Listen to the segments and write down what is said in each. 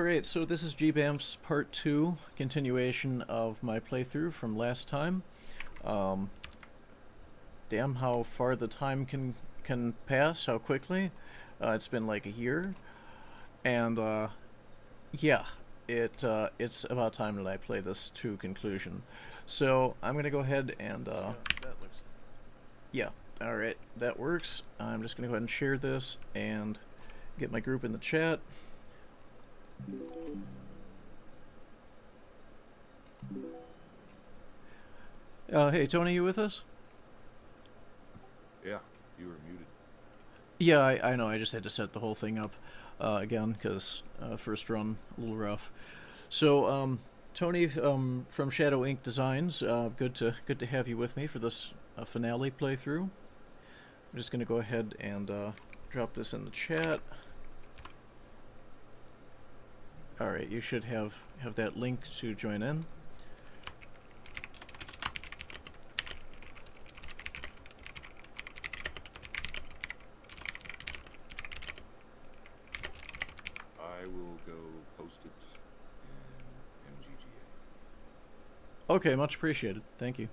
Alright, so this is GBAMFS Part 2, continuation of my playthrough from last time. Damn how far the time can pass, how quickly. It's been like a year. And, yeah, it's about time that I play this to conclusion. So, I'm gonna go ahead and, yeah, alright, that works. I'm just gonna go ahead and share this and get my group in the chat. Hey, Tony, you with us? Yeah, you were muted. Yeah, I know. I just had to set the whole thing up again because first run a little rough. So, Tony from Shadow Ink Designs, good to have you with me for this finale playthrough. I'm just gonna go ahead and drop this in the chat. All right, you should have that link to join in. I will go post it in GGA. Okay, much appreciated. Thank you.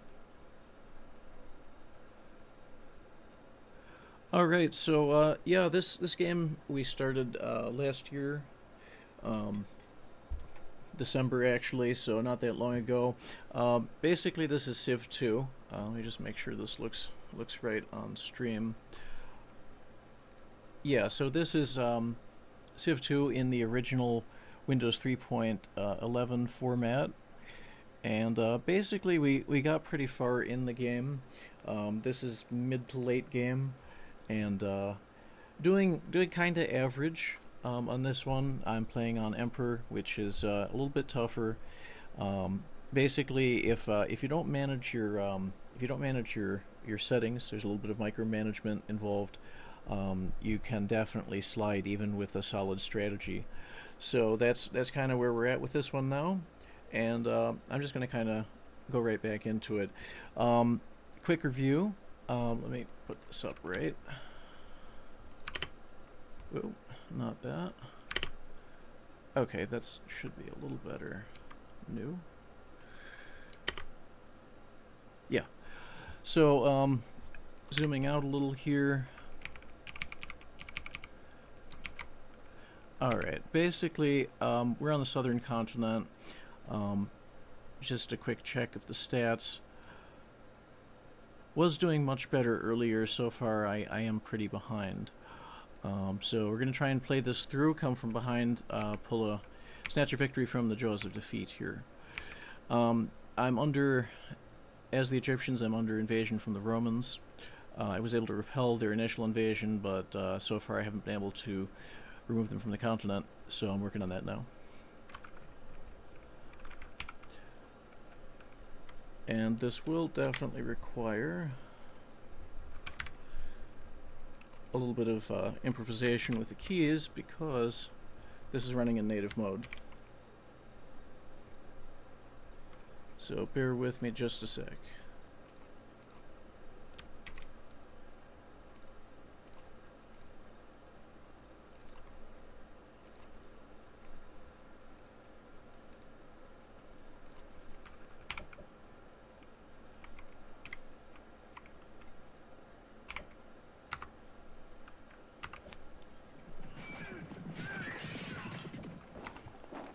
All right, so yeah, this game we started last year. December actually, so not that long ago. Basically, this is CIV II. Let me just make sure this looks right on stream. Yeah, so this is CIV II in the original Windows 3.11 format, and basically we got pretty far in the game. This is mid to late game, and doing kind of average. On this one, I'm playing on Emperor, which is a little bit tougher. Basically, if you don't manage your settings, there's a little bit of micromanagement involved. You can definitely slide even with a solid strategy. So that's kind of where we're at with this one now, and I'm just going to kind of go right back into it. Quick review. Let me put this up right. Whoa. Not that. Okay, that should be a little better. New. Yeah. So, zooming out a little here. Alright, basically, we're on the southern continent. Just a quick check of the stats. Was doing much better earlier. So far, I am pretty behind. So we're going to try and play this through, come from behind, pull a snatch a victory from the jaws of defeat here. I'm under, as the Egyptians, I'm under invasion from the Romans. I was able to repel their initial invasion, but so far I haven't been able to remove them from the continent, so I'm working on that now. And this will definitely require a little bit of improvisation with the keys because this is running in native mode. So bear with me just a sec.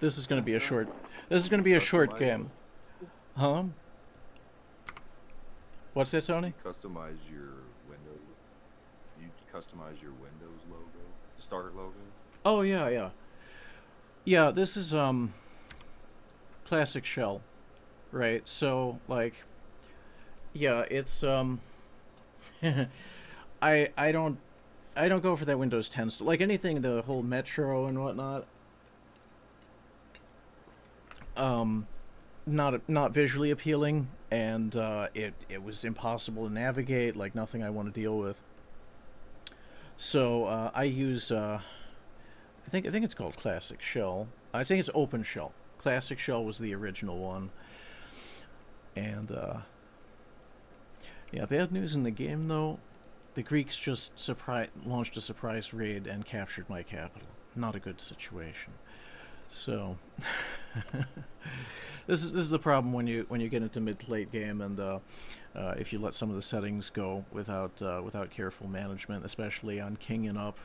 This is going to be a short. This is going to be a short game. Huh? What's that, Tony? Customize your Windows. You customize your Windows logo, the start logo. Oh yeah. Yeah, this is classic shell, right? So like, yeah, it's I don't go for that Windows 10 like anything the whole Metro and whatnot. Not visually appealing, and it was impossible to navigate, like nothing I want to deal with. So I use I think it's called Classic Shell. I think it's Open Shell. Classic Shell was the original one, and yeah, bad news in the game though. The Greeks just launched a surprise raid and captured my capital. Not a good situation. So this is the problem when you get into mid to late game, and if you let some of the settings go without careful management, especially on king and up,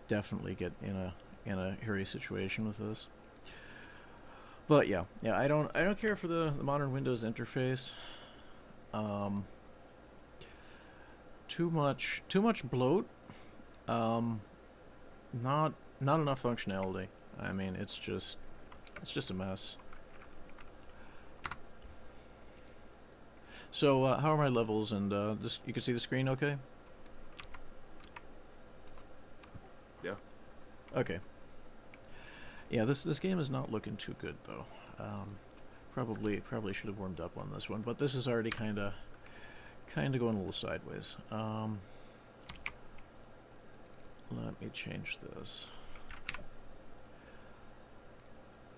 definitely get in a hairy situation with this. But yeah, I don't care for the modern Windows interface. Too much bloat. Not enough functionality. I mean, it's just a mess. So how are my levels? And this, you can see the screen, okay? Yeah. Okay. Yeah, this game is not looking too good though. Probably should have warmed up on this one, but this is already kind of going a little sideways. Let me change this.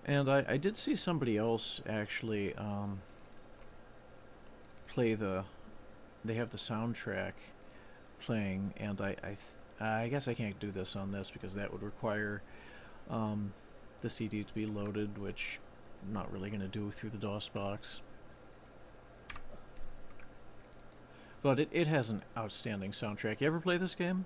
And I did see somebody else actually play they have the soundtrack playing, and I guess I can't do this on this because that would require the CD to be loaded, which I'm not really going to do through the DOSBox. But it has an outstanding soundtrack. You ever play this game?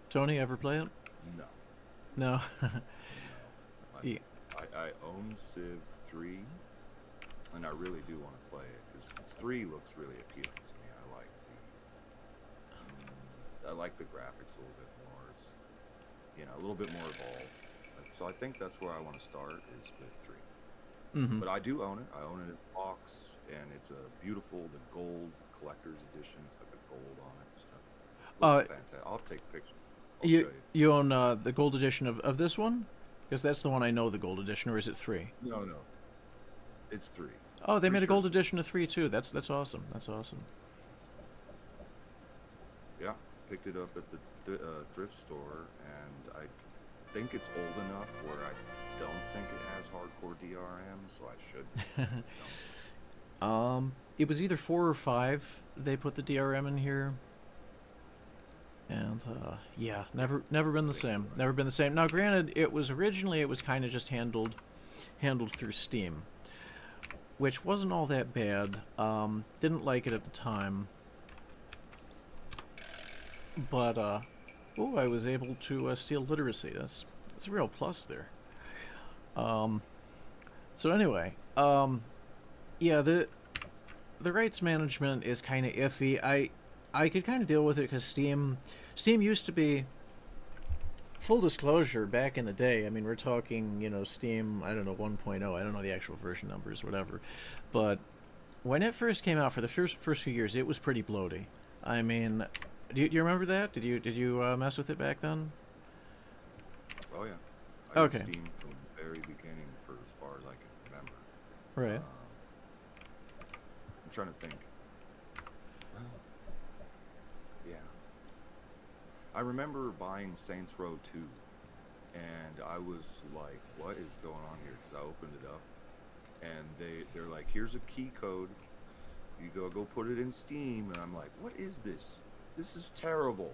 Tony, ever play it? No. No. I own Civ 3, and I really do want to play it because 3 looks really appealing to me. I like the graphics a little bit more. It's, you know, a little bit more evolved. So I think that's where I want to start is with 3. Mm-hmm. But I do own it. I own it in a box, and it's a beautiful, the gold collector's edition. It's got the gold on it and stuff. Looks fantastic. I'll take a picture. You own the gold edition of this one? Because that's the one I know, the gold edition, or is it 3? No. It's 3. Oh, they made a gold edition of 3 too. That's awesome. That's awesome. Yeah, picked it up at the thrift store, and I think it's old enough where I don't think it has hardcore DRM, so I should. It was either 4 or 5. They put the DRM in here. And yeah, never been the same. Never been the same. Now, granted, it was kind of just handled through Steam, which wasn't all that bad. Didn't like it at the time, but I was able to steal literacy. That's a real plus there. So anyway, yeah, the rights management is kind of iffy. I could kind of deal with it because Steam used to be, full disclosure, back in the day. I mean, we're talking, you know, Steam, I don't know, 1.0. I don't know the actual version numbers, whatever. But when it first came out, for the first few years, it was pretty bloaty. I mean, do you remember that? Did you mess with it back then? Oh yeah. I used Steam from the very beginning for as far as I can remember. Right. I'm trying to think. Yeah. I remember buying Saints Row 2, and I was like, what is going on here? Because I opened it up, and they're like, here's a key code. You go put it in Steam, and I'm like, what is this? This is terrible.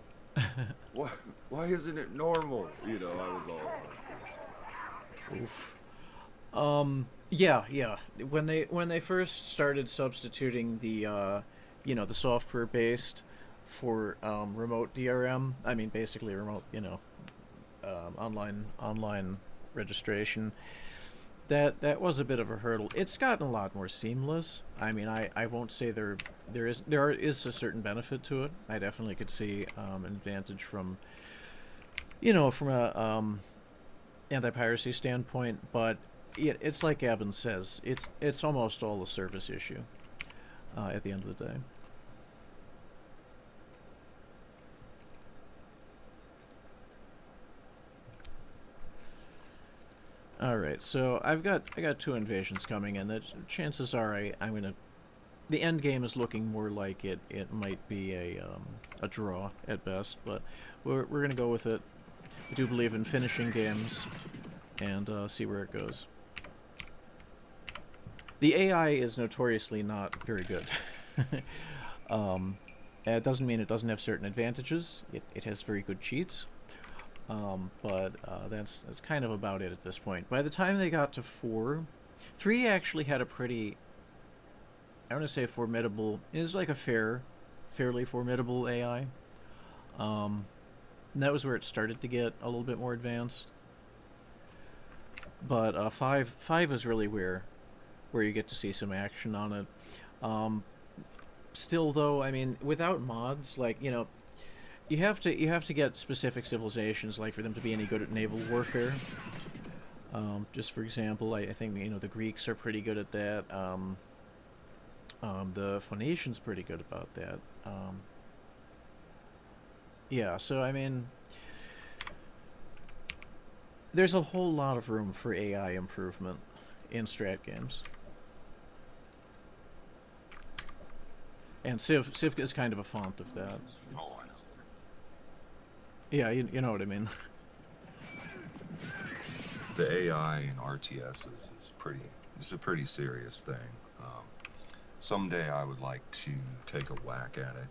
Why isn't it normal? You know, I was all like, oof. Yeah. When they first started substituting the you know, the software based for remote DRM, I mean basically remote, you know, online registration, that was a bit of a hurdle. It's gotten a lot more seamless. I mean, I won't say there is a certain benefit to it. I definitely could see an advantage from, you know, from a anti-piracy standpoint, but it's like Gavin says, it's almost all a service issue at the end of the day. All right, so I got 2 invasions coming, and the chances are I'm gonna. The end game is looking more like it might be a draw at best, but we're gonna go with it. I do believe in finishing games, and see where it goes. The AI is notoriously not very good, It doesn't mean it doesn't have certain advantages. It has very good cheats. But that's kind of about it at this point. By the time they got to 4, 3 actually had a pretty, I want to say formidable, it was like a fairly formidable AI. And that was where it started to get a little bit more advanced. But 5 is really where you get to see some action on it. Still though, I mean, without mods, like, you have to get specific civilizations, like for them to be any good at naval warfare. Just for example, I think the Greeks are pretty good at that. The Phoenicians pretty good about that. Yeah, so I mean, there's a whole lot of room for AI improvement in strat games, and Civ is kind of a font of that. Oh, I know. Yeah, you know what I mean. The AI in RTSs is it's a pretty serious thing. Someday I would like to take a whack at it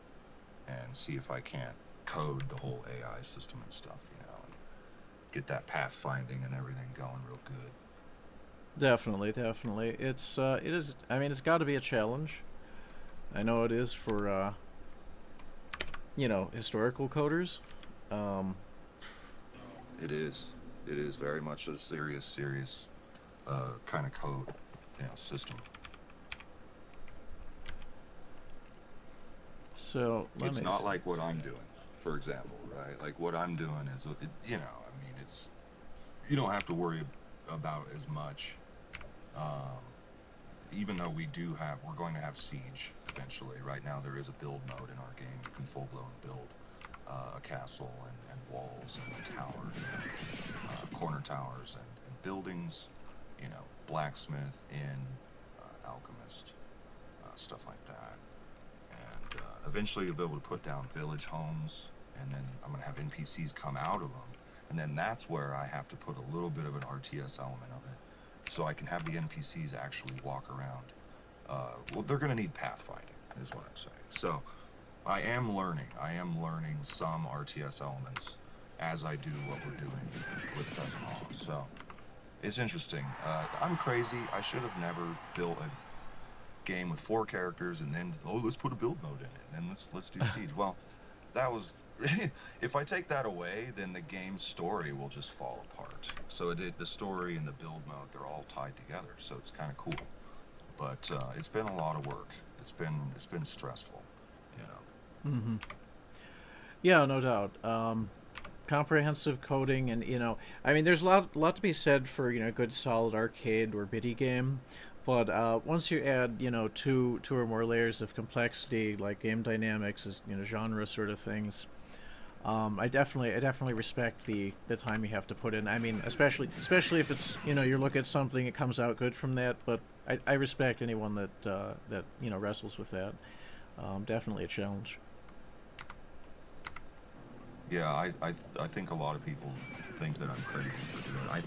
and see if I can't code the whole AI system and stuff, and get that pathfinding and everything going real good. Definitely. It is. I mean, it's got to be a challenge. I know it is for historical coders. Um, It is. It is very much a serious kind of code, system. so let It's me. not like what I'm doing, for example, right? Like what I'm doing is, it's you don't have to worry about as much. Um, Even though we're going to have siege eventually. Right now there is a build mode in our game. You can full blown build a castle and walls and a tower, corner towers and buildings, blacksmith, inn, alchemist, stuff like that. And eventually you'll be able to put down village homes, and then I'm going to have NPCs come out of them. And then that's where I have to put a little bit of an RTS element of it, so I can have the NPCs actually walk around. Well, they're going to need pathfinding, is what I'm saying. So I am learning some RTS elements as I do what we're doing with Present Hall. So it's interesting. I'm crazy. I should have never built a game with 4 characters and then let's put a build mode in it and then let's do siege. Well, that was if I take that away, then the game's story will just fall apart. So the story and the build mode, they're all tied together. So it's kind of cool. But it's been a lot of work. It's been stressful, Mm-hmm. Yeah, no doubt. Comprehensive coding, and I mean, there's a lot to be said for a good solid arcade or biddy game, but once you add two or more layers of complexity, like game dynamics, as genre sort of things, I definitely respect the time you have to put in. I mean, especially if it's you're looking at something that comes out good from that, but I respect anyone that wrestles with that. Definitely a challenge. Yeah, I think a lot of people think that I'm crazy for doing it. I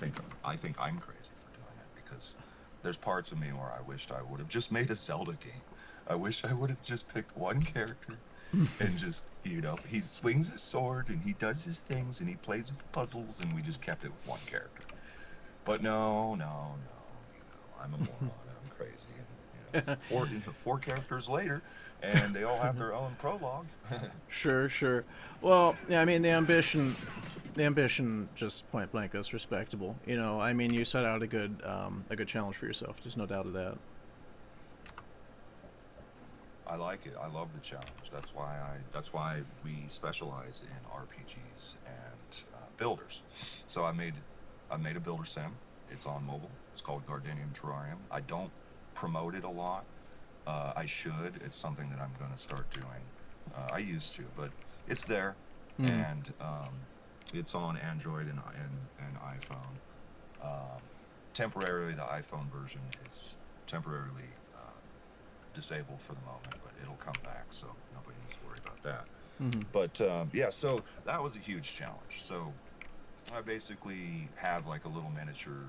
think I'm crazy for doing it because there's parts of me where I wished I would have just made a Zelda game. I wish I would have just picked one character and just, he swings his sword and he does his things and he plays with the puzzles and we just kept it with one character. But no, I'm a moron and I'm crazy. And, four characters later, and they all have their own prologue. Sure. Well, yeah, I mean, the ambition, just point blank, is respectable. I mean, you set out a good challenge for yourself. There's no doubt of that. I like it. I love the challenge. That's why we specialize in RPGs and builders. So I made a builder sim. It's on mobile. It's called Gardenium Terrarium. I don't promote it a lot. I should. It's something that I'm going to start doing. I used to, but it's there, and it's on Android and iPhone. Temporarily, the iPhone version is temporarily disabled for the moment, but it'll come back, so nobody needs to worry about that. Mm-hmm. But yeah, so that was a huge challenge. So I basically have like a little miniature,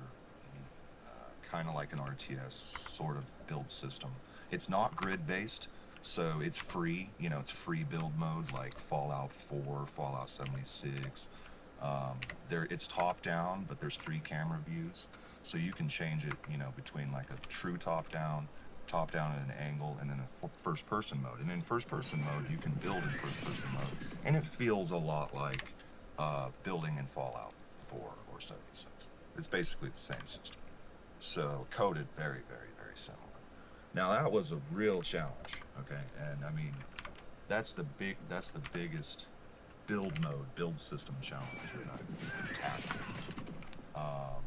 kind of like an RTS sort of build system. It's not grid based, So it's free, it's free build mode like Fallout 4, Fallout 76. It's top down, but there's 3 camera views, so you can change it, between like a true top down at an angle, and then a first person mode. And in first person mode, you can build in first person mode, and it feels a lot like building in Fallout 4 or 76. It's basically the same system. So coded very, very, very similar. Now that was a real challenge, okay? And I mean, that's the biggest build system challenge that I've tackled.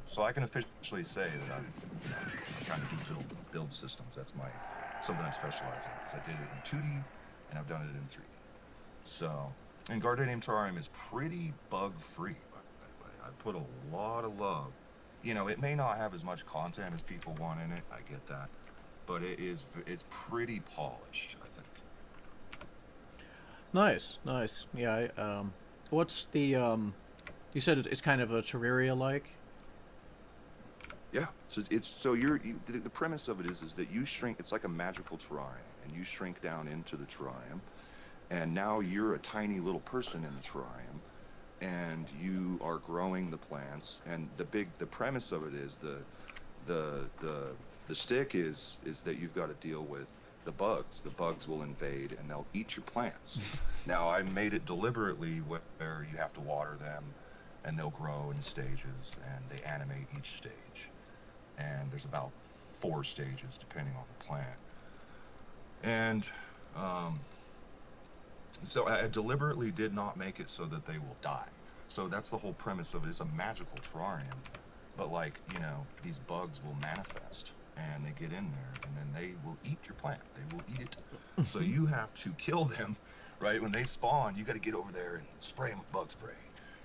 So I can officially say that I kind of do build systems. That's something I specialize in, because I did it in 2D and I've done it in 3D. So, and Gardenium Terrarium is pretty bug free. I put a lot of love. It may not have as much content as people want in it. I get that, but it's pretty polished, I think. Nice. Yeah. What's the you said it's kind of a Terraria like? Yeah. So the premise of it is that you shrink. It's like a magical terrarium, and you shrink down into the terrarium, and now you're a tiny little person in the terrarium, and you are growing the plants. And the premise of it is the stick is that you've got to deal with the bugs. The bugs will invade and they'll eat your plants. Now I made it deliberately where you have to water them, and they'll grow in stages, and they animate each stage. And there's about 4 stages depending on the plant. And so I deliberately did not make it so that they will die. So that's the whole premise of it. It's a magical terrarium, but these bugs will manifest, and they get in there, and then they will eat your plant. They will eat it. So you have to kill them, right? When they spawn, you got to get over there and spray them with bug spray.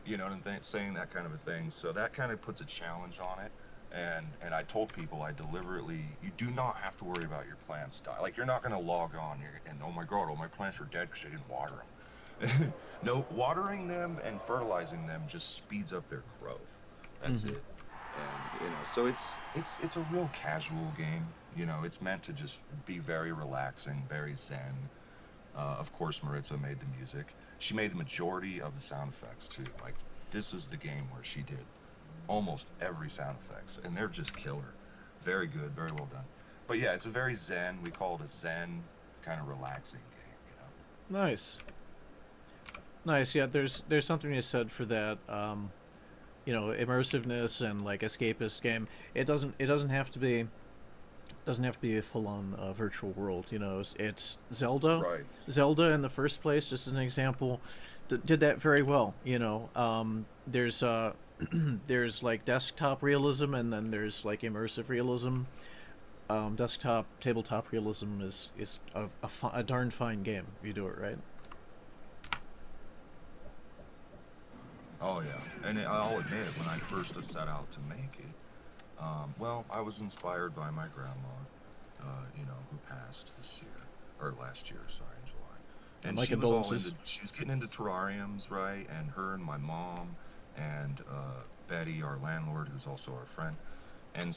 You know what I'm saying? That kind of a thing. So that kind of puts a challenge on it. And I told people, you do not have to worry about your plants die. Like, you're not going to log on and, oh my god, all my plants are dead because I didn't water them. No, watering them and fertilizing them just speeds up their growth. That's it. And so it's a real casual game. It's meant to just be very relaxing, very zen. Of course, Maritza made the music. She made the majority of the sound effects too. Like, this is the game where she did almost every sound effects, and they're just killer. Very good, very well done. But yeah, it's a very zen. We call it a zen kind of relaxing game. Nice. Yeah, there's something you said for that. Immersiveness and like escapist game. It doesn't have to be a full-on virtual world. It's Zelda. Right. Zelda in the first place, just as an example, did that very well. There's there's like desktop realism, and then there's like immersive realism. Tabletop realism is a darn fine game if you do it right. Oh yeah, and I'll admit, when I first set out to make it, I was inspired by my grandma, who passed this year, or last year, sorry, in July. And my she was condolences. she was getting into terrariums, right? And her and my mom and Betty, our landlord, who's also our friend, and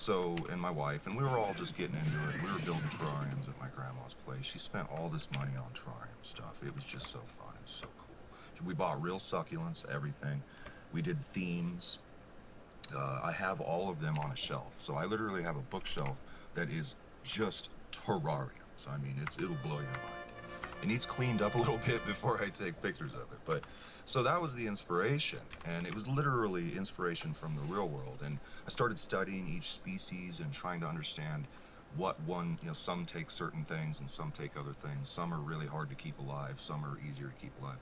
my wife, and we were all just getting into it. We were building terrariums at my grandma's place. She spent all this money on terrarium stuff. It was just so fun. It was so cool. We bought real succulents, everything. We did themes. I have all of them on a shelf. So I literally have a bookshelf that is just terrariums. I mean, it'll blow your mind. It needs cleaned up a little bit before I take pictures of it. But so that was the inspiration, and it was literally inspiration from the real world. And I started studying each species and trying to understand what one, some take certain things and some take other things. Some are really hard to keep alive. Some are easier to keep alive.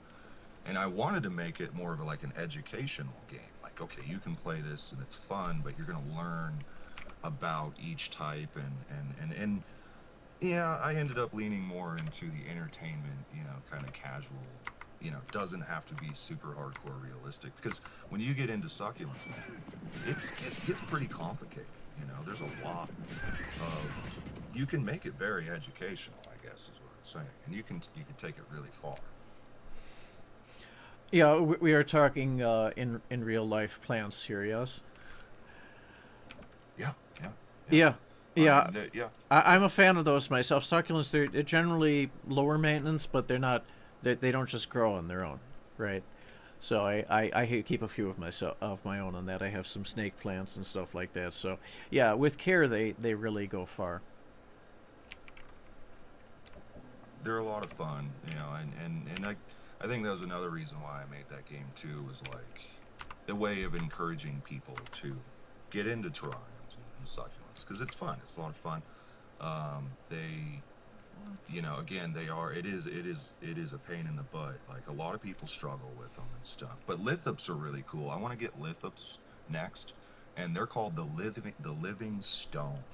And I wanted to make it more of an educational game. Like, okay, you can play this and it's fun, but you're going to learn about each type. And yeah, I ended up leaning more into the entertainment, kind of casual, doesn't have to be super hardcore realistic. Because when you get into succulents, man, it gets pretty complicated. There's a lot of, you can make it very educational, I guess is what I'm saying. And you can take it really far. Yeah, we are talking in real life plants here, yes? Yeah. Yeah. I Yeah, mean, yeah, I'm a fan of those myself. Succulents, they're generally lower maintenance, but they're not. They don't just grow on their own, right? So I keep a few of my own on that. I have some snake plants and stuff like that. So yeah, with care they really go far. they're a lot of fun, you know, and I think that was another reason why I made that game too, was like a way of encouraging people to get into terrariums and succulents, because it's fun. It's a lot of fun. They, you know, again, they are. It is a pain in the butt. Like, a lot of people struggle with them and stuff. But lithops are really cool. I want to get lithops next, and they're called the living stone,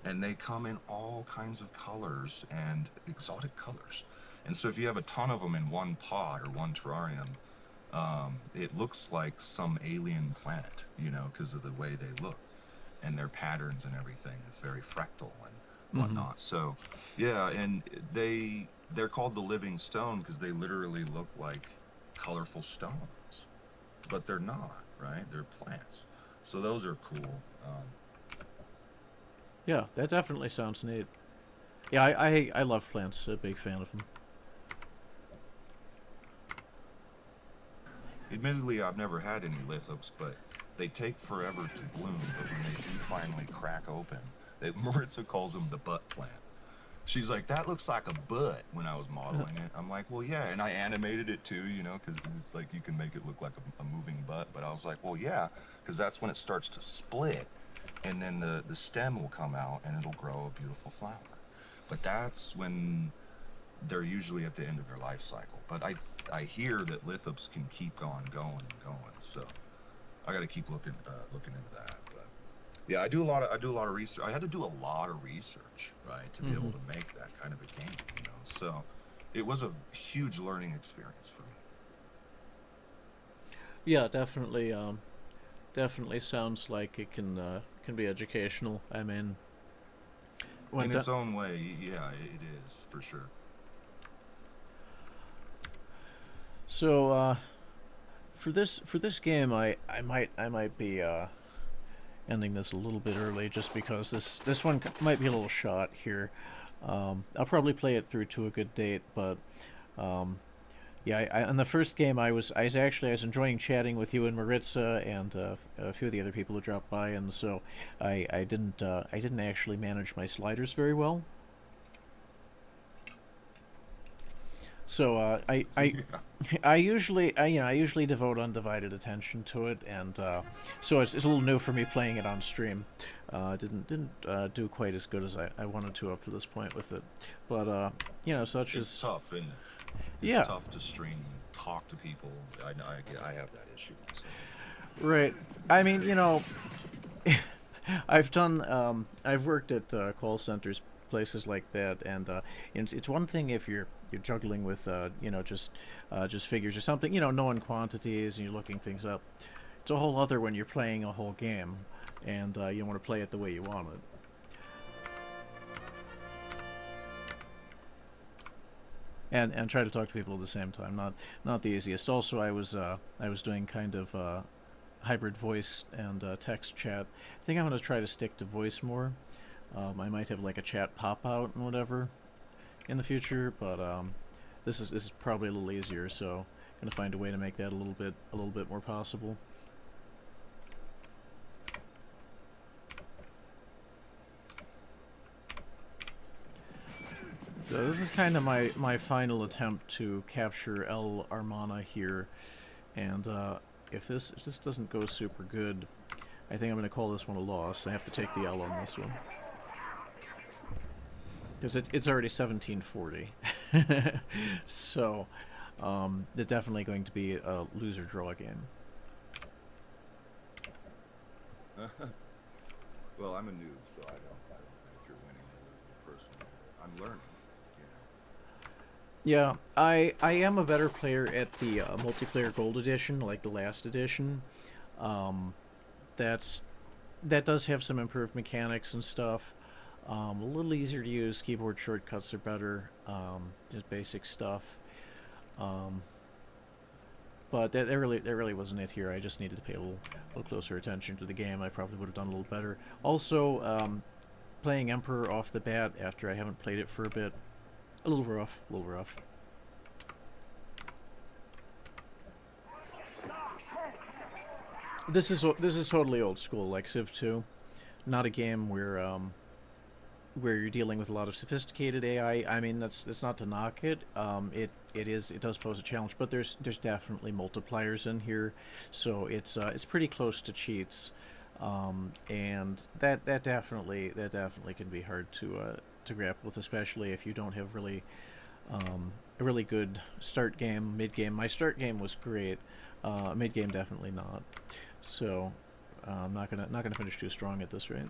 and they come in all kinds of colors and exotic colors. And so if you have a ton of them in one pot or one terrarium, it looks like some alien planet, you know, because of the way they look and their patterns and everything is very fractal and Mm-hmm. whatnot. So, yeah, and they're called the living stone because they literally look like colorful stones, but they're not, right? They're plants. So those are cool. Yeah, that definitely sounds neat. Yeah, I love plants. A big fan of them. Admittedly, I've never had any lithops, but they take forever to bloom. But when they do finally crack open, Maritza calls them the butt plant. She's like, that looks like a butt when I was modeling it. I'm like, well, yeah. And I animated it too, you know, because it's like you can make it look like a moving butt. But I was like, well, yeah, because that's when it starts to split. And then the stem will come out and it'll grow a beautiful flower. But that's when they're usually at the end of their life cycle. But I hear that lithops can keep on going and going. So I got to keep looking into that. But yeah, I do a lot of research. I had to do a lot of research, right, to be Mm-hmm. able to make that kind of a game, you know. So it was a huge learning experience for me. Yeah, definitely. Definitely sounds like it can be educational. I mean, In went to, its own way, yeah, it is for sure. so for this game, I might be ending this a little bit early just because this one might be a little short here. I'll probably play it through to a good date, but um, yeah, on the first game I was enjoying chatting with you and Maritza and a few of the other people who dropped by, and so I didn't actually manage my sliders very well. So Yeah. I usually devote undivided attention to it, and so it's a little new for me playing it on stream. Didn't do quite as good as I wanted to up to this point with it, but such It's as tough, and it's yeah, tough to stream and talk to people. I have that issue myself. right. I mean, I've worked at call centers, places like that, and it's one thing if you're juggling with just figures or something, knowing quantities and you're looking things up. It's a whole other when you're playing a whole game, and you want to play it the way you want it. And try to talk to people at the same time. Not the easiest. Also, I was doing kind of hybrid voice and text chat. I think I'm gonna try to stick to voice more. I might have like a chat pop out and whatever in the future, but this is probably a little easier. So gonna find a way to make that a little bit more possible. So this is kind of my final attempt to capture El Armana here, and if this doesn't go super good, I think I'm going to call this one a loss. I have to take the L on this one because it's already 1740. So it's definitely going to be a loser draw game. Well, I'm a noob, so I don't know if you're winning or losing personally. I'm learning, you Yeah, I am a better player at the multiplayer gold edition, like the last edition. Um, that's that does have some improved mechanics and stuff. A little easier to use. Keyboard shortcuts are better. Just basic stuff. Um, but that really wasn't it here. I just needed to pay a little closer attention to the game. I probably would have done a little better. Also, playing Emperor off the bat after I haven't played it for a bit. A little rough, a little rough. This is totally old school, like Civ 2. Not a game where you're dealing with a lot of sophisticated AI. I mean, that's not to knock it. It does pose a challenge, but there's definitely multipliers in here, so it's pretty close to cheats, and that definitely can be hard to grapple with, especially if you don't have a really good start game, mid game. My start game was great, mid game definitely not. So I'm not gonna finish too strong at this rate.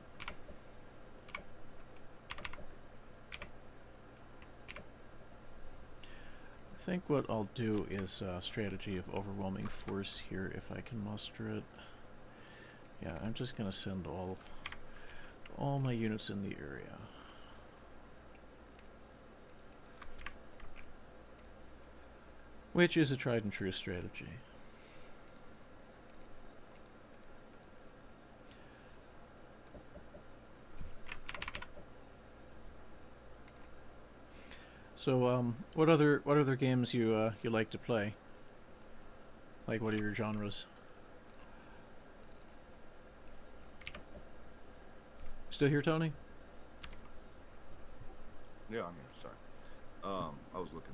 I think what I'll do is strategy of overwhelming force here if I can muster it. Yeah, I'm just gonna send all my units in the area. Which is a tried and true strategy. So, what other games you like to play? Like, what are your genres? Still here, Tony? Yeah, I'm here. Sorry. I was looking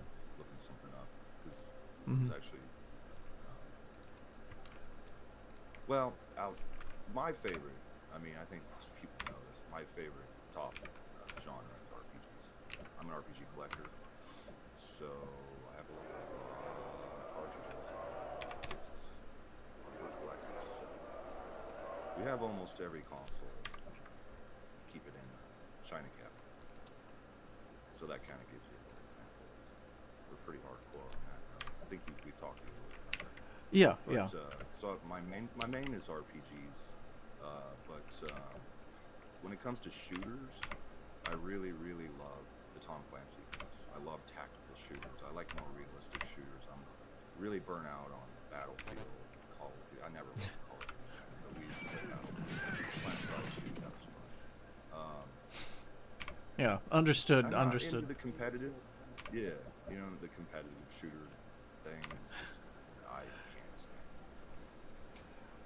something up because Mm-hmm. it's actually well, my favorite. I mean, I think most people know this. My favorite top genre is RPGs. I'm an RPG collector, so I have a lot of cartridges, discs. We're collectors, so we have almost every console. Keep it in China cabinet, so that kind of gives you an example. We're pretty hardcore on that. I think we talked a little bit about that. Yeah, But, yeah. So my main is RPGs, but when it comes to shooters, I really love the Tom Clancy games. I love tactical shooters. I like more realistic shooters. I'm really burnt out on Battlefield, Call of Duty. I never was Call of Duty, but we used to play Battlefield. Planet 2, that was fun. Yeah, understood, I'm not understood. into the competitive. Yeah, you know, the competitive shooter thing is just I can't stand.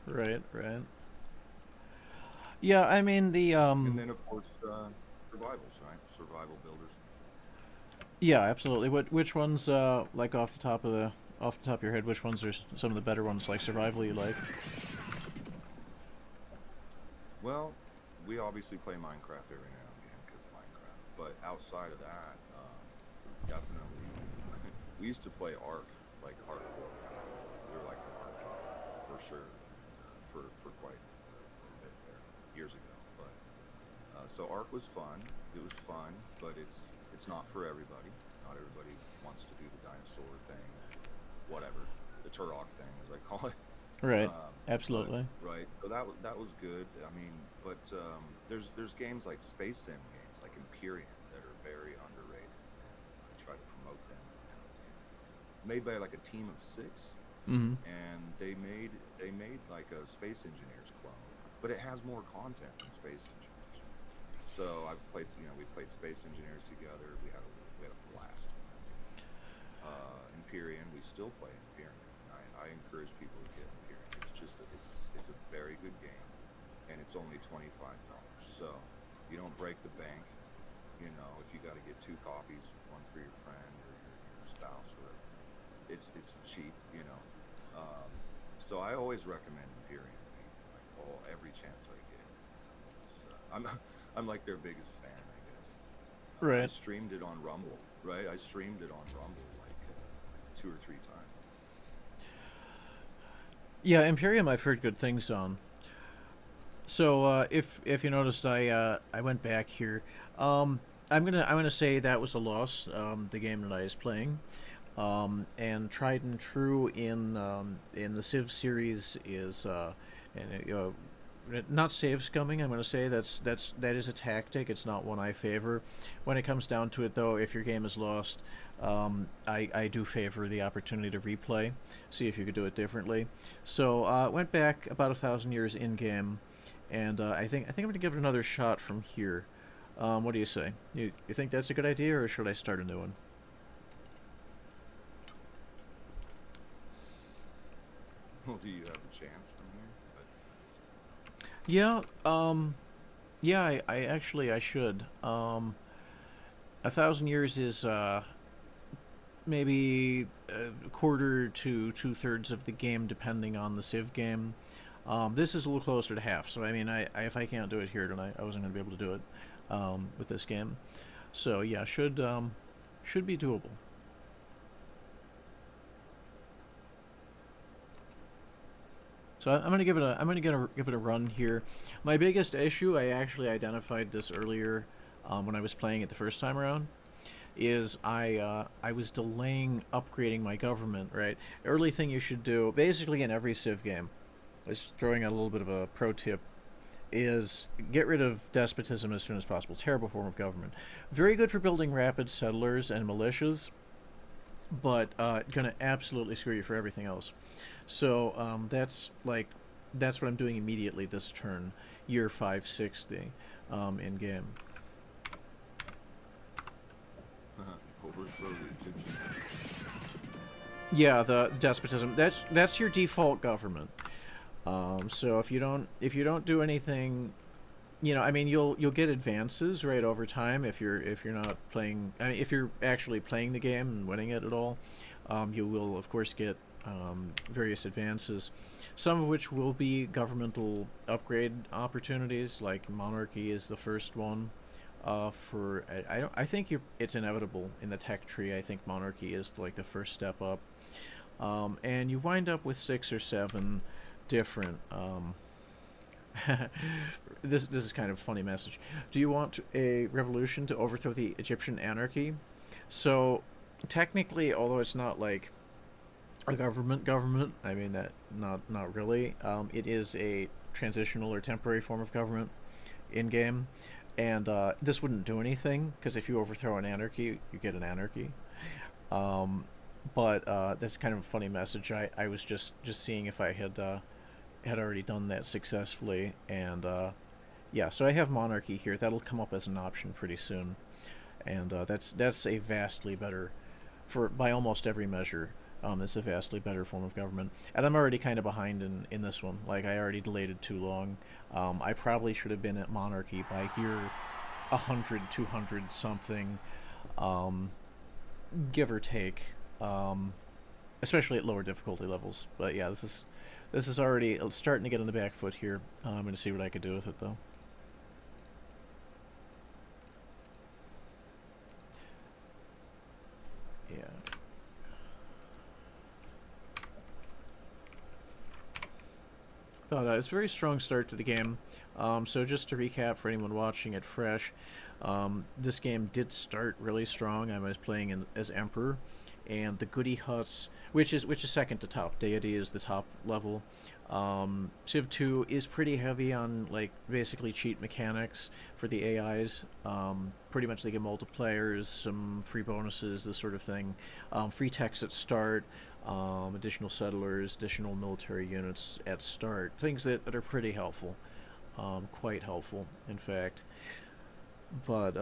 Right, right. Yeah, I mean And then of course survivals, right? Survival builders. yeah, absolutely. Which ones like off the top of your head, which ones are some of the better ones like survival you like? Well, we obviously play Minecraft every now and again because Minecraft. But outside of that, definitely, we used to play Ark like hardcore. We were like an Ark for sure for quite a bit there years ago. But so Ark was fun. It was fun, but it's not for everybody. Not everybody wants to do the dinosaur thing, whatever, the Turok thing as I call it. Right, absolutely. Right. So that was good. I mean, but there's games like Space Sim games like Empyrean that are very underrated. I try to promote them. Made by like a team of 6, Mm-hmm. and they made like a Space Engineers clone, but it has more content than Space Engineers. So we played Space Engineers together. We had a blast. Empyrean, we still play Empyrean. I encourage people to get Empyrean. It's a very good game, and it's only $25. So you don't break the bank. You know, if you got to get 2 copies, one for your friend or your spouse, or whatever, it's cheap. You know, so I always recommend Empyrean. Like every chance I get. I'm like their biggest fan, I guess. I Right. streamed it on Rumble. Right, I streamed it on Rumble like 2 or 3 times. Yeah, Imperium I've heard good things on. So if you noticed, I went back here. I'm gonna say that was a loss. The game that I was playing, and tried and true in the Civ series is not save scumming. I'm gonna say that is a tactic. It's not one I favor. When it comes down to it, though, if your game is lost, I do favor the opportunity to replay, see if you could do it differently. So went back about 1,000 years in game, and I think I'm gonna give it another shot from here. What do you say? You think that's a good idea, or should I start a new one? Well, do you have a chance from here? Yeah, yeah, I actually I should. 1,000 years is maybe a quarter to 2/3 of the game, depending on the Civ game. This is a little closer to half, so I mean, if I can't do it here tonight, I wasn't going to be able to do it with this game. So yeah, should be doable. So I'm gonna give it a run here. My biggest issue, I actually identified this earlier when I was playing it the first time around, is I was delaying upgrading my government. Right, early thing you should do, basically in every Civ game, just throwing out a little bit of a pro tip, is get rid of despotism as soon as possible. Terrible form of government. Very good for building rapid settlers and militias, but gonna absolutely screw you for everything else. So that's what I'm doing immediately this turn, year 560 in game. Overthrow the Egyptian. Yeah, the despotism. That's your default government. So if you don't do anything, I mean, you'll get advances right over time if you're not playing. I mean, if you're actually playing the game and winning it at all, you will of course get various advances, some of which will be governmental upgrade opportunities. Like monarchy is the first one. I think it's inevitable in the tech tree. I think monarchy is like the first step up, and you wind up with 6 or 7 different. This is kind of a funny message. Do you want a revolution to overthrow the Egyptian anarchy? So technically, although it's not like a government, I mean that not really. It is a transitional or temporary form of government in game, and this wouldn't do anything because if you overthrow an anarchy, you get an anarchy. But that's kind of a funny message. I was just seeing if I had already done that successfully, and yeah, so I have monarchy here. That'll come up as an option pretty soon, and that's a vastly better, by almost every measure. It's a vastly better form of government, and I'm already kind of behind in this one. Like, I already delayed it too long. I probably should have been at monarchy by year 100, 200 something, give or take, especially at lower difficulty levels. But yeah, this is already starting to get on the back foot here. I'm going to see what I could do with it, though. Yeah. But it's a very strong start to the game. So just to recap for anyone watching it fresh, this game did start really strong. I was playing as Emperor, and the goody huts, which is second to top. Deity is the top level. Civ 2 is pretty heavy on like basically cheat mechanics for the AIs. Pretty much they get multipliers, some free bonuses, this sort of thing. Free techs at start. Additional settlers, additional military units at start. Things that are pretty helpful. Quite helpful, in fact. But,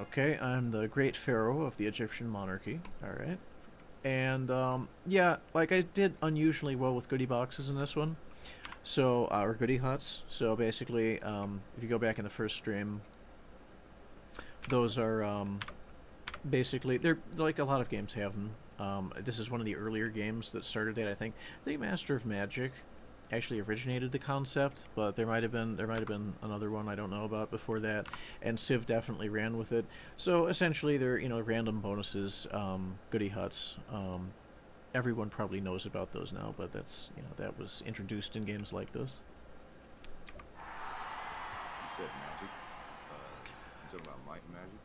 okay, I'm the great pharaoh of the Egyptian monarchy. Alright. And, yeah, like I did unusually well with goodie boxes in this one. So, or goodie huts. So basically, if you go back in the first stream, those are, basically, they're like a lot of games have them. This is one of the earlier games that started it. I think Master of Magic actually originated the concept, but there might have been another one I don't know about before that, and Civ definitely ran with it. So essentially, they're random bonuses, goodie huts. Everyone probably knows about those now, but that's that was introduced in games like this. You said magic. You talking about Might and Magic?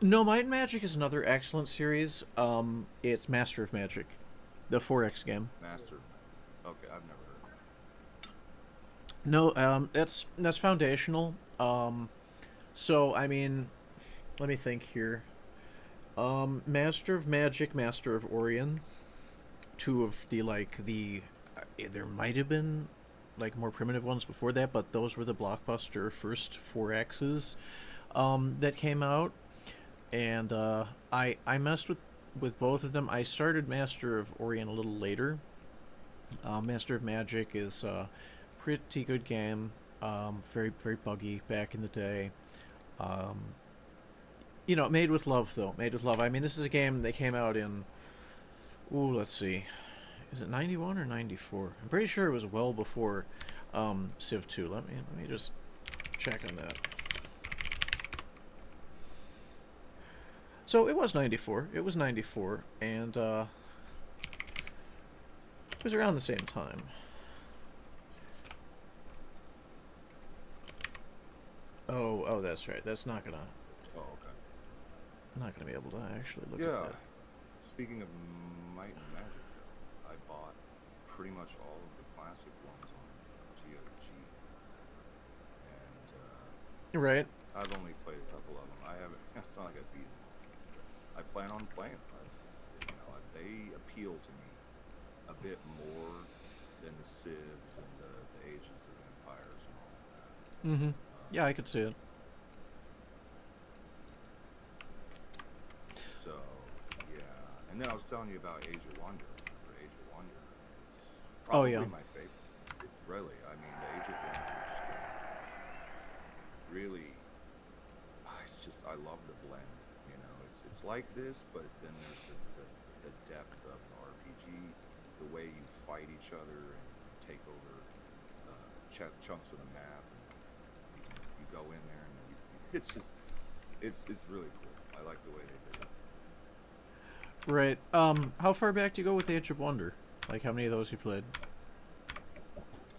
No, Might and Magic is another excellent series. It's Master of Magic, the 4X game. Master. Okay, I've never heard No, of it. that's foundational. So I mean, let me think here. Master of Magic, Master of Orion, two of the there might have been like more primitive ones before that, but those were the blockbuster first 4Xs that came out, and I messed with both of them. I started Master of Orient a little later. Master of Magic is a pretty good game. Very very buggy back in the day. Um, made with love though. Made with love. I mean, this is a game that came out in. Ooh, let's see. Is it 91 or 94? I'm pretty sure it was well before Civ 2. Let me just check on that. So it was 94. It was 94, and it was around the same time. Oh, that's right. That's not gonna. Oh, okay. I'm not gonna be able to actually look Yeah. at that. Speaking of Might and Magic, I bought pretty much all of the classic ones on GOG, and Right. I've only played a couple of them. I haven't. It's not like I beat them. I plan on playing them. They appeal to me a bit more than the Civs and the Ages of Empires and all of that. Mm-hmm. Yeah, I could see it. So, yeah. And then I was telling you about Age of Wonder. Remember, Age of Wonder is probably my favorite. Really, I mean, the Age of Wonder experience. Really, it's just, I love the blend. It's like this, but then there's the depth of the RPG, the way you fight each other and take over chunks of the map. And you go in there, and it's just, it's really cool. I like the way they did it. Right. How far back do you go with Age of Wonder? Like, how many of those you played?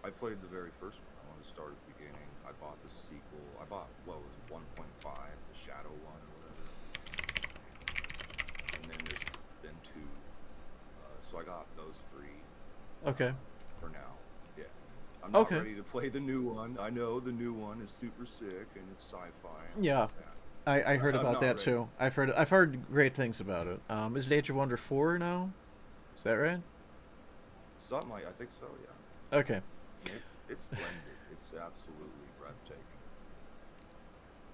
I played the very first one. I wanted to start at the beginning. I bought the sequel. I bought, what was it, 1.5, the Shadow one or whatever. And then there's then 2. So I got those 3. Okay. For now. Yeah. I'm not Okay. ready to play the new one. I know the new one is super sick and it's sci-fi. Yeah. I heard I'm about not that ready. too. I've heard great things about it. Is it Age of Wonder 4 now? Is that right? Something like, I think so, yeah. Okay. It's splendid. It's absolutely breathtaking.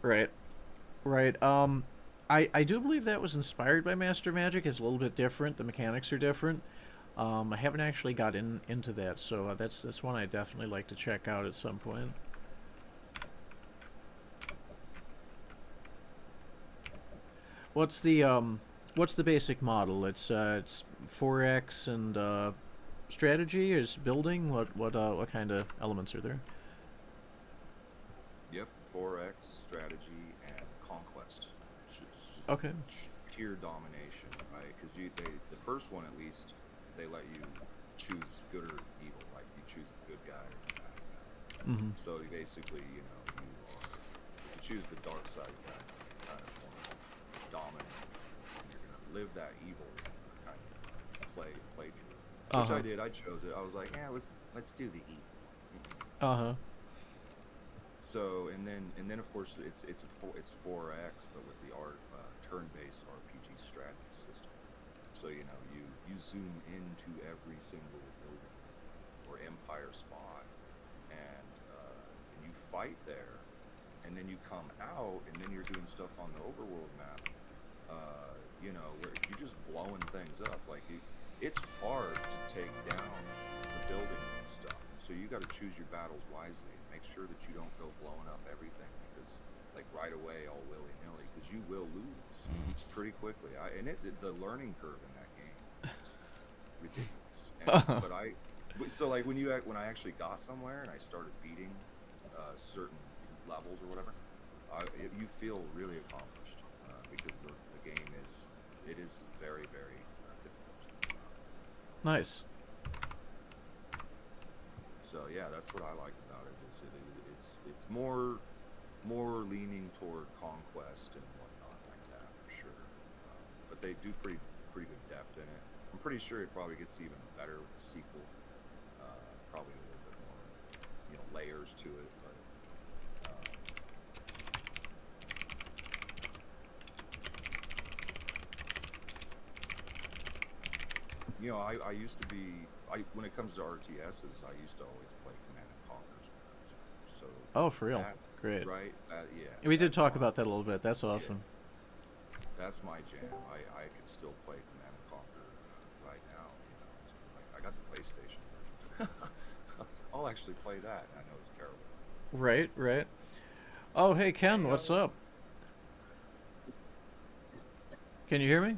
Right. Right. I do believe that was inspired by Master Magic. It's a little bit different. The mechanics are different. I haven't actually got into that, so that's one I definitely like to check out at some point. What's the basic model? It's 4X and strategy is building. What kind of elements are there? Yep, 4X strategy and conquest. Just Okay. pure domination, right? Because the first one at least, they let you choose good or evil. Like you choose the good guy or the bad guy. Mm-hmm. So you basically, if you choose the dark side guy, you're kind of more dominant, and you're gonna live that evil kind of play through. Which I did. I chose it. I was like, yeah, let's do the evil. So and then of course it's 4X, but with the turn-based RPG strategy system. So you zoom into every single building or empire spot, and you fight there, and then you come out, and then you're doing stuff on the overworld map. Where you're just blowing things up. Like it's hard to take down the buildings and stuff. So you got to choose your battles wisely. Make sure that you don't go blowing up everything because, like, right away, all willy-nilly, because you will lose pretty quickly. The learning curve in that game is ridiculous. So like when I actually got somewhere and I started beating certain levels or whatever, you feel really accomplished because the game is very very difficult. Nice. So yeah, that's what I like about it. It's more leaning toward conquest and whatnot like that for sure. But they do pretty good depth in it. I'm pretty sure it probably gets even better with the sequel. Probably a little bit more, layers to it. But I used to be. When it comes to RTSs, I used to always play Command and So Oh, for real? that's Great. right. Yeah, We did that's talk my about that a little bit. That's awesome. that's my jam. I could still play Command and Conquer right now. It's like I got the PlayStation version. I'll actually play that. I know it's terrible. Right, right. Oh, hey Ken, Hey, what's up? Can you hear me?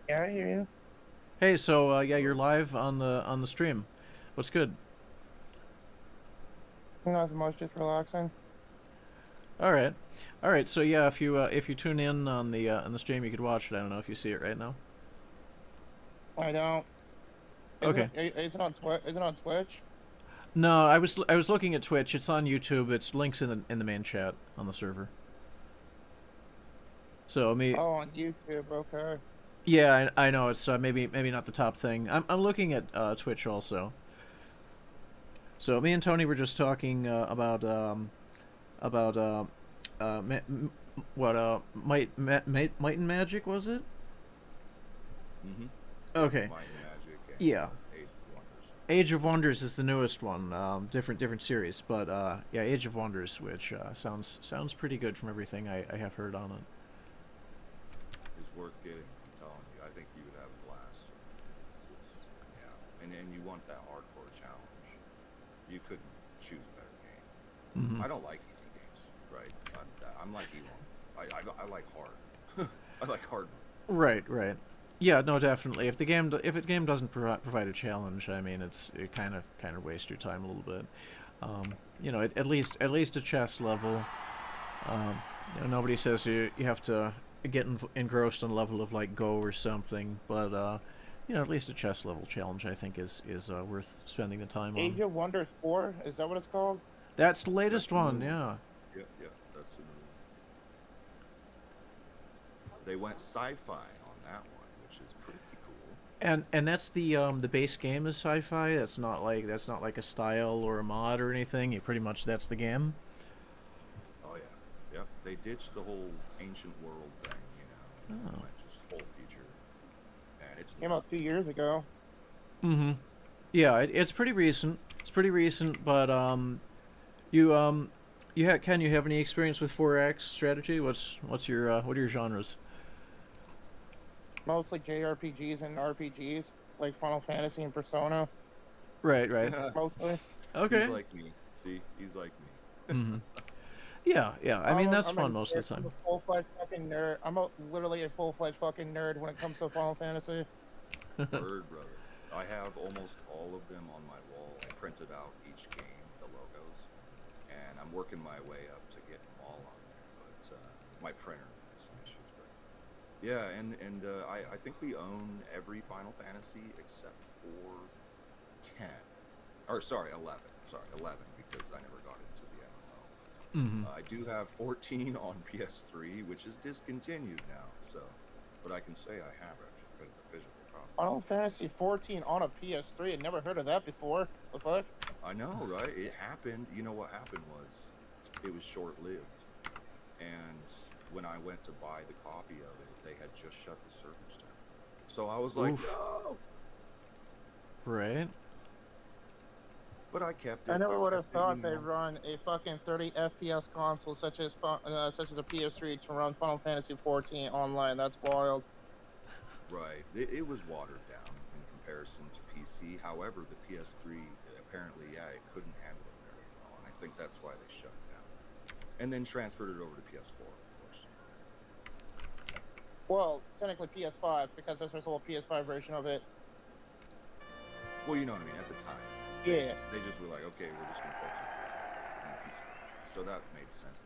yeah, I hear you. Hey, so yeah, you're live on the stream. What's good? Nothing much, just relaxing. All right, all right. So yeah, if you tune in on the stream, you could watch it. I don't know if you see it right now. I don't. Okay. Is it on Twitch? Is it on Twitch? No, I was looking at Twitch. It's on YouTube. It's links in the main chat on the server. So me, Oh, on YouTube. Okay. yeah, I know it's maybe not the top thing. I'm looking at Twitch also. So me and Tony were just talking about Might and Magic, was it? Mm-hmm. Okay. Might and Magic and Yeah. Age of Wonders. Age of Wonders is the newest one. Different series, but yeah, Age of Wonders, which sounds pretty good from everything I have heard on it. Is worth getting. I'm telling you. I think you would have a blast. It's yeah, and you want that hardcore challenge. You couldn't choose a better game. Mm-hmm. I don't like easy games, right? I'm like Elon. I like hard. I like hard. Right, right. Yeah, no, definitely. If a game doesn't provide a challenge, I mean, it kind of wastes your time a little bit. You know, at least a chess level. You know, nobody says you have to get engrossed on a level of like Go or something, but you know, at least a chess level challenge I think is worth spending the time Age on. of Wonders 4? Is that what it's called? That's the latest That's the one, new yeah. Yep, that's the new one. They went sci-fi on that one, which is pretty cool. And that's the base game is sci-fi. That's not like a style or a mod or anything. That's the game. Oh yeah, yep. They ditched the whole ancient world thing, and Oh. went just full feature. And it's Came out 2 years ago. Mm-hmm. Yeah, it's pretty recent. It's pretty recent, but Ken, you have any experience with 4X strategy? What are your genres? Mostly JRPGs and RPGs, like Final Fantasy and Persona. Right, right. Mostly. Okay. He's like me. See, he's like me. Mm-hmm. Yeah, yeah. I mean, that's fun most of the I'm time. a full-fledged fucking nerd. Literally a full-fledged fucking nerd when it comes to Final Fantasy. Word, brother. I have almost all of them on my wall. I printed out each game, the logos, and I'm working my way up to get them all on there. But my printer has some issues. But yeah, and I think we own every Final Fantasy except for 10. Or sorry, 11. Sorry, 11 because I never got into the MMO. Mm-hmm. I do have 14 on PS3, which is discontinued now. So, but I can say I have actually for the physical copy. Final Fantasy 14 on a PS3. I'd never heard of that before. The fuck? I know, right? It happened. You know what happened was, it was short-lived, and when I went to buy the copy of it, they had just shut the servers down. So I was like, Oof. no. Right. But I kept it. I never would have kept it, thought you they'd know. run a fucking 30 FPS console such as a PS3 to run Final Fantasy 14 online. That's wild. Right. It was watered down in comparison to PC. However, the PS3 apparently, yeah, it couldn't handle it very well, and I think that's why they shut it down. And then transferred it over to PS4, of course. Well, technically PS5 because there's a whole PS5 version of it. Well, you know what I mean. At the time, Yeah. they just were like, okay, we're just gonna focus on PS5 and the PC version. So that made sense.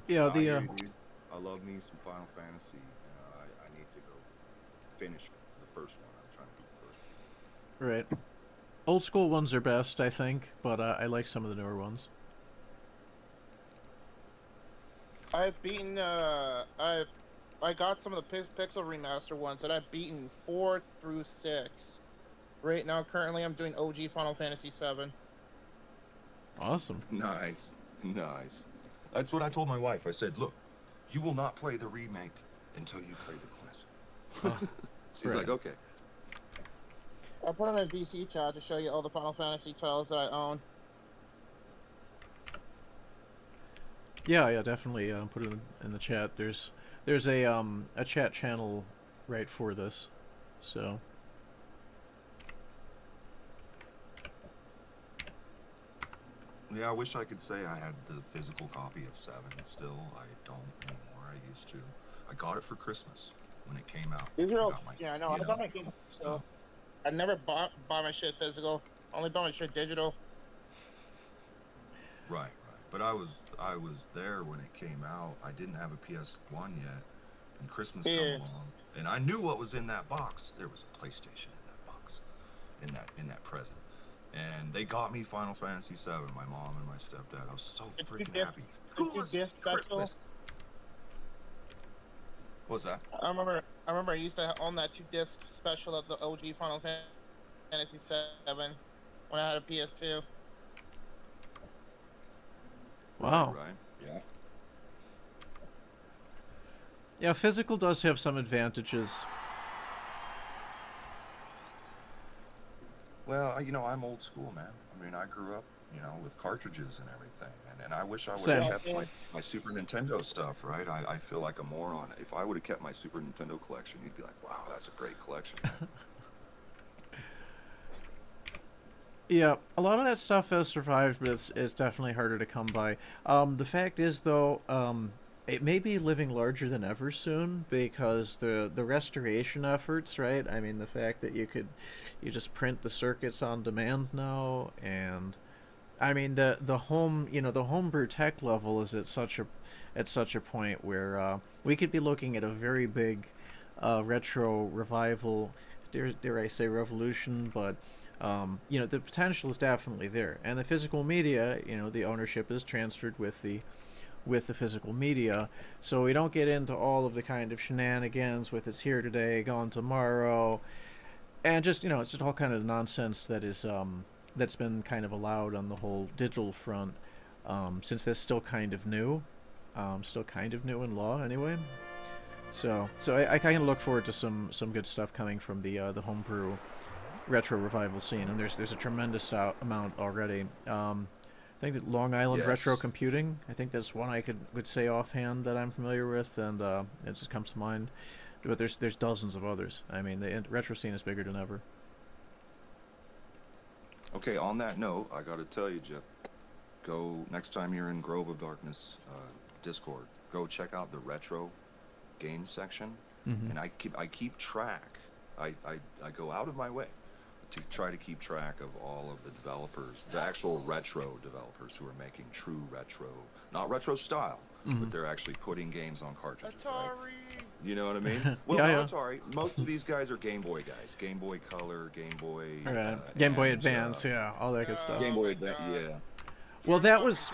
Yeah. I The hear you, dude. I love me some Final Fantasy. I need to go finish the first one. I'm trying to do the first one. right. Old school ones are best, I think, but I like some of the newer ones. I've beaten I got some of the Pixel remaster ones that I've beaten 4 through 6. Right now, currently, I'm doing OG Final Fantasy 7. Awesome. Nice, nice. That's what I told my wife. I said, look, you will not play the remake until you play the classic. Oh, She's right. like, okay. I put it in VC chat to show you all the Final Fantasy titles that I own. Yeah, yeah, definitely. Put it in the chat. There's a chat channel right for this, so. Yeah, I wish I could say I had the physical copy of 7 still. I don't anymore. I used to. I got it for Christmas when it came out. Digital, I got my, yeah, I know. I got my game. stuff. So I never buy my shit physical. Only buy my shit digital. Right, right. But I was there when it came out. I didn't have a PS1 yet, and Christmas come along, and I knew what was in that box. There was a PlayStation in that box, in that present. And they got me Final Fantasy VII, my mom and my stepdad. I was so freaking happy. Coolest Christmas. What's that? I remember I used to own that 2-disc special of the OG Final Fantasy VII when I had a PS2. Wow. Right. Yeah. Yeah, physical does have some advantages. Well, I'm old school, man. I mean, I grew up, with cartridges and everything. And I wish I would Same. have kept my Super Nintendo stuff, right? I feel like a moron. If I would have kept my Super Nintendo collection, you'd be like, wow, that's a great collection. Yeah, a lot of that stuff has survived, but it's definitely harder to come by. The fact is, though, it may be living larger than ever soon because the restoration efforts, right? I mean, the fact that you just print the circuits on demand now, and I mean the homebrew tech level is at such a point where we could be looking at a very big retro revival, dare I say revolution, but the potential is definitely there, and the physical media, the ownership is transferred with the physical media, so we don't get into all of the kind of shenanigans with it's here today, gone tomorrow, and just it's just all kind of nonsense that is that's been kind of allowed on the whole digital front, since that's still kind of new in law anyway. So I kind of look forward to some good stuff coming from the homebrew retro revival scene, and there's a tremendous amount already. I think that Long Island Retro Computing, I think that's one I would say offhand that I'm familiar with, and it just comes to mind. But there's dozens of others. I mean, the retro scene is bigger than ever. Okay, on that note, I got to tell you, Jeff, go next time you're in Grove of Darkness Discord, go check out the retro game section, and I keep track. I go out of my way to try to keep track of all of the developers, the actual retro developers who are making true retro, not retro style, but they're actually putting games on cartridges. Atari. Right? You know what I mean? Well, not Atari. Most of these guys are Game Boy guys. Game Boy Color, Game Boy... Game Boy Advance, all that good stuff. Game Boy Advance, yeah. Well, that was...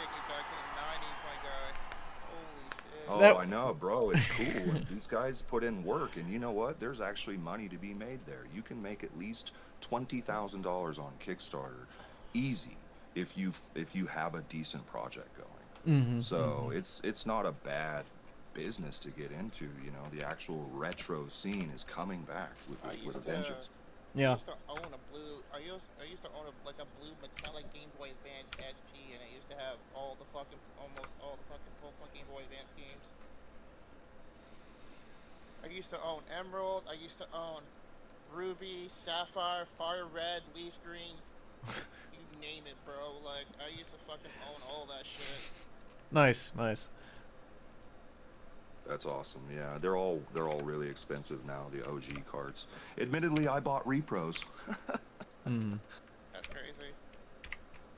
Oh, I know, bro. It's cool. And these guys put in work, and you know what? There's actually money to be made there. You can make at least $20,000 on Kickstarter, easy, if you have a decent project going. So it's not a bad business to get into. The actual retro scene is coming back with a vengeance. I used to own I used to own a blue metallic Game Boy Advance SP, and I used to have almost all the fucking Pokemon Game Boy Advance games. I used to own Emerald. I used to own Ruby, Sapphire, Fire Red, Leaf Green. You name it, bro. Like, I used to fucking own all that shit. Nice. That's awesome. Yeah, they're all really expensive now, the OG carts. Admittedly, I bought repros. That's crazy.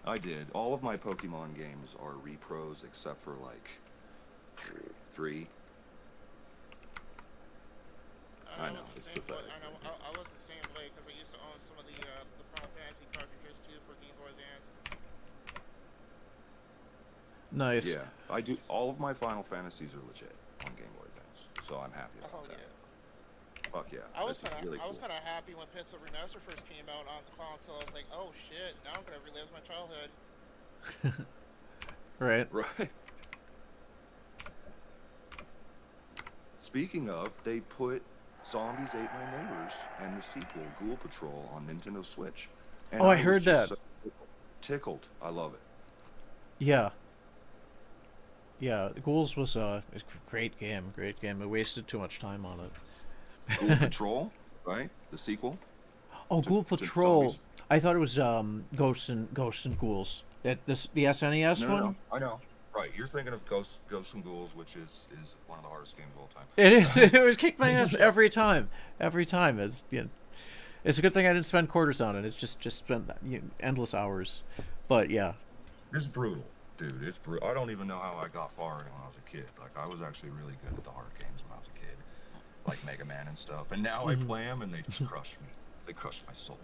I did. All of my Pokemon games are repros except for like 3. I know, it's pathetic. I was the same way because I used to own some of the Final Fantasy cartridges too for Game Boy Advance. Nice. Yeah, I do. All of my Final Fantasies are legit on Game Boy Advance, so I'm happy about that. Fuck yeah. I was kind really cool. of happy when Pixel Remaster first came out on the console. I was like, oh shit, now I'm gonna relive my childhood. Right. Speaking of, they put Zombies Ate My Neighbors and the sequel, Ghoul Patrol, on Nintendo Switch. And Oh, I was heard just that. so tickled. I love it. Yeah. Yeah, Ghouls was a great game. Great game. I wasted too much time on Ghoul it. Patrol, right? The sequel Oh, Ghoul to Patrol. Zombies. I thought it was Ghosts and Ghouls. The SNES No, one. I know. Right, you're thinking of Ghosts and Ghouls, which is one of the hardest games of all time. It is. It was kicked my ass Yeah. every time. Every time. It's a good thing I didn't spend quarters on it. It's just spent endless hours. But yeah. It's brutal, dude. It's brutal. I don't even know how I got far when I was a kid. Like, I was actually really good at the hard games when I was a kid, like Mega Man and stuff. And now I play them, and they just crush me. They crush my soul.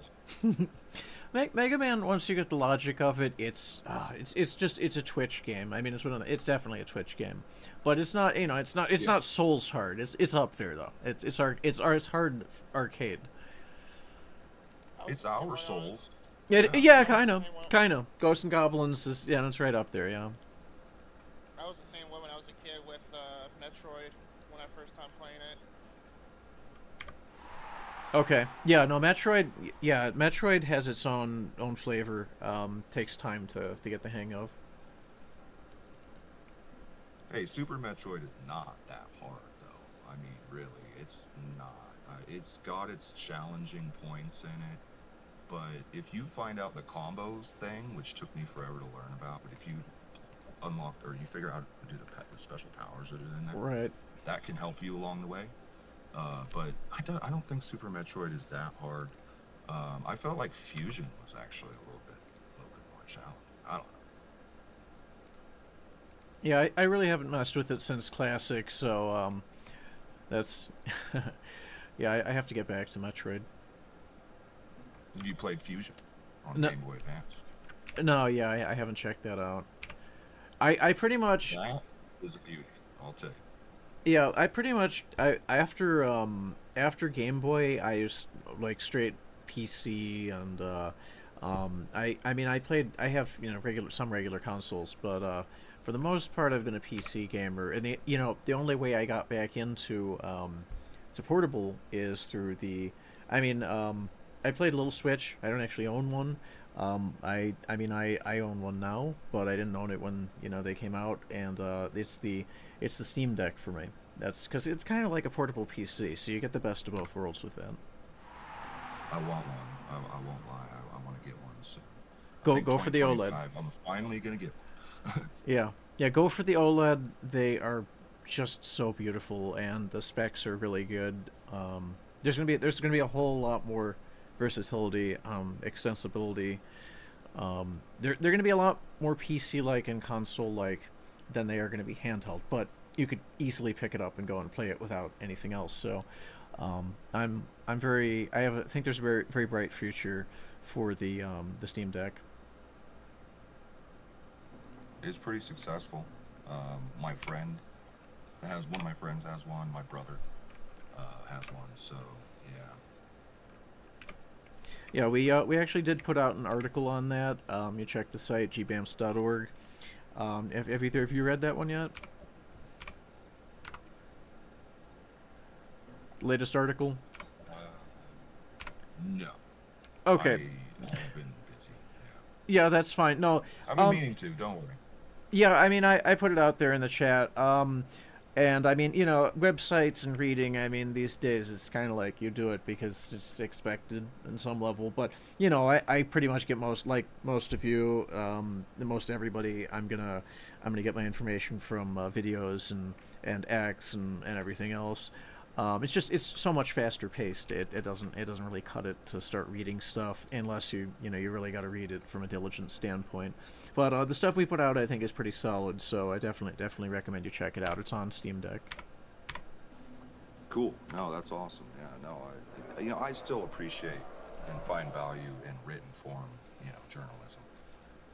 Mega Man, once you get the logic of it, it's a Twitch game. I mean, it's definitely a Twitch game, but it's not it's not Souls hard. It's up there though. It's hard arcade. It's our souls. Yeah, kind of. Ghosts and Goblins is it's right up there. Yeah. I was the same way when I was a kid with Metroid when I first time playing it. Okay. Yeah. No. Metroid. Yeah. Metroid has its own flavor. Takes time to get the hang of. Hey, Super Metroid is not that hard, though. I mean, really, it's not. It's got its challenging points in it, but if you find out the combos thing, which took me forever to learn about, but if you unlock or you figure out how to do the special powers that are in there, Right. that can help you along the way. But I don't think Super Metroid is that hard. I felt like Fusion was actually a little bit more challenging. I don't know. Yeah. I really haven't messed with it since Classic, so that's. Yeah. I have to get back to Metroid. You played Fusion on No. Game Boy Advance. No. Yeah. I haven't checked that out. I pretty much. That is a beauty. I'll tell you. Yeah, I pretty much after Game Boy I used like straight PC and I mean I have some regular consoles, but for the most part I've been a PC gamer, and the only way I got back into to portable is through I played a little Switch. I don't actually own one. I own one now, but I didn't own it when they came out, and it's the Steam Deck for me. That's because it's kind of like a portable PC, so you get the best of both worlds with that. I want one. I won't lie. I want to get one soon. Go for the OLED. I'm finally gonna get one. Yeah. Go for the OLED. They are just so beautiful, and the specs are really good. There's gonna be a whole lot more versatility, extensibility. They're going to be a lot more PC-like and console-like than they are going to be handheld, but you could easily pick it up and go and play it without anything else. So, I think there's a very very bright future for the Steam Deck. It's pretty successful. My friend one of my friends has one. My brother has one. So yeah. Yeah, we actually did put out an article on that. You check the site gbamfs.org. Have either of you read that one yet? Latest article? No. Okay. I've been busy. Yeah, that's fine. No. I've been meaning to. Don't worry. Yeah, I mean, I put it out there in the chat. And I mean, websites and reading, I mean, these days it's kind of like you do it because it's expected in some level. But, I pretty much get most of you, most everybody, I'm gonna get my information from videos and X and everything else. It's so much faster paced. It doesn't really cut it to start reading stuff unless you really got to read it from a diligent standpoint. But the stuff we put out I think is pretty solid, so I definitely recommend you check it out. It's on Steam Deck. Cool. No, that's awesome. Yeah. No, I still appreciate and find value in written form, journalism.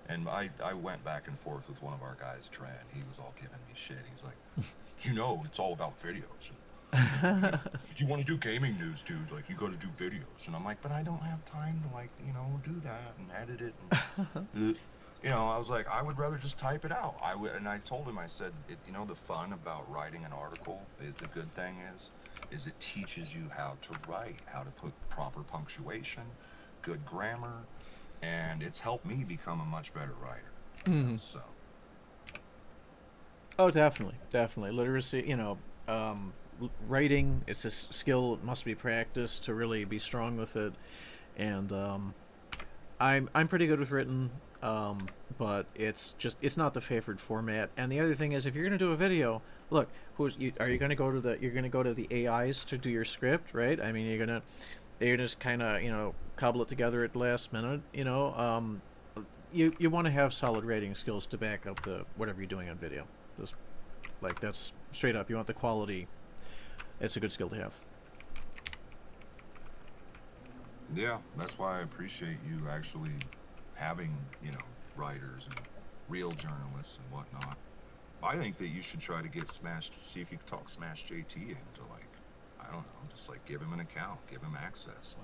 And I went back and forth with one of our guys, Trent. He was all giving me shit. He's like, it's all about videos. If you want to do gaming news, dude, like you got to do videos. And I'm like, but I don't have time to do that and edit it. And, You know, I was like, I would rather just type it out. And I told him, I said, you know, the fun about writing an article, the good thing is it teaches you how to write, how to put proper punctuation, good grammar, and it's helped me become a much better writer. You know, so. Oh, definitely, definitely. Literacy, writing, it's a skill, it must be practiced to really be strong with it. And I'm pretty good with written, but it's not the favored format. And the other thing is, if you're gonna do a video, look, are you gonna go to the AIs to do your script, right? I mean, you're just kind of cobble it together at the last minute. You want to have solid writing skills to back up the whatever you're doing on video. That's straight up. You want the quality. It's a good skill to have. Yeah, that's why I appreciate you actually having, writers and real journalists and whatnot. I think that you should try to get see if you can talk Smash JT into, I don't know, just give him an account, give him access.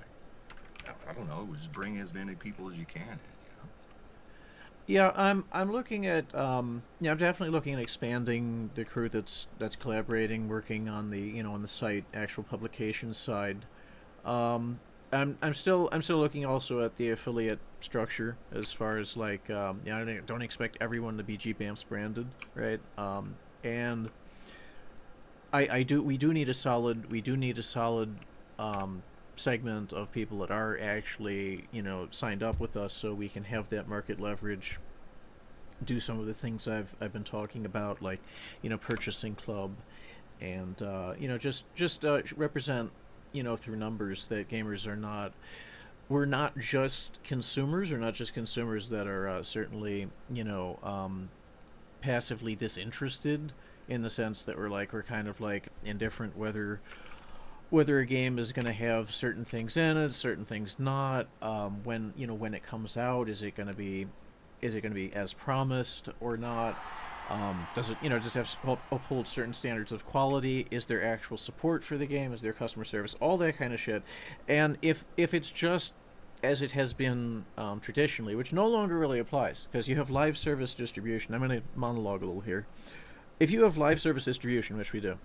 I don't know, just bring as many people as you can in. Yeah, I'm looking at I'm definitely looking at expanding the crew that's collaborating, working on on the site actual publication side. I'm still looking also at the affiliate structure as far as I don't expect everyone to be GBAMFS branded, right? And we do need a solid segment of people that are actually signed up with us, so we can have that market leverage, do some of the things I've been talking about, purchasing club, and just represent through numbers that gamers we're not just consumers, that are certainly passively disinterested, in the sense that we're kind of indifferent whether a game is going to have certain things in it, certain things not. When it comes out, is it going to be as promised or not? Does it just have to uphold certain standards of quality? Is there actual support for the game? Is there customer service? All that kind of shit. And if it's just as it has been traditionally, which no longer really applies, because you have live service distribution. I'm going to monologue a little here. If you have live service distribution, which we do,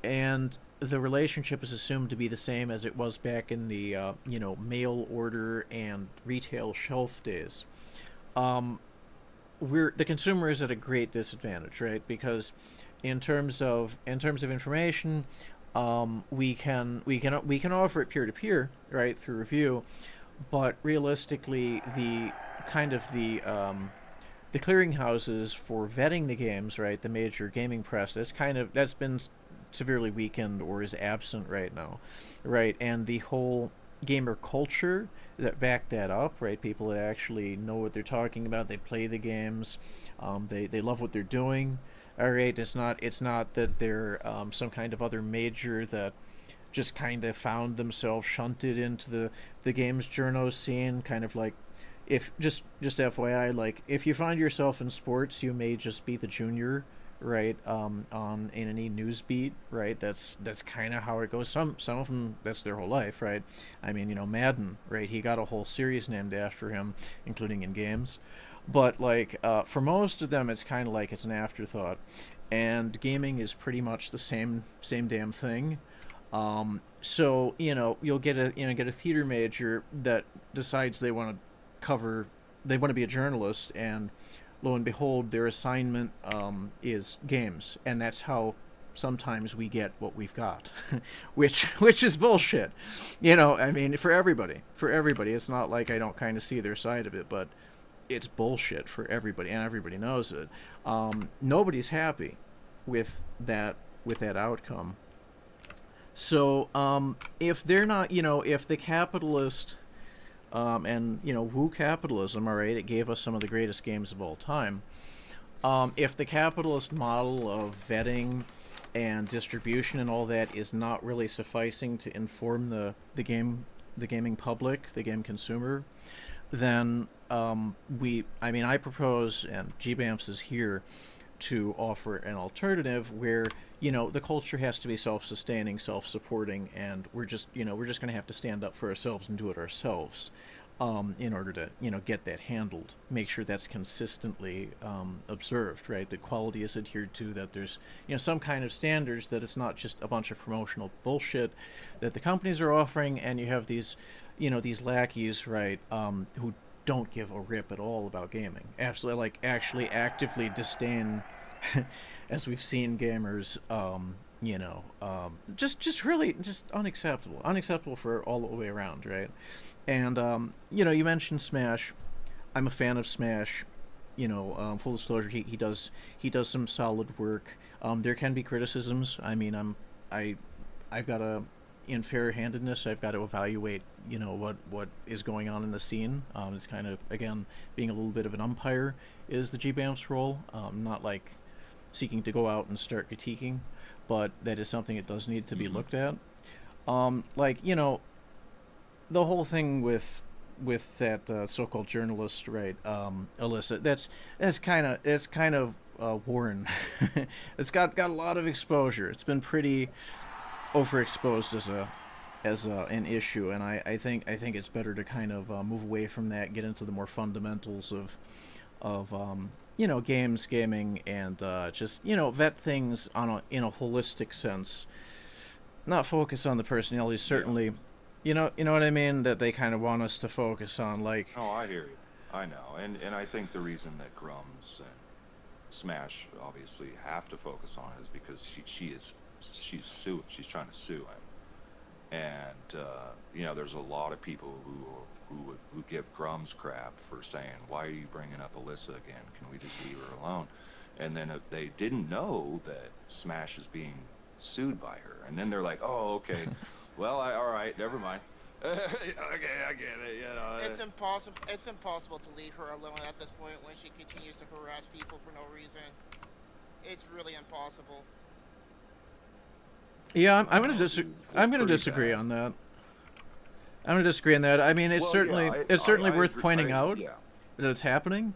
and the relationship is assumed to be the same as it was back in the mail order and retail shelf days, the consumer is at a great disadvantage, right? Because in terms of information, we can offer it peer to peer, right, through review, but realistically, the clearinghouses for vetting the games, right, the major gaming press, that's been severely weakened or is absent right now, right? And the whole gamer culture that back that up, right? People that actually know what they're talking about, they play the games, they love what they're doing. All right, it's not that they're some kind of other major that just kind of found themselves shunted into the games journo scene, kind of if just FYI, if you find yourself in sports, you may just be the junior, right, in any news beat, right? That's kind of how it goes. Some of them, that's their whole life, right? I mean, Madden, right? He got a whole series named after him, including in games. But for most of them, it's kind of it's an afterthought, and gaming is pretty much the same damn thing. So you'll get a theater major that decides they want to be a journalist, and lo and behold, their assignment is games, and that's how sometimes we get what we've got, which is bullshit. I mean, for everybody, it's not like I don't kind of see their side of it, but it's bullshit for everybody, and everybody knows it. Nobody's happy with that outcome. So if they're not, if the capitalist and woo capitalism, all right, it gave us some of the greatest games of all time. If the capitalist model of vetting and distribution and all that is not really sufficing to inform the gaming public, the game consumer, then I propose, and GBAMFS is here to offer an alternative where the culture has to be self-sustaining, self-supporting, and we're just going to have to stand up for ourselves and do it ourselves. in order to get that handled, make sure that's consistently observed, right? That quality is adhered to, that there's some kind of standards, that it's not just a bunch of promotional bullshit that the companies are offering, and you have these these lackeys, right, who don't give a rip at all about gaming. Absolutely, like actually actively disdain, as we've seen gamers, just really just unacceptable for all the way around, right? And you mentioned Smash. I'm a fan of Smash. Full disclosure, he does some solid work. There can be criticisms. I mean, I've got to, in fair handedness, I've got to evaluate what is going on in the scene. It's kind of, again, being a little bit of an umpire is the GBAMFS role. Not like seeking to go out and start critiquing, but that is something that does need to be looked at. The whole thing with that so-called journalist, right, Alyssa, that's kind of worn. It's got a lot of exposure. It's been pretty overexposed as an issue, and I think it's better to kind of move away from that, get into the more fundamentals of gaming, and just vet things in a holistic sense, not focus on the personalities. Certainly, you know what I mean, that they kind of want us to focus on, like. Oh, I hear you. I know, and I think the reason that Grums and Smash obviously have to focus on it is because she's trying to sue him, and there's a lot of people who give Grums crap for saying, why are you bringing up Alyssa again? Can we just leave her alone? And then if they didn't know that Smash is being sued by her, and then they're like, oh, okay, well, all right, never mind. Okay, I get it. It's impossible. It's impossible to leave her alone at this point when she continues to harass people for no reason. It's really impossible. Yeah, I'm gonna disagree on that. I'm gonna disagree on that. I mean, it's certainly worth pointing out that it's happening,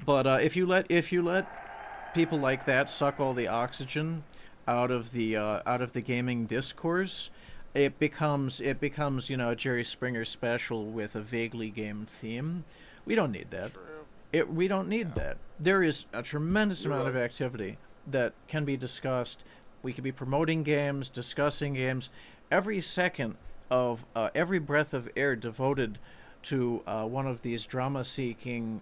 but if you let people like that suck all the oxygen out of the gaming discourse, it becomes a Jerry Springer special with a vaguely game theme. We don't need that. We don't need that. There is a tremendous amount of activity that can be discussed. We could be promoting games, discussing games. Every second of every breath of air devoted to one of these drama-seeking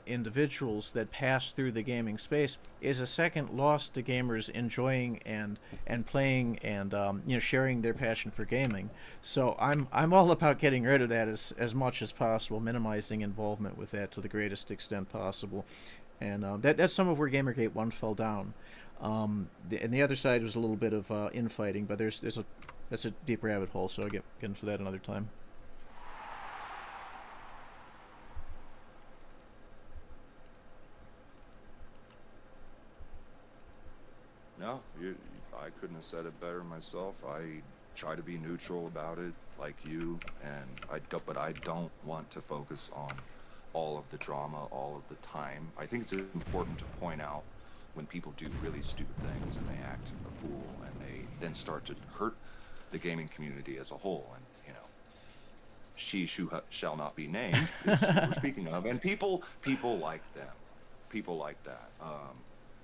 individuals that pass through the gaming space is a second lost to gamers enjoying and playing and sharing their passion for gaming. So I'm all about getting rid of that as much as possible, minimizing involvement with that to the greatest extent possible, and that's some of where Gamergate 1 fell down. And the other side was a little bit of infighting, but that's a deep rabbit hole, so I'll get into that another time. No, I couldn't have said it better myself. I try to be neutral about it, like you, but I don't want to focus on all of the drama all of the time. I think it's important to point out when people do really stupid things and they act a fool and they then start to hurt the gaming community as a whole. And she who shall not be named is who we're speaking of, and people like them, people like that.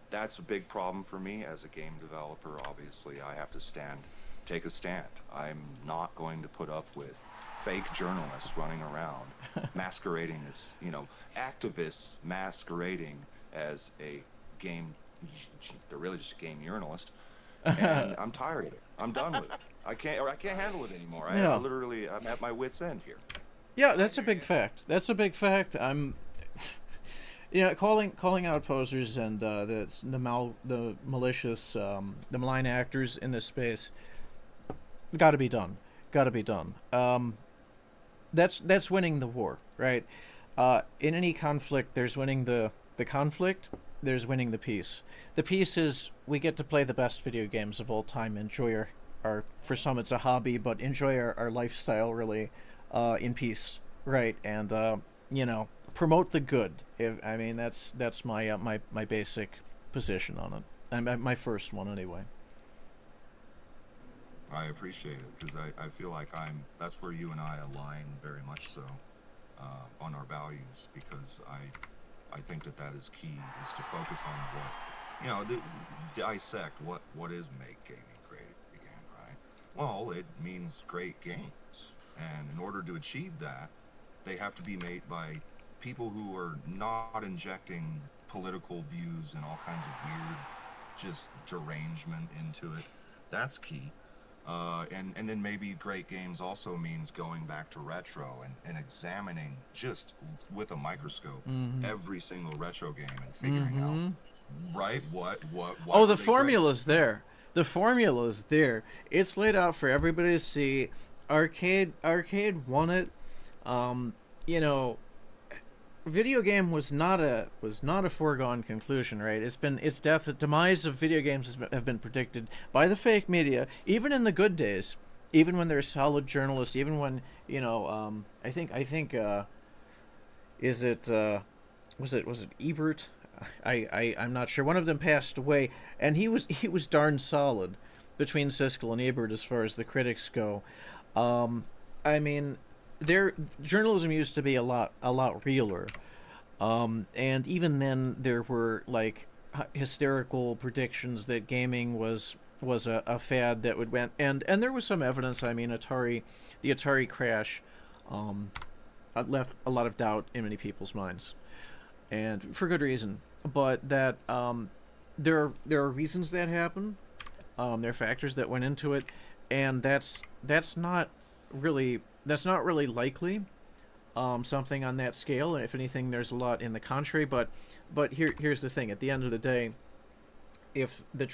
That's a big problem for me as a game developer. Obviously, I have to take a stand. I'm not going to put up with fake journalists running around masquerading as, activists masquerading as a game. They're really just a game journalist, and I'm tired of it. I'm done with it. I can't handle it anymore. I'm at my wit's end here. Yeah, that's a big fact. I'm calling out posers and the malicious, the malign actors in this space. Got to be done. That's winning the war, right? In any conflict, there's winning the conflict. There's winning the peace. The peace is we get to play the best video games of all time. Enjoy our for some it's a hobby, but enjoy our lifestyle really in peace, right? And promote the good. That's my basic position on it. My first one anyway. I appreciate it because I feel like that's where you and I align very much so. on our values, because I think that is key, is to focus on what, you know, dissect what is make gaming great again, right? Well, it means great games, and in order to achieve that, they have to be made by people who are not injecting political views and all kinds of weird, just derangement into it. That's key. And then maybe great games also means going back to retro and examining, just with a microscope, Mm-hmm. every single retro game and figuring out, right, why Oh, were the they great? formula's there. The formula's there. It's laid out for everybody to see. Arcade won it. You know, video game was not a foregone conclusion, right? Its death, the demise of video games have been predicted by the fake media, even in the good days, even when they're solid journalists, even when, you know, I think is it was it Ebert? I'm not sure. One of them passed away, and he was darn solid between Siskel and Ebert as far as the critics go. I mean, their journalism used to be a lot realer, and even then there were like hysterical predictions that gaming was a fad that would went, and there was some evidence. I mean, the Atari crash left a lot of doubt in many people's minds, and for good reason. But that there are reasons that happened. There are factors that went into it, and that's not really likely. Something on that scale, and if anything, there's a lot in the contrary. But here's the thing: at the end of the day, if the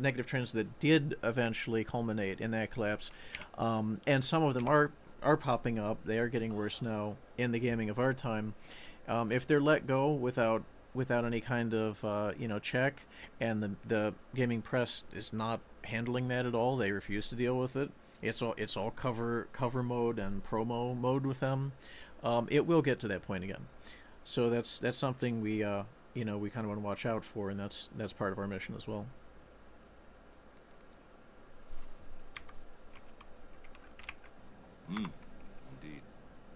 negative trends that did eventually culminate in that collapse, and some of them are popping up, they are getting worse now in the gaming of our time. If they're let go without any kind of check, and the gaming press is not handling that at all, they refuse to deal with it. It's all cover mode and promo mode with them. It will get to that point again. So that's something we kind of want to watch out for, and that's part of our mission as well. Indeed.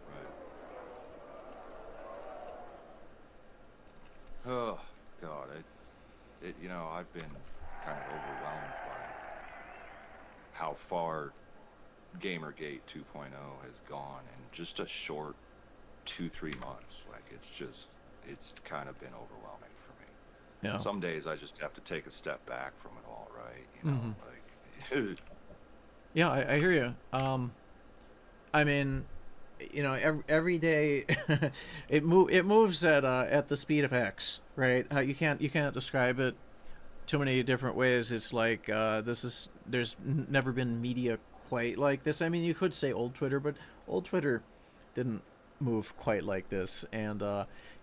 Right. Oh God, I've been kind of overwhelmed by how far Gamergate 2.0 has gone in just a short 2-3 months. Like, it's kind of been overwhelming for me. Yeah. Some days I just have to take a step back from it all, right? Like. Yeah, I hear you. I mean, every day it moves at the speed of X, right? You can't describe it too many different ways. It's like there's never been media quite like this. I mean, you could say old Twitter, but old Twitter didn't move quite like this. And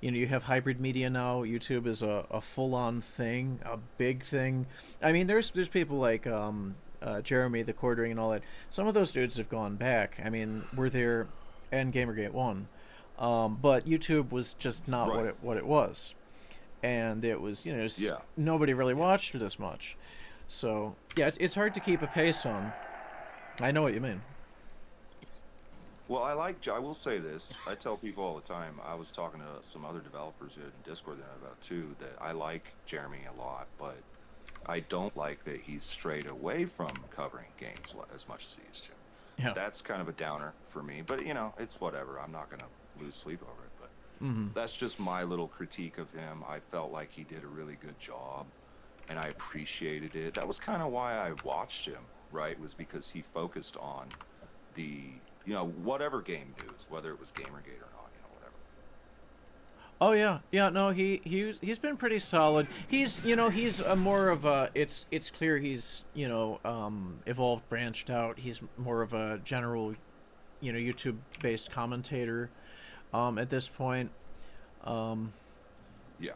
you have hybrid media now. YouTube is a full-on thing, a big thing. I mean, there's people like Jeremy the Quartering and all that. Some of those dudes have gone back. I mean, were there, and Gamergate 1, but YouTube was just not Right. what it was, and it was nobody really watched it as much. So yeah, it's hard to keep a pace on. I know what you mean. Well, I will say this. I tell people all the time, I was talking to some other developers in Discord that I about too, that I like Jeremy a lot, but I don't like that he's strayed away from covering games as much as he used to. Yeah. That's kind of a downer for me, but it's whatever. I'm not going to lose sleep over it, but that's just my little critique of him. I felt like he did a really good job, and I appreciated it. That was kind of why I watched him, right? Was because he focused on the, whatever game news, whether it was Gamergate or not, whatever. Oh yeah. No, he's been pretty solid. He's a more of a. It's clear he's evolved, branched out. He's more of a general, YouTube based commentator, at this point. Yeah,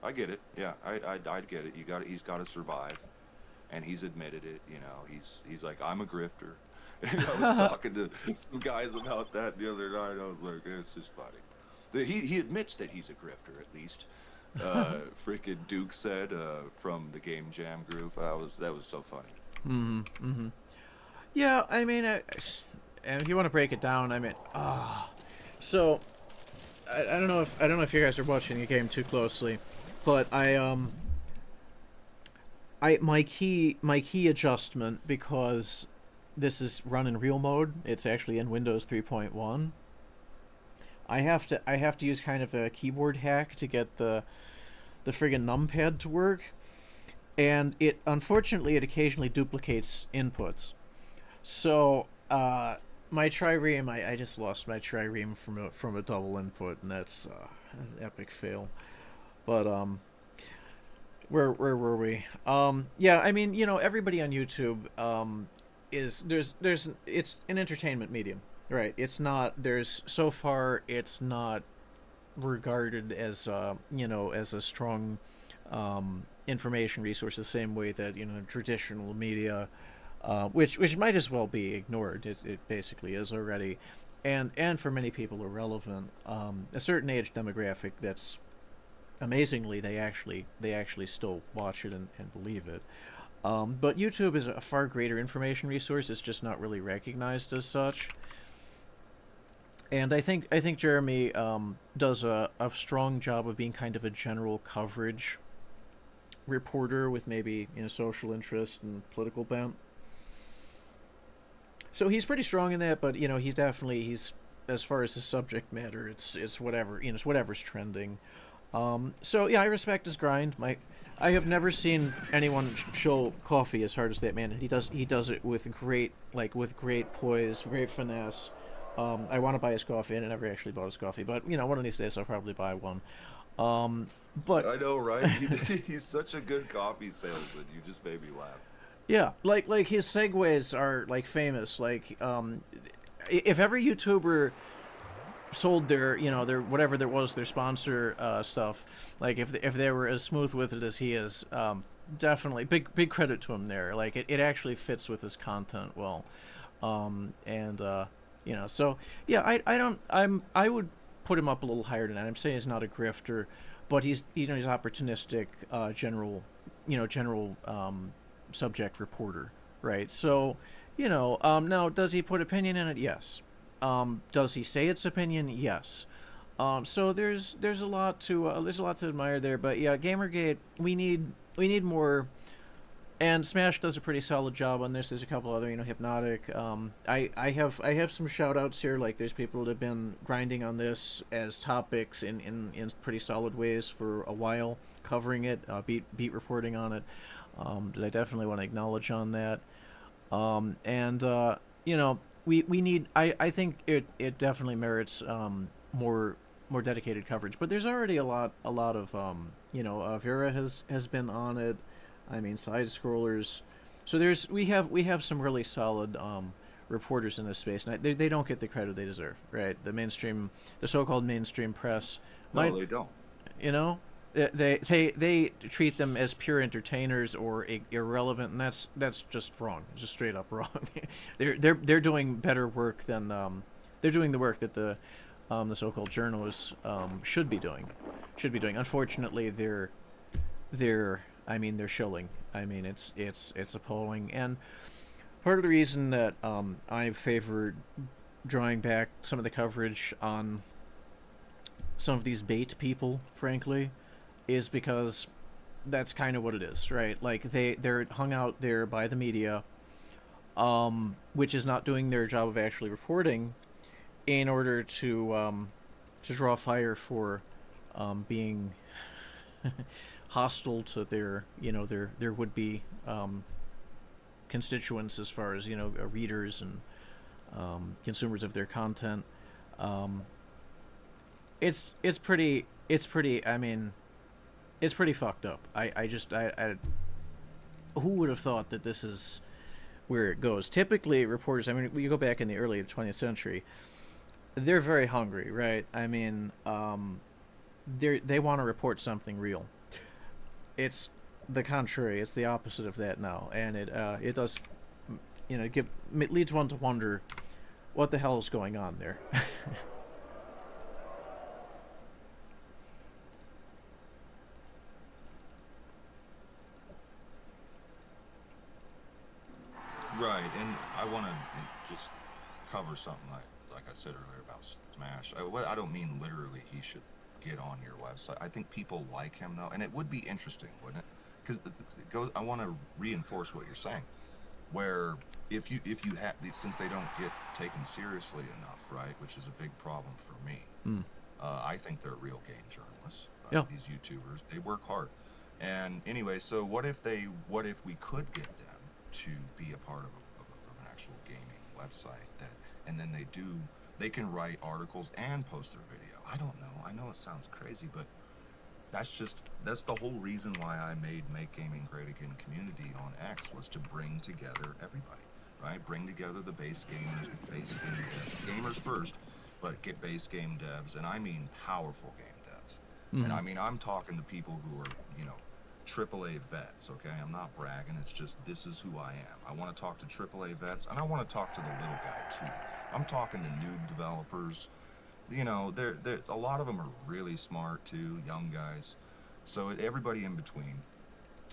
I get it. Yeah, I'd get it. He's got to survive, and he's admitted it. He's like, I'm a grifter. And I was talking to some guys about that the other night. I was like, it's just funny. He admits that he's a grifter, at least. Freaking Duke said from the Game Jam group. That was so funny. Yeah, I mean, and if you want to break it down, I mean, So I don't know if you guys are watching the game too closely, but my key adjustment, because this is run in real mode. It's actually in Windows 3.1. I have to use kind of a keyboard hack to get the friggin' numpad to work, and it unfortunately it occasionally duplicates inputs. So my trireme, I just lost my trireme from a double input, and that's an epic fail. But where were we? Yeah, I mean, everybody on YouTube is there's it's an entertainment medium, right? It's not there's so far it's not regarded as as a strong information resource the same way that traditional media, which might as well be ignored. It basically is already, and for many people irrelevant. A certain age demographic that's amazingly they actually still watch it and believe it. But YouTube is a far greater information resource. It's just not really recognized as such. And I think Jeremy does a strong job of being kind of a general coverage reporter with maybe social interest and political bent. So he's pretty strong in that, but he's as far as his subject matter, it's whatever it's whatever's trending. So yeah, I respect his grind. I have never seen anyone show coffee as hard as that man. He does it with great poise, great finesse. I want to buy his coffee, and I never actually bought his coffee, but one of these days I'll probably buy one. But I know, right? He's such a good coffee salesman. You just made me laugh. yeah, like his segues are like famous. Like if every YouTuber sold their whatever there was their sponsor stuff, like if they were as smooth with it as he is, definitely big credit to him there. Like it actually fits with his content well. And so yeah, I would put him up a little higher than that. I'm saying he's not a grifter, but he's opportunistic, general subject reporter, right? So now does he put opinion in it? Yes. Does he say it's opinion? Yes. So there's a lot to admire there. But yeah, Gamergate, we need more. And Smash does a pretty solid job on this. There's a couple other, Hypnotic. I have some shout outs here. Like there's people that have been grinding on this as topics in pretty solid ways for a while, covering it, beat reporting on it. That I definitely want to acknowledge on that. We need. I think it definitely merits more dedicated coverage. But there's already a lot of Vera has been on it. I mean, side scrollers. So we have some really solid reporters in this space, and they don't get the credit they deserve, right? The so-called mainstream press. No, they don't. They treat them as pure entertainers or irrelevant, and that's just wrong. It's just straight up wrong. they're doing better work than they're doing the work that the so-called journalists should be doing. Unfortunately, they're shilling. I mean, it's appalling, and part of the reason that I favored drawing back some of the coverage on some of these bait people, frankly, is because that's kind of what it is, right? Like they're hung out there by the media, which is not doing their job of actually reporting, in order to draw fire for being hostile to their would be constituents, as far as readers and consumers of their content. It's pretty. I mean, it's pretty fucked up. I who would have thought that this is where it goes? Typically, reporters. I mean, you go back in the early 20th century. They're very hungry, right? I mean, they want to report something real. It's the contrary. It's the opposite of that now, and it does, it leads one to wonder what the hell is going on there. Right, and I want to just cover something like I said earlier about Smash. I don't mean literally he should get on your website. I think people like him though, and it would be interesting, wouldn't it? Because it goes. I want to reinforce what you're saying, where if you have, since they don't get taken seriously enough, right, which is a big problem for me. Mm. I think they're real game journalists. Right? Yeah. These YouTubers, they work hard. And anyway, so what if we could get them to be a part of an actual gaming website and then they can write articles and post their video. I don't know. I know it sounds crazy, but that's the whole reason why I made Make Gaming Great Again community on X, was to bring together everybody, right? Bring together the base gamers, the base game gamers first, but get base game devs, and I mean powerful game devs. Mm-hmm. And I mean, I'm talking to people who are, AAA vets, okay? I'm not bragging. It's just, this is who I am. I want to talk to AAA vets, and I want to talk to the little guy too. I'm talking to noob developers. They're a lot of them are really smart too, young guys. So everybody in between.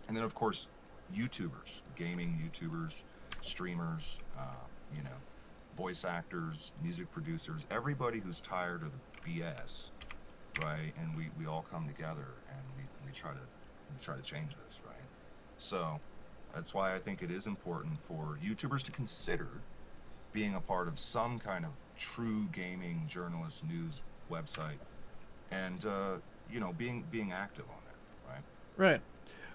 And then of course, YouTubers, gaming YouTubers, streamers, voice actors, music producers, everybody who's tired of the BS, right? And we all come together and we try to change this, right? So that's why I think it is important for YouTubers to consider being a part of some kind of true gaming journalist news website, and being active on there, right?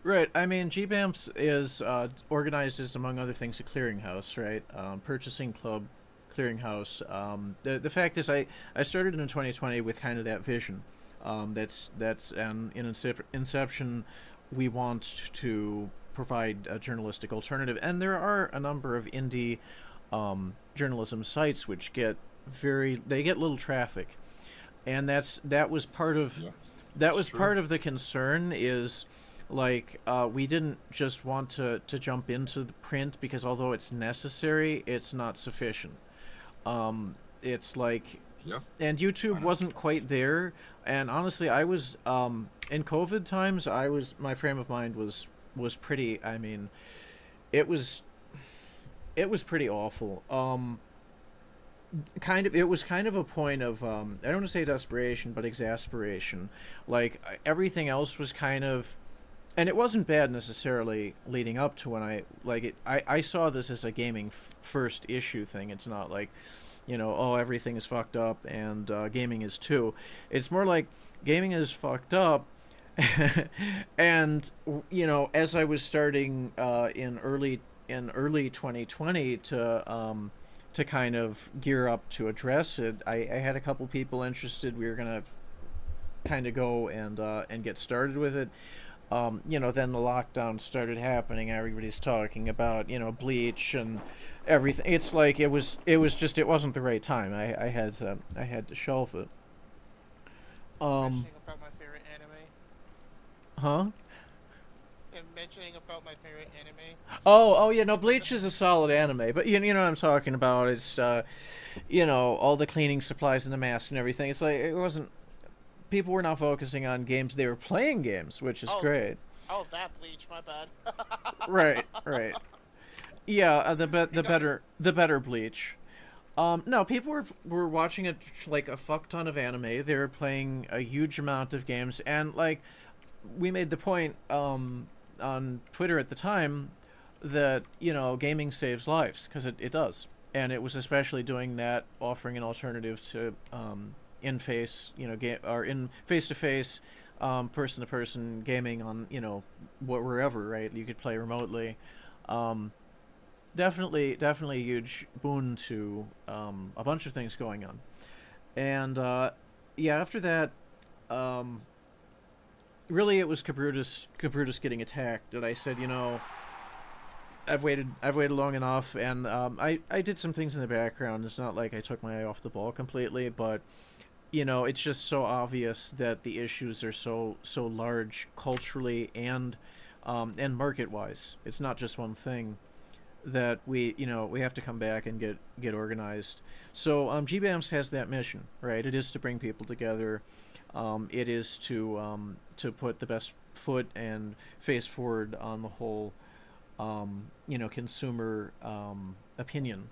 Right. I mean, GBAMFS is organized as, among other things, a clearinghouse, right? Purchasing club, clearinghouse. The fact is, I started in 2020 with kind of that vision. That's in inception, we want to provide a journalistic alternative, and there are a number of indie journalism sites which get little traffic, and that was part of part of the concern. Is like we didn't just want to jump into the print, because although it's necessary, it's not sufficient. It's like, and YouTube wasn't quite there. And honestly, I was in COVID times. My frame of mind was pretty. I mean, it was pretty awful. It was kind of a point of I don't want to say desperation, but exasperation. Like, everything else was kind of, and it wasn't bad necessarily leading up to when I saw this as a gaming first issue thing. It's not like, everything is fucked up and gaming is too. It's more like gaming is fucked up. And as I was starting in early 2020 to kind of gear up to address it, I had a couple people interested. We were gonna kind of go and get started with it. Then the lockdown started happening. Everybody's talking about Bleach and everything. It's like it wasn't the right time. I had to shelf it. Mentioning about my favorite anime. Huh? Mentioning about my favorite anime. Oh yeah, no, Bleach is a solid anime, but you know what I'm talking about. It's all the cleaning supplies and the mask and everything. It's like, it wasn't. People were not focusing on games; they were playing games, which is great. Oh, that Bleach, my bad. Right. Yeah, the better Bleach. No, people were watching like a fuck ton of anime. They were playing a huge amount of games, and like, we made the point on Twitter at the time that gaming saves lives, because it does, and it was especially doing that, offering an alternative to in face to face, person to person gaming on wherever, right? You could play remotely. Definitely a huge boon to a bunch of things going on, and after that, really it was Cabrutus getting attacked that I said, I've waited long enough, and I did some things in the background. It's not like I took my eye off the ball completely, but it's just so obvious that the issues are so large culturally and market wise. It's not just one thing, that we have to come back and get organized. So GBAMFS has that mission, right? It is to bring people together. It is to put the best foot and face forward on the whole consumer opinion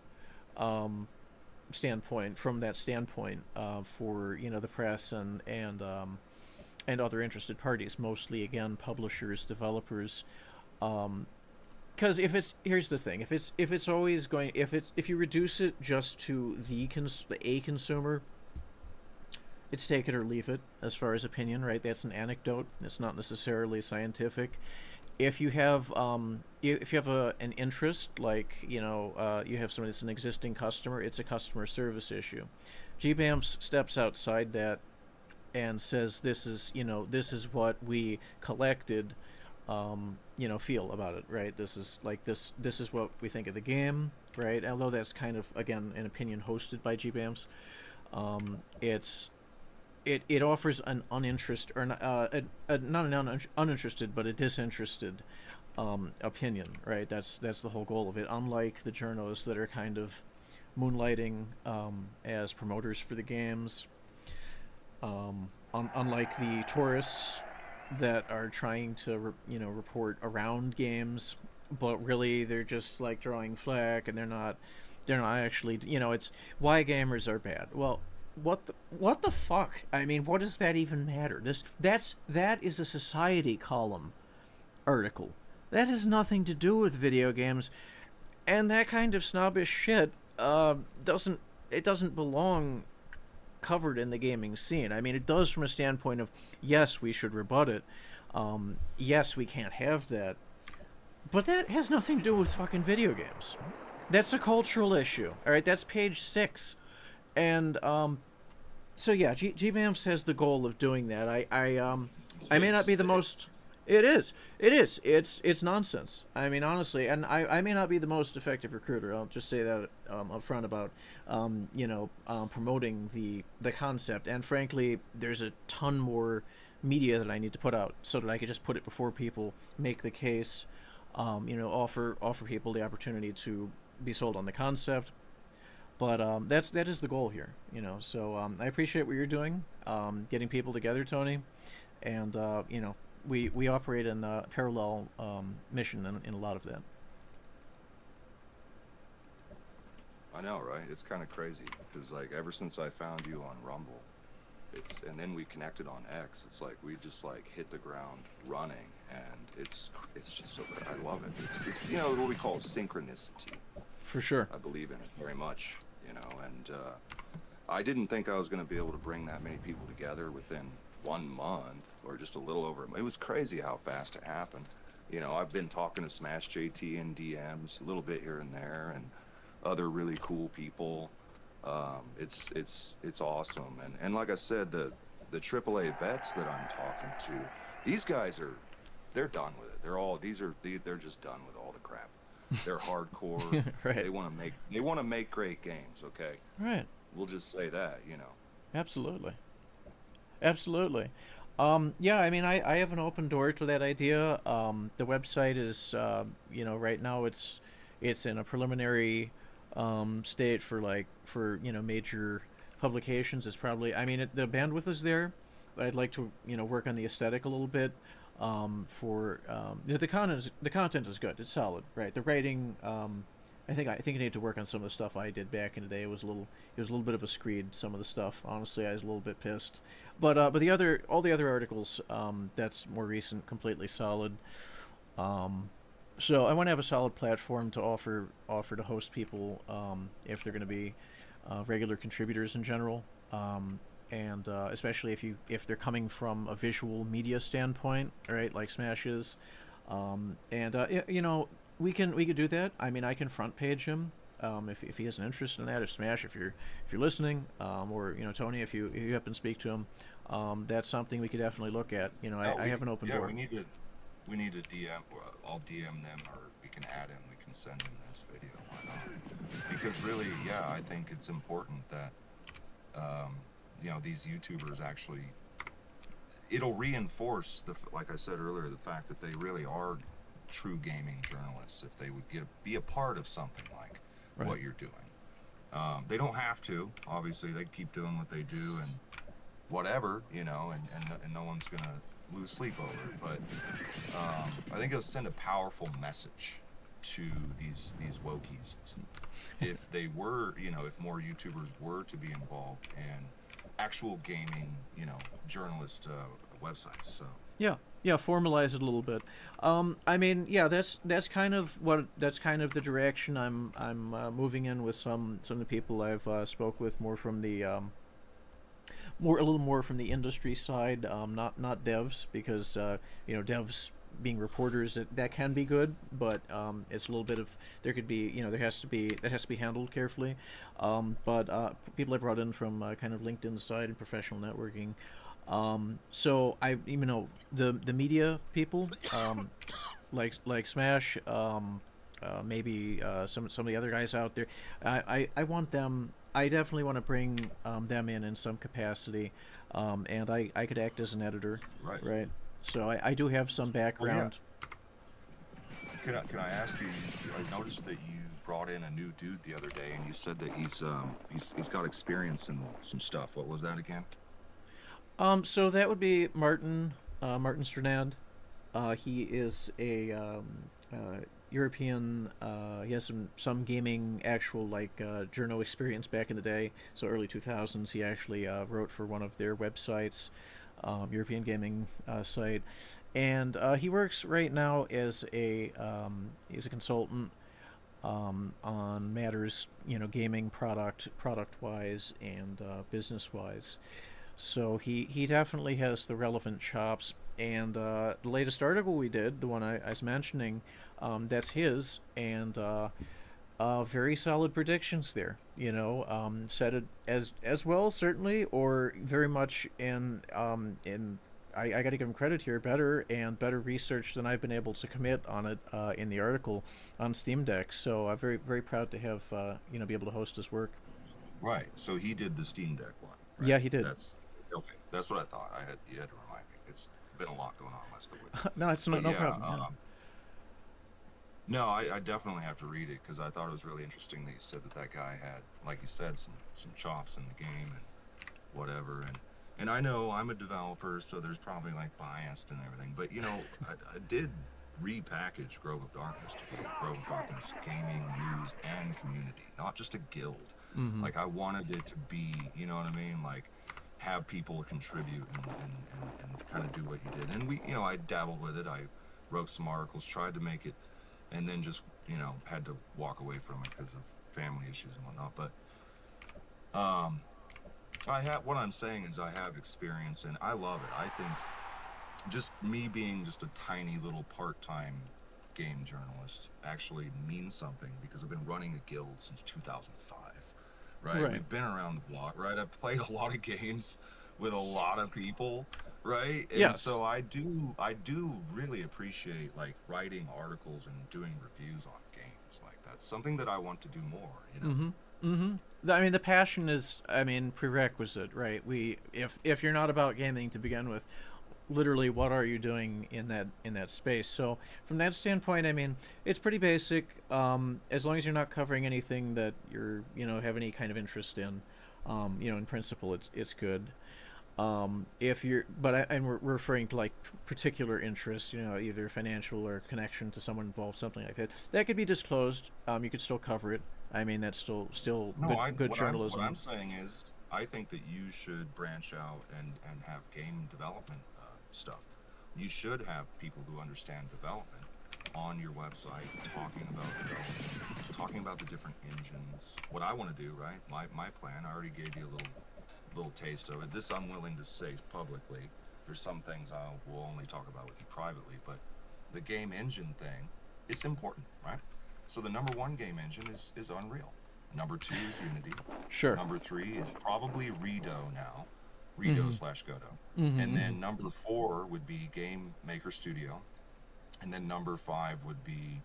standpoint, from that standpoint, for the press and other interested parties, mostly again publishers, developers. Because here's the thing, if it's always going, if you reduce it just to a consumer, it's take it or leave it as far as opinion, right? That's an anecdote. It's not necessarily scientific. If you have an interest, like you have somebody that's an existing customer, it's a customer service issue. GBAMFS steps outside that and says this is what we collected, feel about it, right? This is what we think of the game, right? Although that's kind of, again, an opinion hosted by GBAMFS. It offers an uninterested, or not an uninterested, but a disinterested opinion, right? That's the whole goal of it. Unlike the journos that are kind of moonlighting as promoters for the games, unlike the tourists that are trying to report around games, but really they're just like drawing flack, and they're not actually, it's why gamers are bad. Well, what the fuck? I mean, what does that even matter? That is a society column article. That has nothing to do with video games, and that kind of snobbish shit doesn't belong covered in the gaming scene. I mean, it does from a standpoint of, yes, we should rebut it. Yes, we can't have that. But that has nothing to do with fucking video games. That's a cultural issue. All right, that's page 6. And so yeah, GBAMFS has the goal of doing that. I may not be the most. It is. It's nonsense. I mean, honestly, and I may not be the most effective recruiter. I'll just say that up front about promoting the concept. And frankly, there's a ton more media that I need to put out so that I could just put it before people, make the case, offer people the opportunity to be sold on the concept. But that is the goal here, So I appreciate what you're doing, getting people together, Tony, and we operate in a parallel mission in a lot of that. I know, right? It's kind of crazy because like ever since I found you on Rumble, and then we connected on X. It's like we just like hit the ground running, and it's just so good. I love it. It's what we call synchronicity. For sure. I believe in it very much, and I didn't think I was going to be able to bring that many people together within 1 month or just a little over. It was crazy how fast it happened. I've been talking to Smash JT and DMs a little bit here and there, and other really cool people. It's awesome, and like I said, the AAA vets that I'm talking to, these guys they're done with it. They're just done with all the crap. They're hardcore. Right. They want to make great games. Okay. Right. We'll just say that. Absolutely. Yeah, I mean, I have an open door to that idea. The website is, right now it's in a preliminary state for major publications. It's probably, I mean, the bandwidth is there. I'd like to work on the aesthetic a little bit. The content is good. It's solid, right? The writing, I think I need to work on some of the stuff I did back in the day. It was a little bit of a screed, some of the stuff. Honestly, I was a little bit pissed. But all the other articles, that's more recent, completely solid. So I want to have a solid platform to offer to host people, if they're going to be regular contributors in general. And especially if they're coming from a visual media standpoint, right, like Smash is, we could do that. I mean, I can front page him, if he has an interest in that. If Smash, if you're listening, or Tony, if you happen to speak to him, that's something we could definitely look at. I have an open door. We need to DM. I'll DM them, or we can add him. We can send him this video. Why not? Because really, yeah, I think it's important that. These YouTubers actually, it'll reinforce like I said earlier, the fact that they really are true gaming journalists if they would be a part of something like what you're doing. They don't have to, obviously. They keep doing what they do and whatever, and no one's gonna lose sleep over it. But I think it'll send a powerful message to these wokies if they were, if more YouTubers were to be involved in actual gaming, journalist websites. So Yeah, yeah, formalize it a little bit. I mean, yeah, that's kind of the direction I'm moving in with some of the people I've spoke with, more from the a little more from the industry side, not devs, because devs being reporters, that can be good, but it's a little bit of, there could be, that has to be handled carefully. But people I brought in from kind of LinkedIn side and professional networking. So I, the media people, like Smash, maybe some of the other guys out there. I want them. I definitely want to bring them in some capacity, and I could act as an editor, right. right? So I do have some background. Can I ask you? I noticed that you brought in a new dude the other day, and you said that he's got experience in some stuff. What was that again? So that would be Martin Strnad. He is a European. He has some gaming actual journal experience back in the day. So early 2000s, he actually wrote for one of their websites, European gaming site, and he works right now as he's a consultant on matters gaming product wise and business wise. So he definitely has the relevant chops. And the latest article we did, the one I was mentioning, that's his, and very solid predictions there. Said it as well, certainly, or very much in I got to give him credit here, better research than I've been able to commit on it in the article on Steam Deck. So I'm very, very proud to have be able to host his work. Right. So he did the Steam Deck one. Right? Yeah, he did. That's okay. That's what I thought. You had to remind me. It's been a lot going on last couple weeks. No, it's no problem. Yeah. No, I definitely have to read it because I thought it was really interesting that you said that guy had, like you said, some chops in the game and whatever. And I know I'm a developer, so there's probably biased and everything. But I did repackage Grove of Darkness to be Grove of Darkness gaming, news, and community, not just a guild. Mm-hmm. I wanted it to be, you know what I mean? Have people contribute and kind of do what you did. And we, I dabbled with it. I wrote some articles, tried to make it, and then just, had to walk away from it because of family issues and whatnot. But what I'm saying is I have experience and I love it. I think just me being just a tiny little part-time game journalist actually means something because I've been running a guild since 2005. Right? We've been around the block, right? I've played a lot of games with a lot of people, right? And yes. So I do really appreciate writing articles and doing reviews on games. That's something that I want to do more, Mm-hmm. Mm-hmm. I mean, the passion is, prerequisite, right? If you're not about gaming to begin with, literally, what are you doing in that space? So from that standpoint, it's pretty basic. As long as you're not covering anything that you're have any kind of interest in, in principle, it's good. If you're, and we're referring to particular interests, either financial or connection to someone involved, something like that. That could be disclosed. You could still cover it. That's still good journalism. What I'm saying is, I think that you should branch out and have game development stuff. You should have people who understand development on your website talking about the different engines. What I want to do, right? My plan. I already gave you a little taste of it. This I'm willing to say publicly. There's some things I will only talk about with you privately, but the game engine thing, it's important, right? So the number 1 game engine is Unreal. Number 2 is Unity. Sure. Number 3 is probably Redo now. Redo / Godot. Mm-hmm. And then number 4 would be Game Maker Studio. And then number 5 would be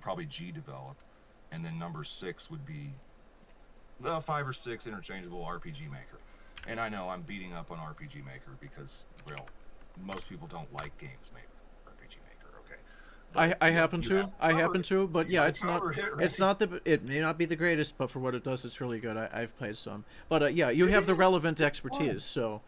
probably GDevelop. And then number 6 would be 5 or 6 interchangeable RPG Maker. And I know I'm beating up on RPG Maker because, well, most people don't like games made with RPG Maker, okay? But, I happen to, but yeah, it may not be the greatest, but for what it does, it's really good. I've played some, but yeah, you have the relevant expertise, so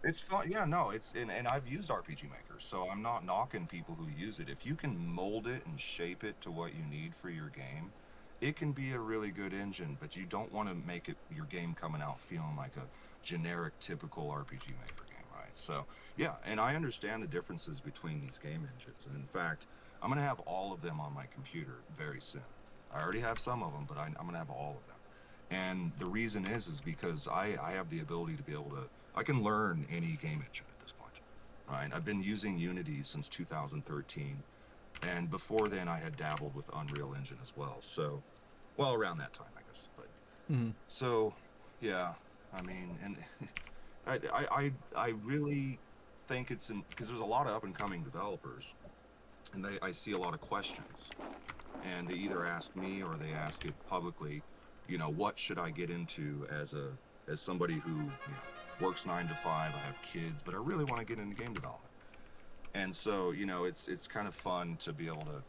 It's fun. Yeah, no, and I've used RPG Maker, so I'm not knocking people who use it. If you can mold it and shape it to what you need for your game, it can be a really good engine, but you don't want to make it your game coming out feeling like a generic, typical RPG Maker game, right? So, yeah, and I understand the differences between these game engines. And in fact, I'm going to have all of them on my computer very soon. I already have some of them, but I'm going to have all of them. And the reason is because I have the ability to be able to, I can learn any game engine at this point, right? I've been using Unity since 2013, and before then I had dabbled with Unreal Engine as well. So, well, around that time, I guess. But Mm-hmm. so, yeah, I mean, and I really think it's because there's a lot of up and coming developers, and I see a lot of questions, and they either ask me or they ask it publicly, what should I get into as somebody who, works 9 to 5, I have kids, but I really want to get into game development. And so, it's kind of fun to be able to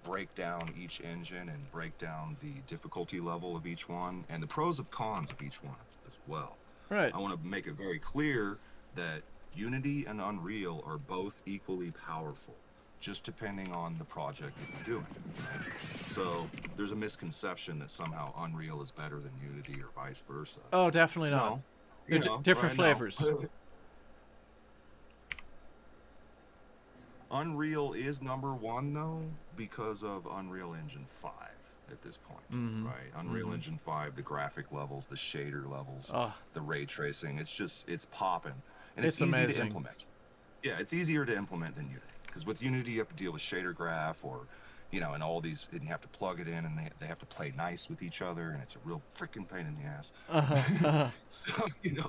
break down each engine and break down the difficulty level of each one and the pros and cons of each one as well. Right. I want to make it very clear that Unity and Unreal are both equally powerful, just depending on the project that you're doing. Right? So there's a misconception that somehow Unreal is better than Unity or vice versa. Oh, definitely not. No, They're different right, flavors. no. Unreal is number one though because of Unreal Engine 5 at this point, Mm-hmm. right? Unreal Engine 5, the graphic levels, the shader levels, Oh, the ray tracing, it's popping, and it's easy amazing. to implement. Yeah, it's easier to implement than Unity because with Unity you have to deal with shader graph or, and all these, and you have to plug it in, and they have to play nice with each other, and it's a real freaking pain in the ass. So Isn't it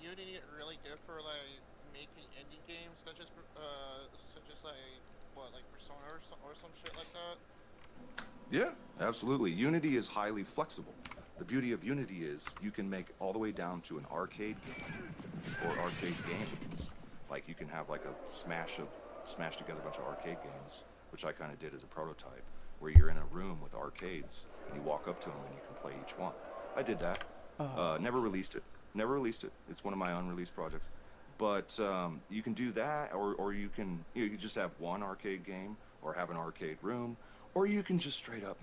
Unity really good for like making indie games such as like what, like Persona or some shit like that? Yeah, absolutely. Unity is highly flexible. The beauty of Unity is you can make all the way down to an arcade game or arcade games. Like you can have like a smash together a bunch of arcade games, which I kind of did as a prototype, where you're in a room with arcades and you walk up to them and you can play each one. I did that. Never released it. Never released it. It's one of my unreleased projects. But you can do that, or you can just have one arcade game, or have an arcade room, or you can just straight up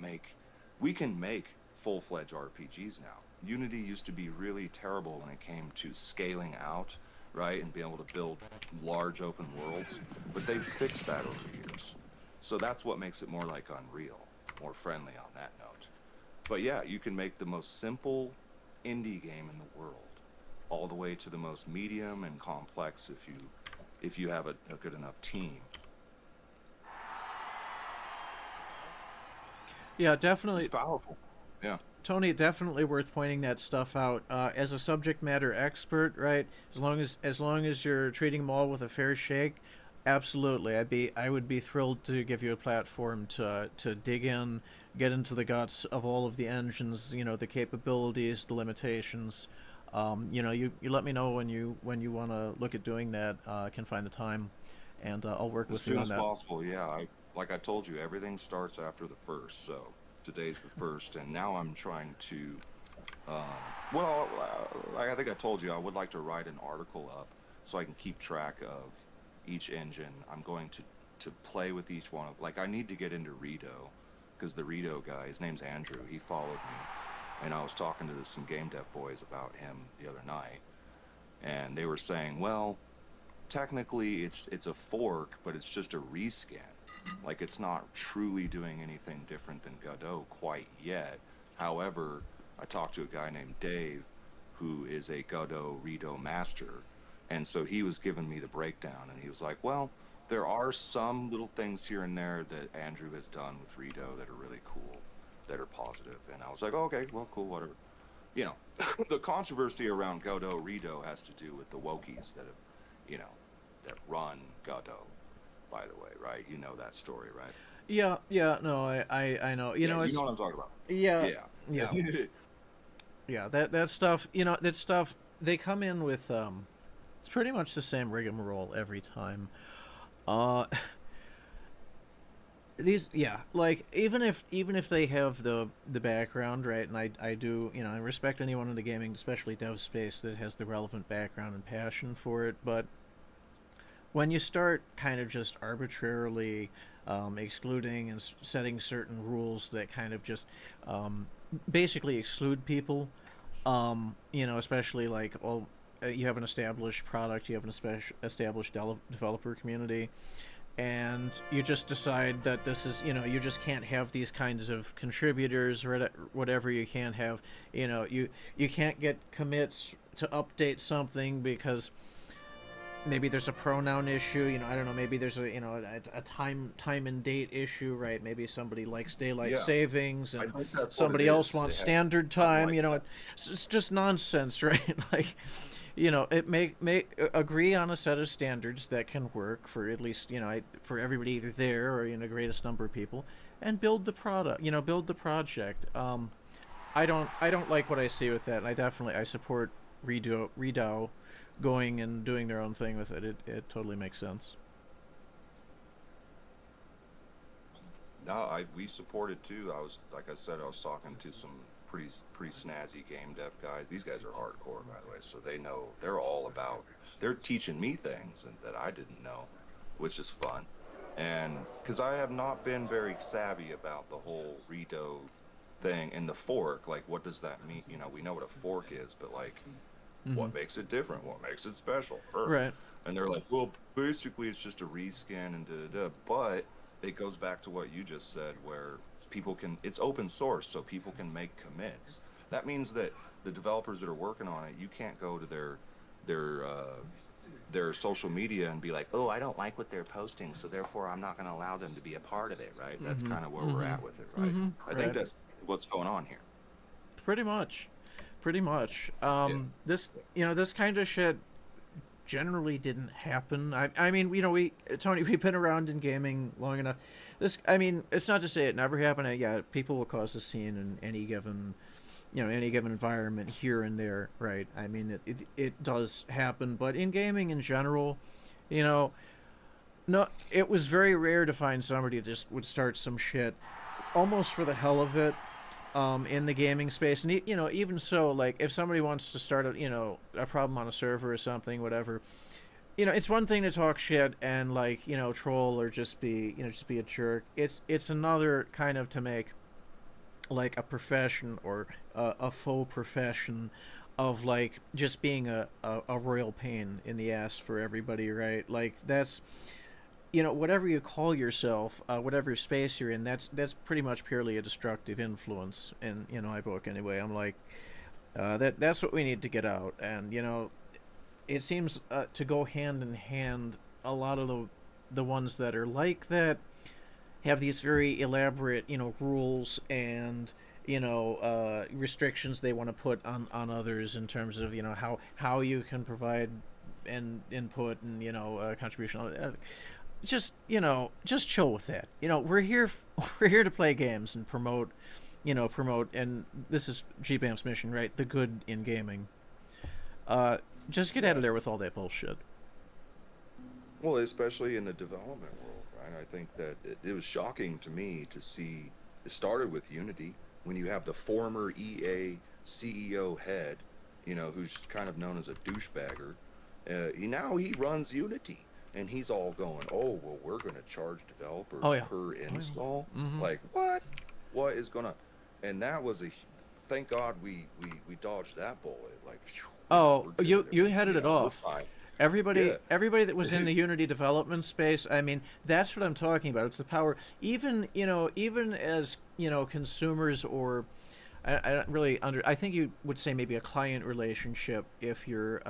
we can make full-fledged RPGs now. Unity used to be really terrible when it came to scaling out, right, and being able to build large open worlds, but they've fixed that over the years. So that's what makes it more like Unreal, more friendly on that note. But yeah, you can make the most simple indie game in the world, all the way to the most medium and complex if you have a good enough team. Yeah, definitely. It's powerful. Yeah. Tony, definitely worth pointing that stuff out. As a subject matter expert, right? As long as you're treating them all with a fair shake, absolutely. I would be thrilled to give you a platform to dig in, get into the guts of all of the engines, the capabilities, the limitations. You let me know when you want to look at doing that. I can find the time, and I'll work As with you soon on as that. possible, yeah. Like I told you, everything starts after the first, so today's the first, and now I'm trying to, um, like I think I told you, I would like to write an article up so I can keep track of each engine. I'm going to play with each one. Like I need to get into Rito, because the Rito guy, his name's Andrew, he followed me, and I was talking to some game dev boys about him the other night, and they were saying, well, technically it's a fork, but it's just a reskin. Like it's not truly doing anything different than Godot quite yet. However, I talked to a guy named Dave, who is a Godot Rito master, and so he was giving me the breakdown, and he was like, "Well, there are some little things here and there that Andrew has done with Rito that are really cool, that are positive." And I was like, oh, "Okay, well, cool, whatever." The controversy around Godot Rito has to do with the Wokies that have, that run Godot, by the way, right? You know that story, right? Yeah, no, I know. Yeah, It's you know what I'm talking about. yeah, Yeah. yeah, yeah. That stuff, that stuff. They come in with it's pretty much the same rigmarole every time. Uh, these, yeah, like even if they have the background, right, and I do, I respect anyone in the gaming, especially dev space, that has the relevant background and passion for it. But when you start kind of just arbitrarily excluding and setting certain rules that kind of just basically exclude people, especially like, well, you have an established product, you have an established developer community, and you just decide that this is, you just can't have these kinds of contributors or whatever. You can't have, you can't get commits to update something because maybe there's a pronoun issue. I don't know, maybe there's a time and date issue, right? Maybe somebody likes daylight Yeah. savings I and think that's somebody what it else is. wants It has standard something time. like that. It's just nonsense, right? Like, it make agree on a set of standards that can work for at least, for everybody either there or the greatest number of people, and build the product, build the project. I don't like what I see with that, and I support Redo going and doing their own thing with it. It totally makes sense. No, we support it too. Like I said, I was talking to some pretty snazzy game dev guys. These guys are hardcore, by the way, so they know, they're all about. They're teaching me things that I didn't know, which is fun. And because I have not been very savvy about the whole redo thing and the fork, like what does that mean? We know what a fork is, but like, what makes it different? What makes it special? Right. And they're like, well, basically it's just a reskin and da da da. But it goes back to what you just said, where it's open source, so people can make commits. That means that the developers that are working on it, you can't go to their social media and be like, oh, I don't like what they're posting, so therefore I'm not going to allow them to be a part of it, right? That's kind of where we're at with it, right? I think that's what's going on here. Pretty much. Yeah. This kind of shit generally didn't happen. I mean, Tony, we've been around in gaming long enough. It's not to say it never happened. Yeah, people will cause a scene in any given environment here and there, right? I mean, it does happen, but in gaming in general, no, it was very rare to find somebody that just would start some shit almost for the hell of it, in the gaming space. And even so, like, if somebody wants to start a problem on a server or something, whatever, it's one thing to talk shit and, like, troll or just be a jerk. It's another kind of to make like a profession or a faux profession of, like, just being a royal pain in the ass for everybody, right? Like, that's, whatever you call yourself, whatever space you're in, that's pretty much purely a destructive influence in my book. Anyway, I'm like, that's what we need to get out. And it seems to go hand in hand. A lot of the ones that are like that have these very elaborate rules and restrictions they want to put on others in terms of how you can provide and input and contribution. Just chill with that. We're here we're here to play games and promote, and this is GBAMFS mission, right? The good in gaming. Just get out of there with all that bullshit. Well, especially in the development world, right? I think that it was shocking to me to see it started with Unity, when you have the former EA CEO head, who's kind of known as a douchebagger. Now he runs Unity, and he's all going, oh, well, we're going to charge developers per install. Like, what? What is going to... And that was thank God we dodged that bullet. Like, phew, you headed it off. Everybody that was in the Unity development space, I mean, that's what I'm talking about. It's the power. Even as consumers, or I don't really I think you would say maybe a client relationship, if you're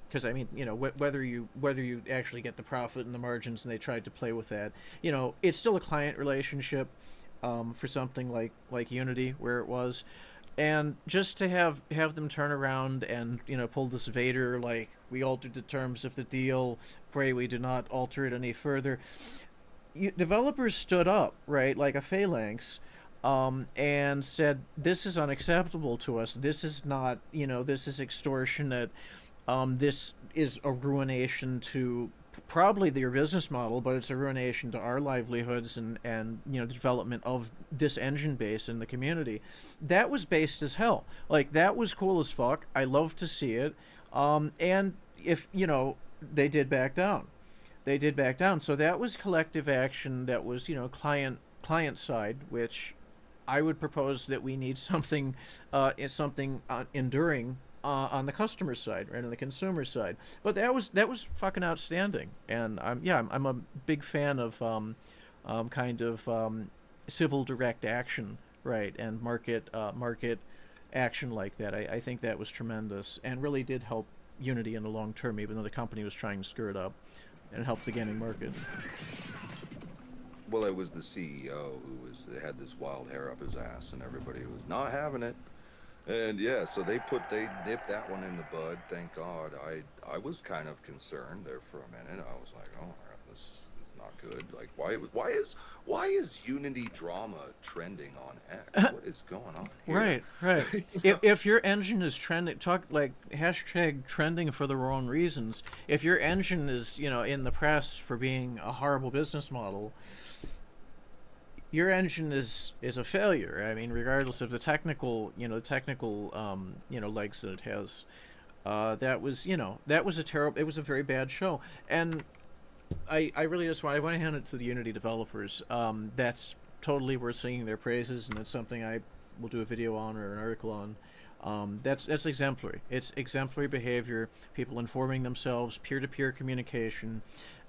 because I mean, whether you actually get the profit and the margins, and they tried to play with that, it's still a client relationship, for something like Unity, where it was. And just to have them turn around and pull this Vader, like, we altered the terms of the deal, pray we do not alter it any further. Developers stood up, right, like a phalanx, and said, this is unacceptable to us. This is not, this is extortionate. This is a ruination to probably their business model, but it's a ruination to our livelihoods and you know the development of this engine base in the community. That was based as hell. Like that was cool as fuck. I love to see it. And if you know they did back down, they did back down. So that was collective action. That was you know client side, which I would propose that we need something, something enduring on the customer side, right, on the consumer side. But that was fucking outstanding, and I'm a big fan of kind of civil direct action, right, and market action like that. I think that was tremendous and really did help Unity in the long term, even though the company was trying to screw it up, and it helped the gaming market. Well, it was the CEO who had this wild hair up his ass, and everybody was not having it. And yeah, so they nipped that one in the bud. Thank God. I was kind of concerned there for a minute. I was like, oh, this is not good. Like, why is Unity drama trending on X? What is going on here? Right. If your engine is trending, talk like hashtag trending for the wrong reasons. If your engine is you know in the press for being a horrible business model, your engine is a failure. I mean, regardless of the technical legs that it has. That was it was a very bad show, and I really just want to hand it to the Unity developers. That's totally worth singing their praises, and it's something I will do a video on or an article on. That's exemplary. It's exemplary behavior. People informing themselves, peer-to-peer communication.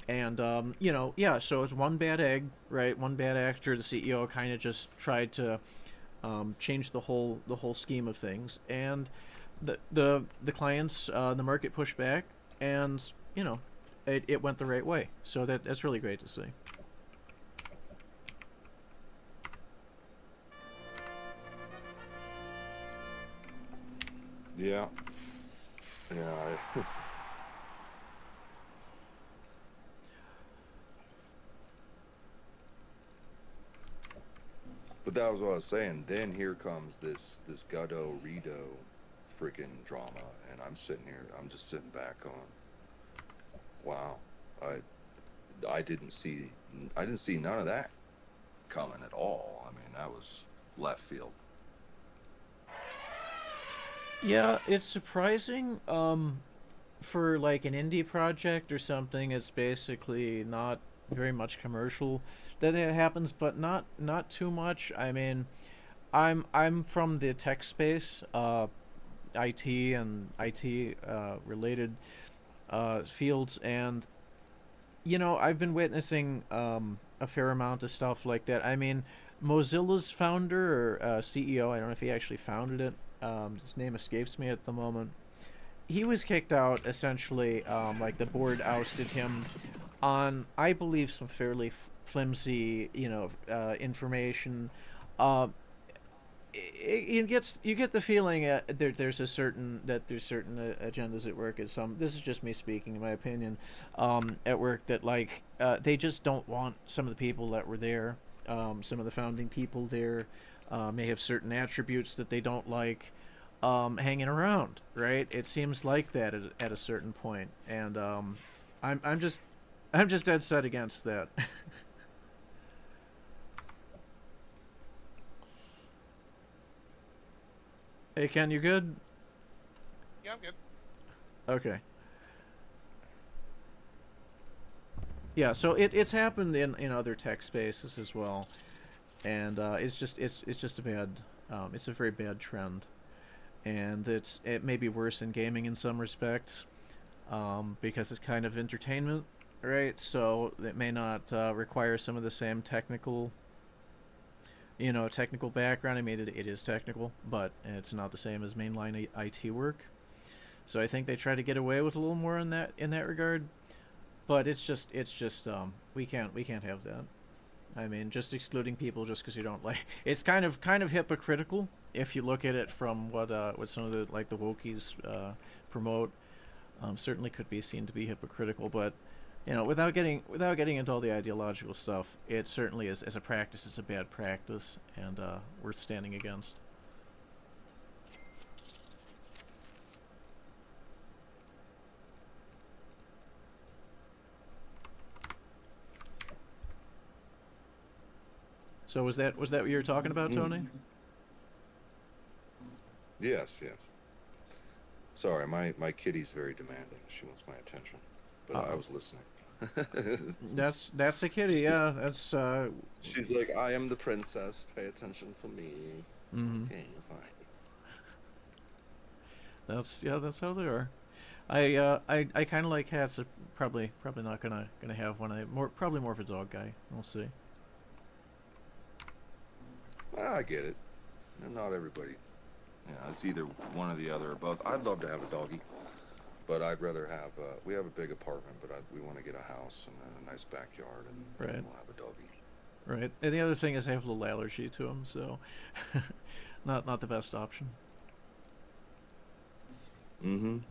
And so it's one bad egg, right? One bad actor. The CEO kind of just tried to change the whole scheme of things, and the clients, the market pushed back, and you know, it went the right way. So that's really great to see. Yeah. But that was what I was saying. Then here comes this Gado Rido freaking drama, and I'm just sitting back going, wow, I didn't see none of that coming at all. I mean, that was left field. Yeah, it's surprising. For like an indie project or something, it's basically not very much commercial that it happens, but not too much. I mean, I'm from the tech space, IT and IT related fields, and you know I've been witnessing a fair amount of stuff like that. I mean, Mozilla's founder or CEO, I don't know if he actually founded it. His name escapes me at the moment. He was kicked out essentially. Like the board ousted him on, I believe, some fairly flimsy, information. You get the feeling there's certain agendas at work. This is just me speaking, in my opinion, at work that like they just don't want some of the people that were there. Some of the founding people there may have certain attributes that they don't like hanging around. Right? It seems like that at a certain point, and I'm just dead set against that. Hey Ken, you good? Yeah, I'm good. Okay. Yeah, so it's happened in other tech spaces as well, and it's just a bad it's a very bad trend, and it may be worse in gaming in some respects, because it's kind of entertainment, right? So it may not require some of the same technical background. I mean, it is technical, but it's not the same as mainline IT work. So I think they try to get away with a little more in that regard. But it's just we can't have that. I mean, just excluding people just because you don't like it's kind of hypocritical if you look at it from what some of the like the wokies promote. Certainly could be seen to be hypocritical, but without getting into all the ideological stuff, it certainly is, as a practice, it's a bad practice and worth standing against. So was that what you were talking about, Tony? Yes, yes. Sorry, my kitty's very demanding. She wants my attention, but I was listening. That's the kitty. Yeah, that's. She's like, I am the princess. Pay attention to me. Mhm. Okay, fine. That's how they are. I kind of like cats. So probably not gonna have one. Probably more of a dog guy. We'll see. I get it. Not everybody. Yeah, it's either one or the other or both. I'd love to have a doggy, but I'd rather have. We have a big apartment, but we want to get a house and a nice backyard, and Right. we'll have a doggy. Right. And the other thing is I have a little allergy to them, so not the best option.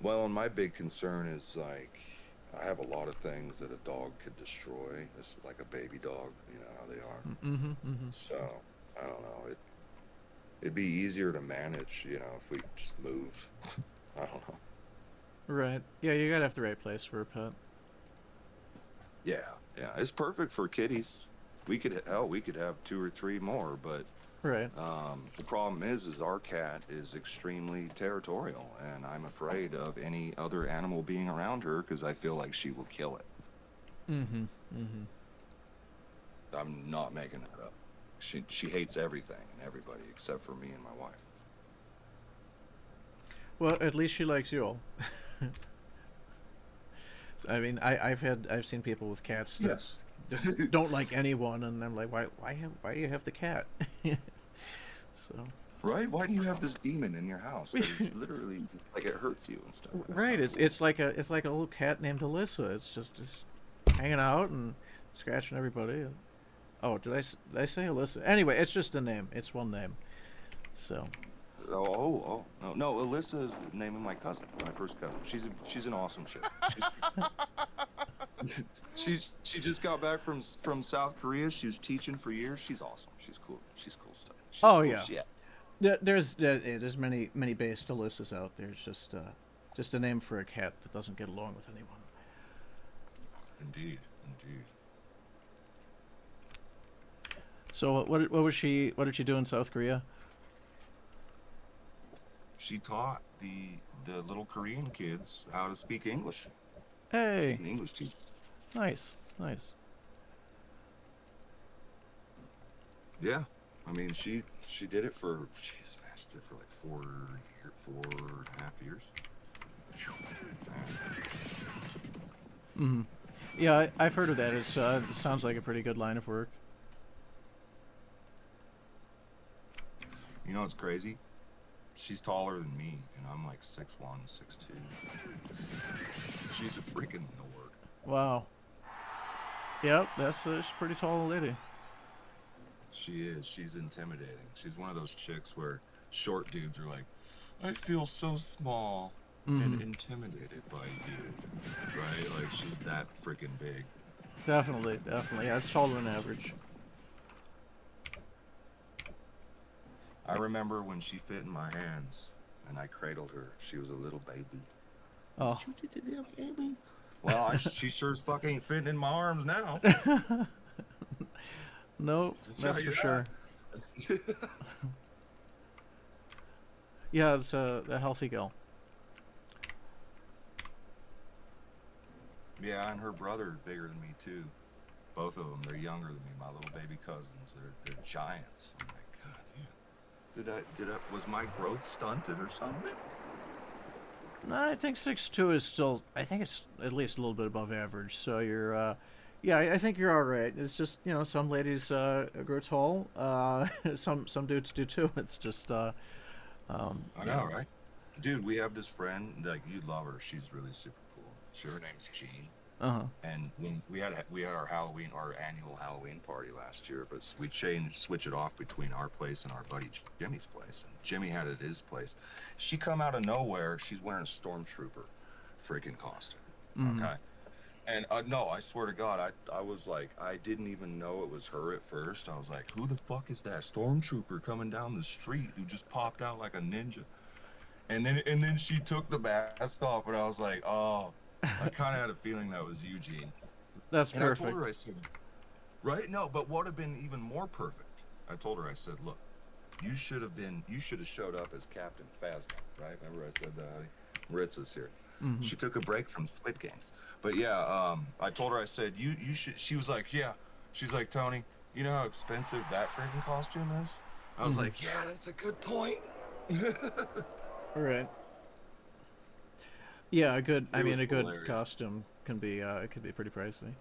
Well, and my big concern is like I have a lot of things that a dog could destroy. It's like a baby dog, you know how they are. Mm-hmm. Mm-hmm. So I don't know. It'd be easier to manage, you know, if we just moved. I don't know. Right. Yeah, you gotta have the right place for a pet. Yeah, yeah. It's perfect for kitties. We could have 2 or 3 more, but Right. the problem is our cat is extremely territorial, and I'm afraid of any other animal being around her because I feel like she will kill it. Mm-hmm. Mm-hmm. I'm not making that up. She hates everything and everybody except for me and my wife. Well, at least she likes you all. So, I mean, I've seen people with cats that Yes. just don't like anyone, and I'm like, why do you have the cat? So. Right? Why do you have this demon in your house that is literally just like it hurts you and stuff? Right. It's like a little cat named Alyssa. It's just hanging out and scratching everybody. Oh, did I say Alyssa? Anyway, it's just a name. It's one name. So. No, Alyssa is the name of my cousin, my first cousin. She's an awesome chick. She just got back from South Korea. She was teaching for years. She's awesome. She's cool. She's cool stuff. She's Oh, cool yeah. shit. There's many based Alyssas out there. It's just a name for a cat that doesn't get along with anyone. Indeed. So what did she do in South Korea? She taught the little Korean kids how to speak English. Hey, She's an English teacher. nice. Yeah, I mean she did it for Jesus, man, she did it for like 4.5 years. Mm-hmm. Yeah, I've heard of that. It sounds like a pretty good line of work. You know what's crazy? She's taller than me, and I'm like 6'1", 6'2". She's a freaking nord. Wow. Yep, she's a pretty tall lady. She is. She's intimidating. She's one of those chicks where short dudes are like, I feel so small and intimidated by you, right? Like she's that freaking big. Definitely. Yeah, it's taller than average. I remember when she fit in my hands and I cradled her. She was a little baby. Oh. You just a little baby. Well, she sure as fuck ain't fitting in my arms now. No, Just that's tell for you sure. Yeah, it's a healthy girl. Yeah, and her brother's bigger than me too. Both of them, they're younger than me. My little baby cousins, they're giants. I'm like, God, yeah. Was my growth stunted or something? No, I think 6'2" is still. I think it's at least a little bit above average. So you're, yeah, I think you're all right. It's just some ladies grow tall. Some dudes do too. It's just. I know, right? Dude, we have this friend, like, you'd love her. She's really super cool. Her name's Jean. And when we had our annual Halloween party last year, but we switch it off between our place and our buddy Jimmy's place. And Jimmy had it at his place. She come out of nowhere. She's wearing a stormtrooper freaking costume. Okay. And no, I swear to God, I was like, I didn't even know it was her at first. I was like, who the fuck is that stormtrooper coming down the street who just popped out like a ninja? And then she took the mask off, and I was like, oh, I kind of had a feeling that was Eugene. That's and perfect. I told her, I said, right? No, but what would have been even more perfect I told her, I said, look, you should have showed up as Captain Phasma, right? Remember I said that, honey? Maritza's here. Mm-hmm. She took a break from Squid Games. But yeah, I told her, I said, you should, she was like, yeah. She's like, Tony, you know how expensive that freaking costume is? I was like, yeah, that's a good point. Right. Yeah, a good Hilarious. costume can be it could be pretty pricey.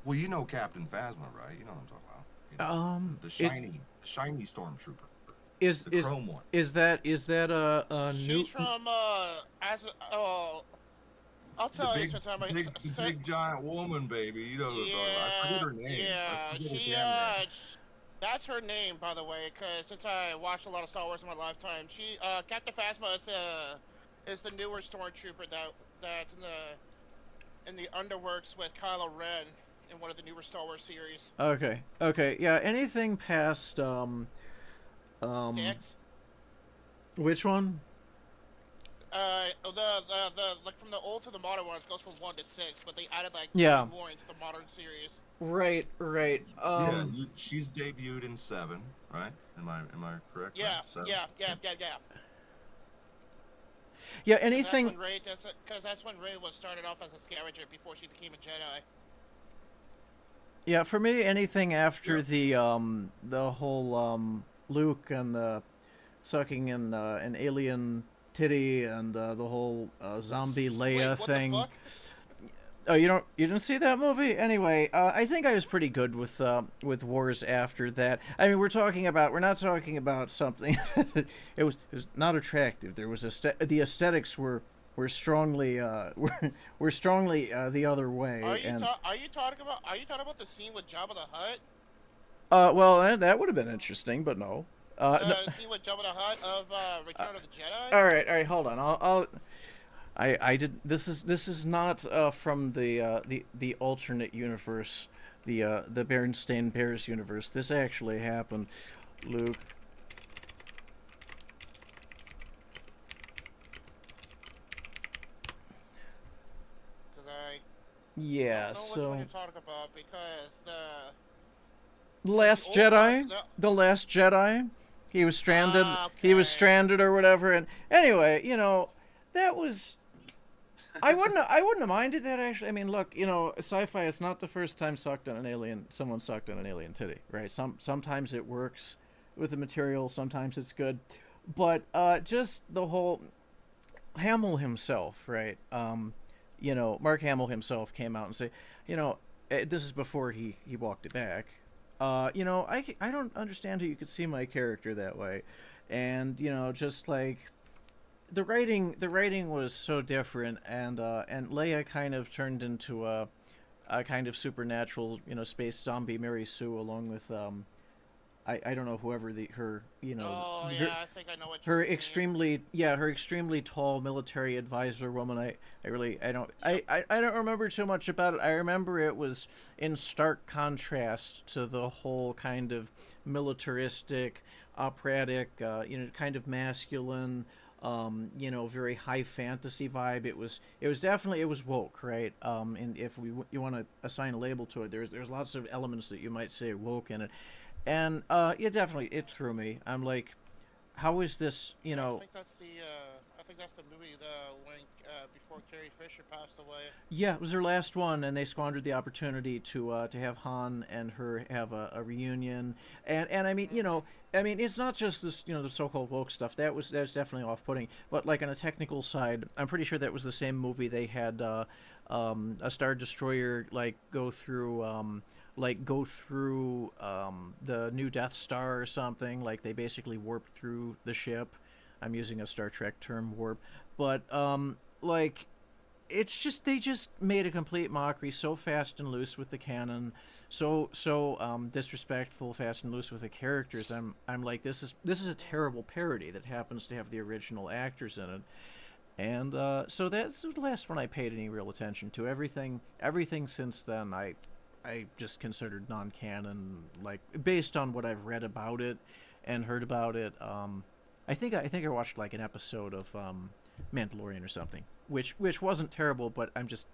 Well, you know Captain Phasma, right? You know what I'm talking about. You know, the shiny stormtrooper. The chrome one. Is that a new? She's from I'll tell you sometime. The big giant woman, baby. You know what I'm talking about. I forget her name. Yeah, that's her name, by the way. Because since I watched a lot of Star Wars in my lifetime, Captain Phasma is the newer stormtrooper that's in the underworks with Kylo Ren in one of the newer Star Wars series. Okay, yeah. Anything past 6? Which one? The like from the old to the modern ones goes from 1 to 6, but they added like more into the modern series. Right. Yeah, she's debuted in 7, right? Am I correct? Yeah, right? 7? yeah. Yeah, anything. Because that's when Rey was started off as a scavenger before she became a Jedi. Yeah, for me, anything after the whole Luke and the sucking an alien titty and the whole zombie Leia thing. The fuck? Oh, you didn't see that movie? Anyway, I think I was pretty good with Wars after that. I mean, we're not talking about something. it was not attractive. There was the aesthetics were strongly were strongly the other way. Are you talking about the scene with Jabba the Hutt? Well, that would have been interesting, but no. Scene with Jabba the Hutt of Return of the Jedi. All right, hold on. I did. This is not from the alternate universe, the Berenstain Bears universe. This actually happened. Luke. Yeah. I don't know So. which one you're talking about because The Last Jedi. The Last Jedi. He was stranded. Okay. He was stranded or whatever. And anyway, that was. I wouldn't have minded that actually. I mean, look, sci-fi. It's not the first time someone sucked on an alien titty, right? Sometimes it works with the material. Sometimes it's good, but just the whole Hamill himself, right? Mark Hamill himself came out and say, this is before he walked it back. I don't understand how you could see my character that way, and just like. The writing was so different, and Leia kind of turned into a kind of supernatural, space zombie Mary Sue, along with I don't know whoever her Oh yeah, I think I know what her extremely tall military advisor woman. I don't remember too much about it. I remember it was in stark contrast to the whole kind of militaristic, operatic, kind of masculine. Very high fantasy vibe. It was woke, right? And if you want to assign a label to it, there's lots of elements that you might say woke in it, and it threw me. I'm like, how is this? I think that's the movie before Carrie Fisher passed away. Yeah, it was her last one, and they squandered the opportunity to have Han and her have a reunion. And I mean, it's not just this, the so-called woke stuff. That was definitely off-putting. But like on a technical side, I'm pretty sure that was the same movie. They had a Star Destroyer go through the new Death Star or something. Like they basically warped through the ship. I'm using a Star Trek term, warp, but it's just they just made a complete mockery, so fast and loose with the canon, so disrespectful, fast and loose with the characters. I'm like, this is a terrible parody that happens to have the original actors in it, and so that's the last one I paid any real attention to. Everything since then I just considered non-canon, based on what I've read about it and heard about it. I think I watched an episode of Mandalorian or something, which wasn't terrible, but I'm just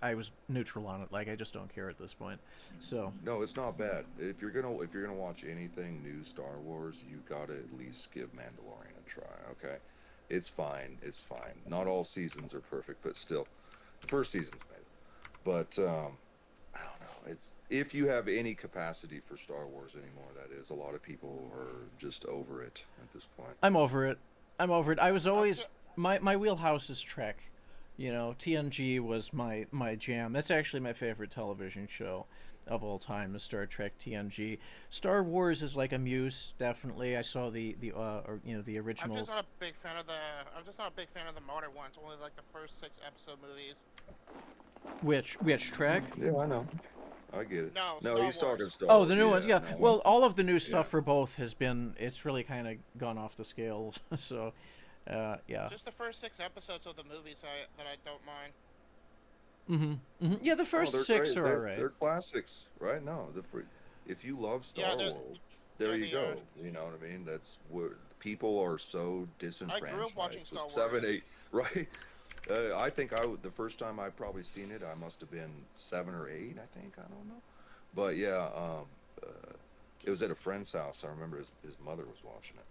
I was neutral on it. Like I just don't care at this point. So No, it's not bad. If you're gonna watch anything new Star Wars, you gotta at least give Mandalorian a try. Okay, it's fine. It's fine. Not all seasons are perfect, but still, the first season's amazing. But I don't know. It's if you have any capacity for Star Wars anymore, that is. A lot of people are just over it at this point. I'm over it. I'm over it. I was I'm always ju- my wheelhouse is Trek. You know, TNG was my jam. That's actually my favorite television show of all time, is Star Trek TNG. Star Wars is like a muse, definitely. I saw the or you know the I'm just originals. not a big fan of the. I'm just not a big fan of the modern ones. Only like the first 6 episode movies. Which Trek? Yeah, I know. I get it. No, No, Star he's talking Wars. Star Oh, Wars. the new ones, yeah. No, Well, all of the new stuff yeah. for both has been, it's really kind of gone off the scales. So, yeah. Just the first 6 episodes of the movies that I don't mind. Yeah, the Oh, first they're six great. are They're alright. they're classics, right? No, if you love Yeah, Star Wars, there you they go. are. You know what I mean? That's where people are so I grew up watching disenfranchised with Star Wars. 7, 8, right? I think the first time I probably seen it, I must have been 7 or 8. I think I don't know, but yeah, it was at a friend's house. I remember his mother was watching it,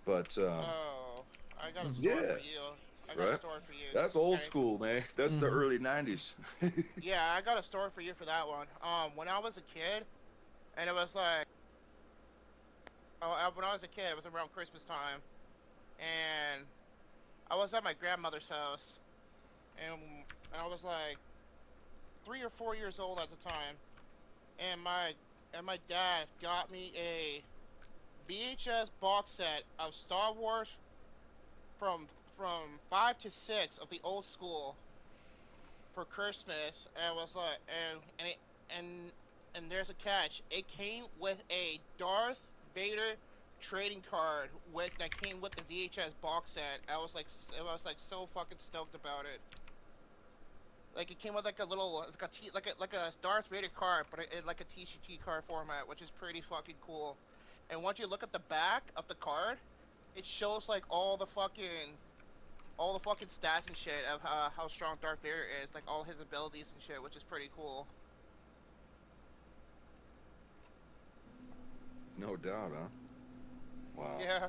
but Oh, I got a story yeah, for you. I got a right. story for you. That's old Okay. school, man. That's the early '90s. Yeah, I got a story for you for that one. When I was a kid, and it was like, when I was a kid, it was around Christmas time, and I was at my grandmother's house, and I was like 3 or 4 years old at the time, and my dad got me a VHS box set of Star Wars from from 5 to 6 of the old school for Christmas, and I was like, and and there's a catch. It came with a Darth Vader trading card that came with the VHS box set. I was like so fucking stoked about it. Like it came with like a little, like a Darth Vader card, but in like a TCG card format, which is pretty fucking cool. And once you look at the back of the card, it shows like all the fucking stats and shit of how strong Darth Vader is, like all his abilities and shit, which is pretty cool. No doubt, huh? Wow. Yeah.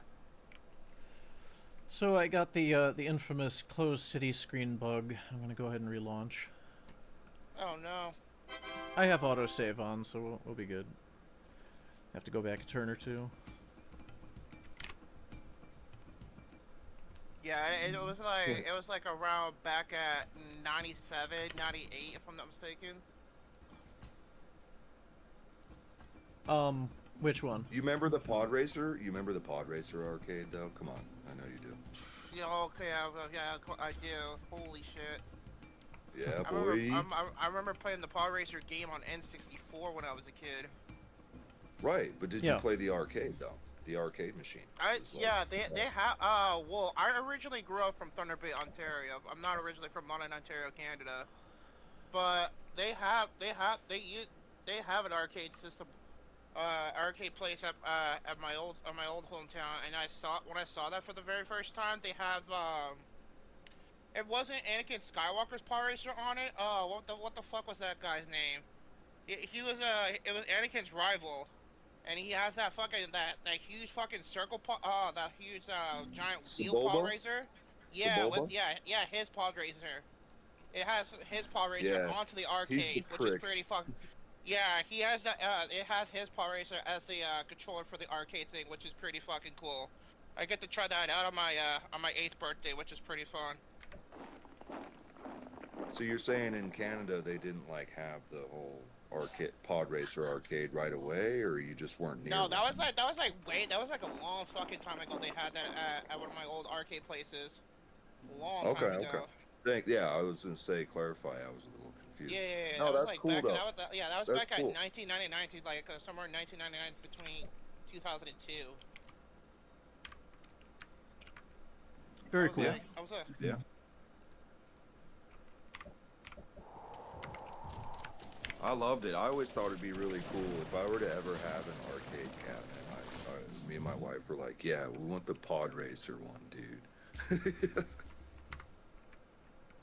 So I got the infamous closed city screen bug. I'm gonna go ahead and relaunch. Oh no. I have autosave on, so we'll be good. Have to go back a turn or two. Yeah, it was like around back at 97, 98, if I'm not mistaken. Which one? You remember the Pod Racer? You remember the Pod Racer arcade, though? Come on, I know you do. Yeah, okay, I do. Holy shit. Yeah, I boy. remember, I remember playing the Pod Racer game on N64 when I was a kid. Right, but did Yeah. you play the arcade though? The arcade machine. It's like Yeah, the they best. have. Well, I originally grew up from Thunder Bay, Ontario. I'm not originally from London, Ontario, Canada. But they have an arcade system, arcade place at my old hometown, and when I saw that for the very first time, they have it wasn't Anakin Skywalker's Power Racer on it. Oh, what the fuck was that guy's name? He was it was Anakin's rival, and he has that huge fucking that huge giant wheel pod Sebulba? racer. Yeah, Sebulba? yeah, his pod racer. It has his pod racer Yeah, onto the he's the arcade, which is prick. pretty fucking. Yeah, he has that. It has his pod racer as the controller for the arcade thing, which is pretty fucking cool. I get to try that out on my 8th birthday, which is pretty fun. So you're saying in Canada they didn't like have the whole arcade Pod Racer arcade right away, or you just weren't near No, one? that was like a long fucking time ago. They had that at one of my old arcade places. A long Okay, time okay. ago. Yeah, I was gonna say clarify. I was a little confused. Yeah. No, That was that's like cool back. though. That was That's back cool. at 1999 to like somewhere in 1999 between 2002. Very cool. I was a Yeah. I loved it. I always thought it'd be really cool if I were to ever have an arcade cabinet. Me and my wife were like, "Yeah, we want the Pod Racer one, dude."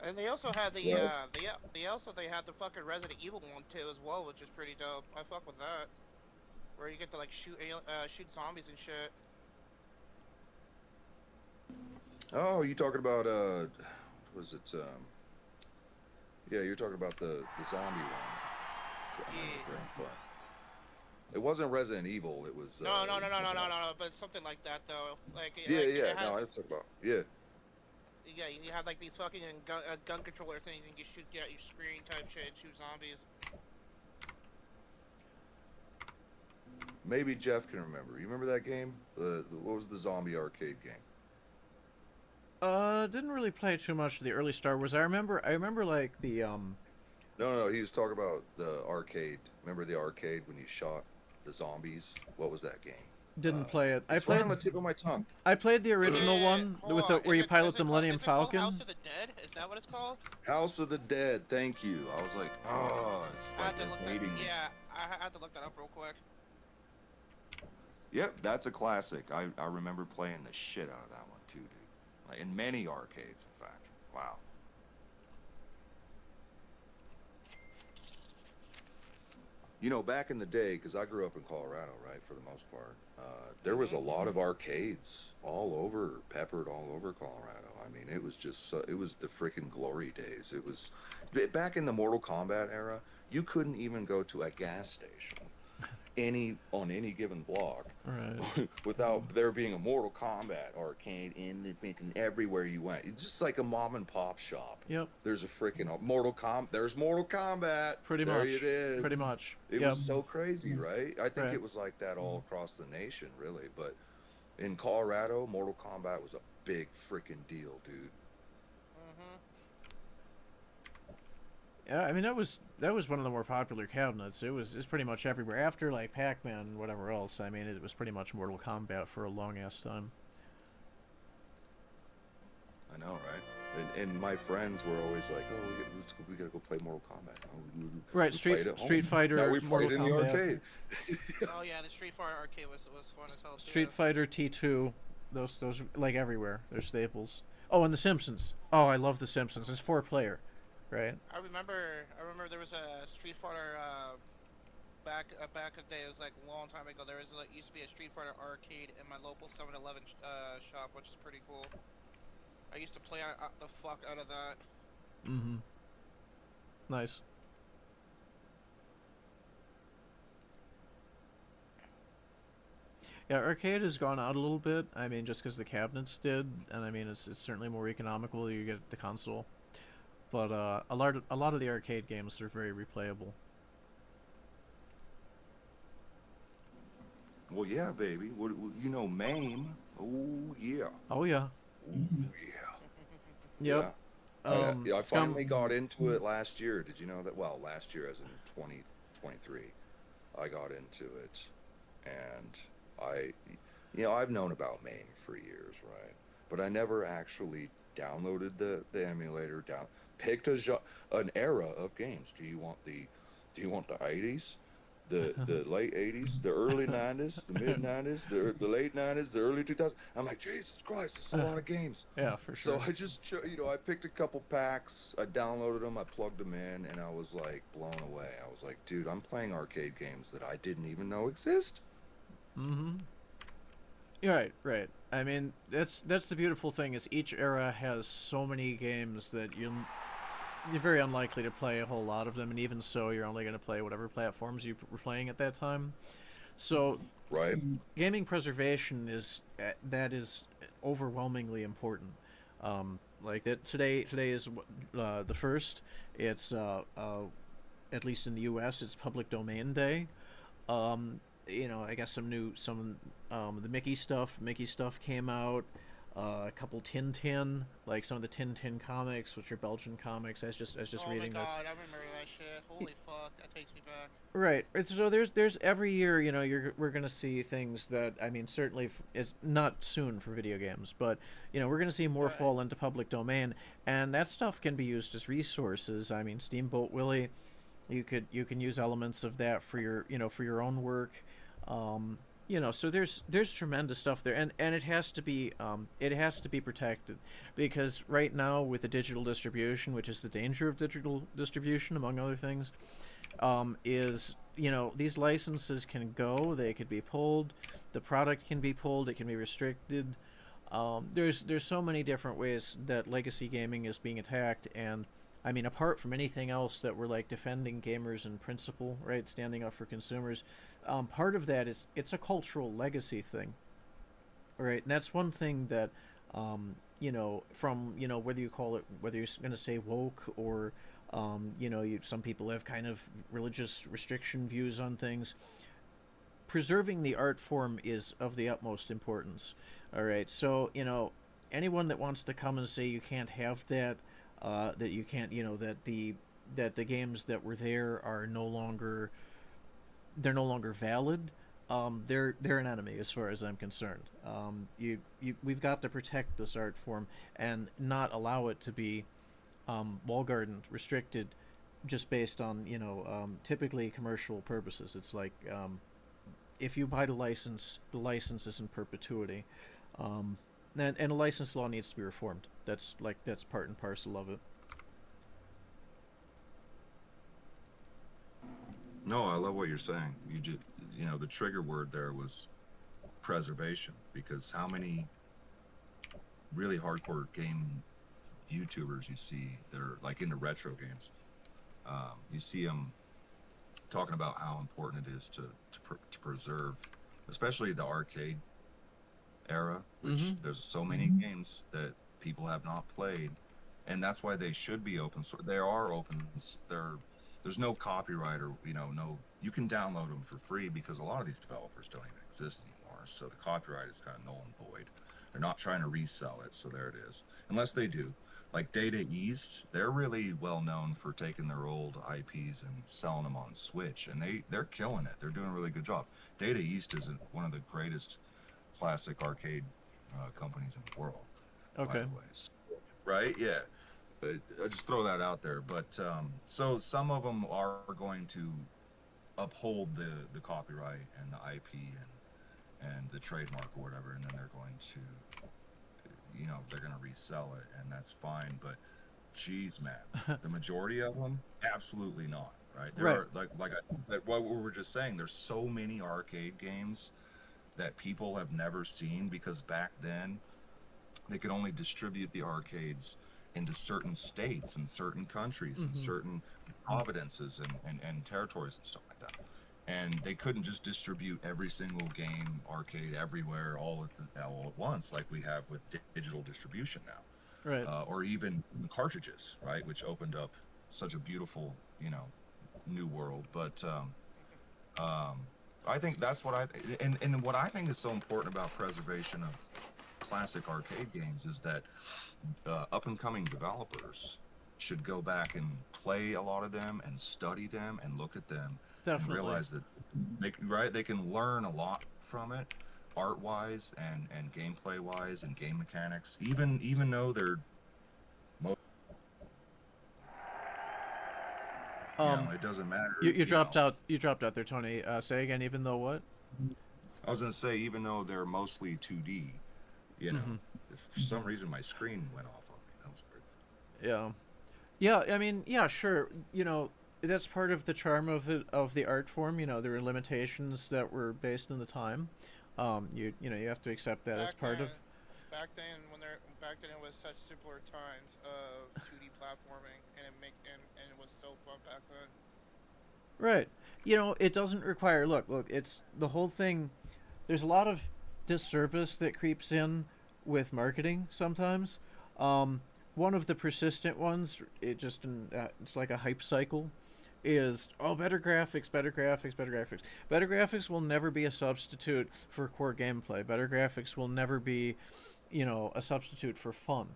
And they also had the Right. they had the fucking Resident Evil one too as well, which is pretty dope. I fuck with that. Where you get to like shoot zombies and shit. Oh, you talking about was it yeah, you're talking about the zombie one. I remember Yeah. Brain Fart. It wasn't Resident Evil. It was No, no, it no, was no, no, something no, else. no, no, but something like that though. Yeah, Like yeah. it No, has, it's about yeah. yeah, you have like these fucking gun controller things, and you shoot at your screen type shit, and shoot zombies. Maybe Jeff can remember. You remember that game? The what was the zombie arcade game? Didn't really play too much of the early Star Wars. I remember like the No, he was talking about the arcade. Remember the arcade when you shot the zombies? What was that game? didn't play it. It's right on the tip of my tongue. I played the original one Hold with on, where you pilot the Millennium is it called Falcon. House of the Dead? Is that what it's called? House of the Dead. Thank you. I was like, oh, it's I like have to look that. invading me. Yeah, I have to look that up real quick. Yep, that's a classic. I remember playing the shit out of that one too, dude. Like in many arcades, in fact. Wow. You know, back in the day, because I grew up in Colorado, right, for the most part, there was a lot of arcades all over, peppered all over Colorado. I mean, it was just, it was the freaking glory days. It was, back in the Mortal Kombat era, you couldn't even go to a gas station on any given block Right. without there being a Mortal Kombat arcade in the freaking everywhere you went. It's just like a mom and pop shop. Yep. There's a freaking there's Mortal Kombat. Pretty there much. it is. Pretty much. It Yep. was so crazy, right? I think Right. it was like that all across the nation, really. But in Colorado, Mortal Kombat was a big freaking deal, dude. Mhm. Yeah, I mean that was one of the more popular cabinets. It's pretty much everywhere after like Pac-Man and whatever else. I mean it was pretty much Mortal Kombat for a long ass time. I know, right? And my friends were always like, "Oh, we gotta go play Mortal Kombat." Oh, we Right, played at home. Street Fighter, Now we Mortal played in the Kombat. arcade. Oh yeah, the Street Fighter arcade was fun as hell too. Street Fighter T2, those like everywhere. They're staples. Oh, and The Simpsons. Oh, I love The Simpsons. It's 4-player, right? I remember there was a Street Fighter back in the day. It was like a long time ago. There was used to be a Street Fighter arcade in my local 7-Eleven shop, which is pretty cool. I used to play the fuck out of that. Mm-hmm. Nice. Yeah, arcade has gone out a little bit. I mean, just because the cabinets did, and I mean, it's certainly more economical. You get the console, but a lot of the arcade games are very replayable. Well, yeah, baby. You know, MAME. Oh yeah. Oh yeah. Oh yeah. Yep. I Scum- finally got into it last year. Did you know that? Well, last year, as in 2023, I got into it, and I've known about MAME for years, right? But I never actually downloaded the emulator. Picked an era of games. Do you want the 80s? The late 80s, the early 90s, the mid 90s, the late 90s, the early 2000s. I'm like, Jesus Christ, it's a lot of games. Yeah, for sure. So I just, I picked a couple packs, I downloaded them, I plugged them in, and I was like blown away. I was like, dude, I'm playing arcade games that I didn't even know exist. Mm-hmm. You're right. I mean, that's the beautiful thing is each era has so many games that you're very unlikely to play a whole lot of them, and even so, you're only going to play whatever platforms you were playing at that time. So, Right. gaming preservation is overwhelmingly important. Like that today is the first. It's at least in the U.S. it's Public Domain Day. I guess the Mickey stuff came out. A couple Tintin, like some of the Tintin comics, which are Belgian comics. I was just reading this. Oh my god, I remember that shit. Holy fuck, that takes me back. Right. So there's every year, we're gonna see things that, I mean, certainly it's not soon for video games, but we're gonna see more fall into public domain, and that stuff can be used as resources. I mean, Steamboat Willie, you can use elements of that for your own work. So there's tremendous stuff there, and it has to be protected, because right now with the digital distribution, which is the danger of digital distribution among other things, is these licenses can go, they could be pulled, the product can be pulled, it can be restricted. There's so many different ways that legacy gaming is being attacked, and I mean, apart from anything else that we're like defending gamers in principle, right, standing up for consumers, part of that is it's a cultural legacy thing, right? And that's one thing that, from whether you call it, whether you're going to say woke or, some people have kind of religious restriction views on things. Preserving the art form is of the utmost importance. All right, so anyone that wants to come and say you can't have that, that you can't, that the games that were there are no longer valid. They're an enemy as far as I'm concerned. We've got to protect this art form and not allow it to be walled gardened, restricted, just based on typically commercial purposes. It's like if you buy the license is in perpetuity, and a license law needs to be reformed. That's part and parcel of it. No, I love what you're saying. The trigger word there was preservation, because how many really hardcore game YouTubers you see that are like into retro games, you see them talking about how important it is to preserve, especially the arcade era, which there's so many games that people have not played, and that's why they should be open source. They are open. There's no copyright, or no. You can download them for free, because a lot of these developers don't even exist anymore. So the copyright is kind of null and void. They're not trying to resell it, so there it is. Unless they do. Like Data East, they're really well known for taking their old IPs and selling them on Switch, and they're killing it. They're doing a really good job. Data East is one of the greatest classic arcade companies in the world. Okay. By the way. Right? Yeah. I just throw that out there. But so some of them are going to uphold the copyright and the IP and the trademark or whatever, and then they're going to they're going to resell it, and that's fine. But geez, man, the majority of them, absolutely not. Right? There are, what we were just saying, there's so many arcade games that people have never seen, because back then they could only distribute the arcades into certain states and certain countries and certain provinces and territories and stuff like that. And they couldn't just distribute every single game arcade everywhere all at once, like we have with digital distribution now. Right. Or even cartridges, right, which opened up such a beautiful, new world. But I think that's what and what I think is so important about preservation of classic arcade games is that up and coming developers should go back and play a lot of them and study them and look at them. Definitely. And realize that they can learn a lot from it, art wise and gameplay wise and game mechanics, even though they're it doesn't matter. You dropped out. You dropped out there, Tony. Say again. Even though what? I was gonna say, even though they're mostly 2D, if for some reason my screen went off on me. That was weird. Yeah. I mean, yeah, sure. That's part of the charm of the art form. There were limitations that were based on the time. You have to accept that as part of. Back then it was such simpler times of 2D platforming, and it was so fun back then. Right. It doesn't require. Look. It's the whole thing. There's a lot of disservice that creeps in with marketing sometimes. One of the persistent ones, it's like a hype cycle, is better graphics. Better graphics will never be a substitute for core gameplay. Better graphics will never be, a substitute for fun.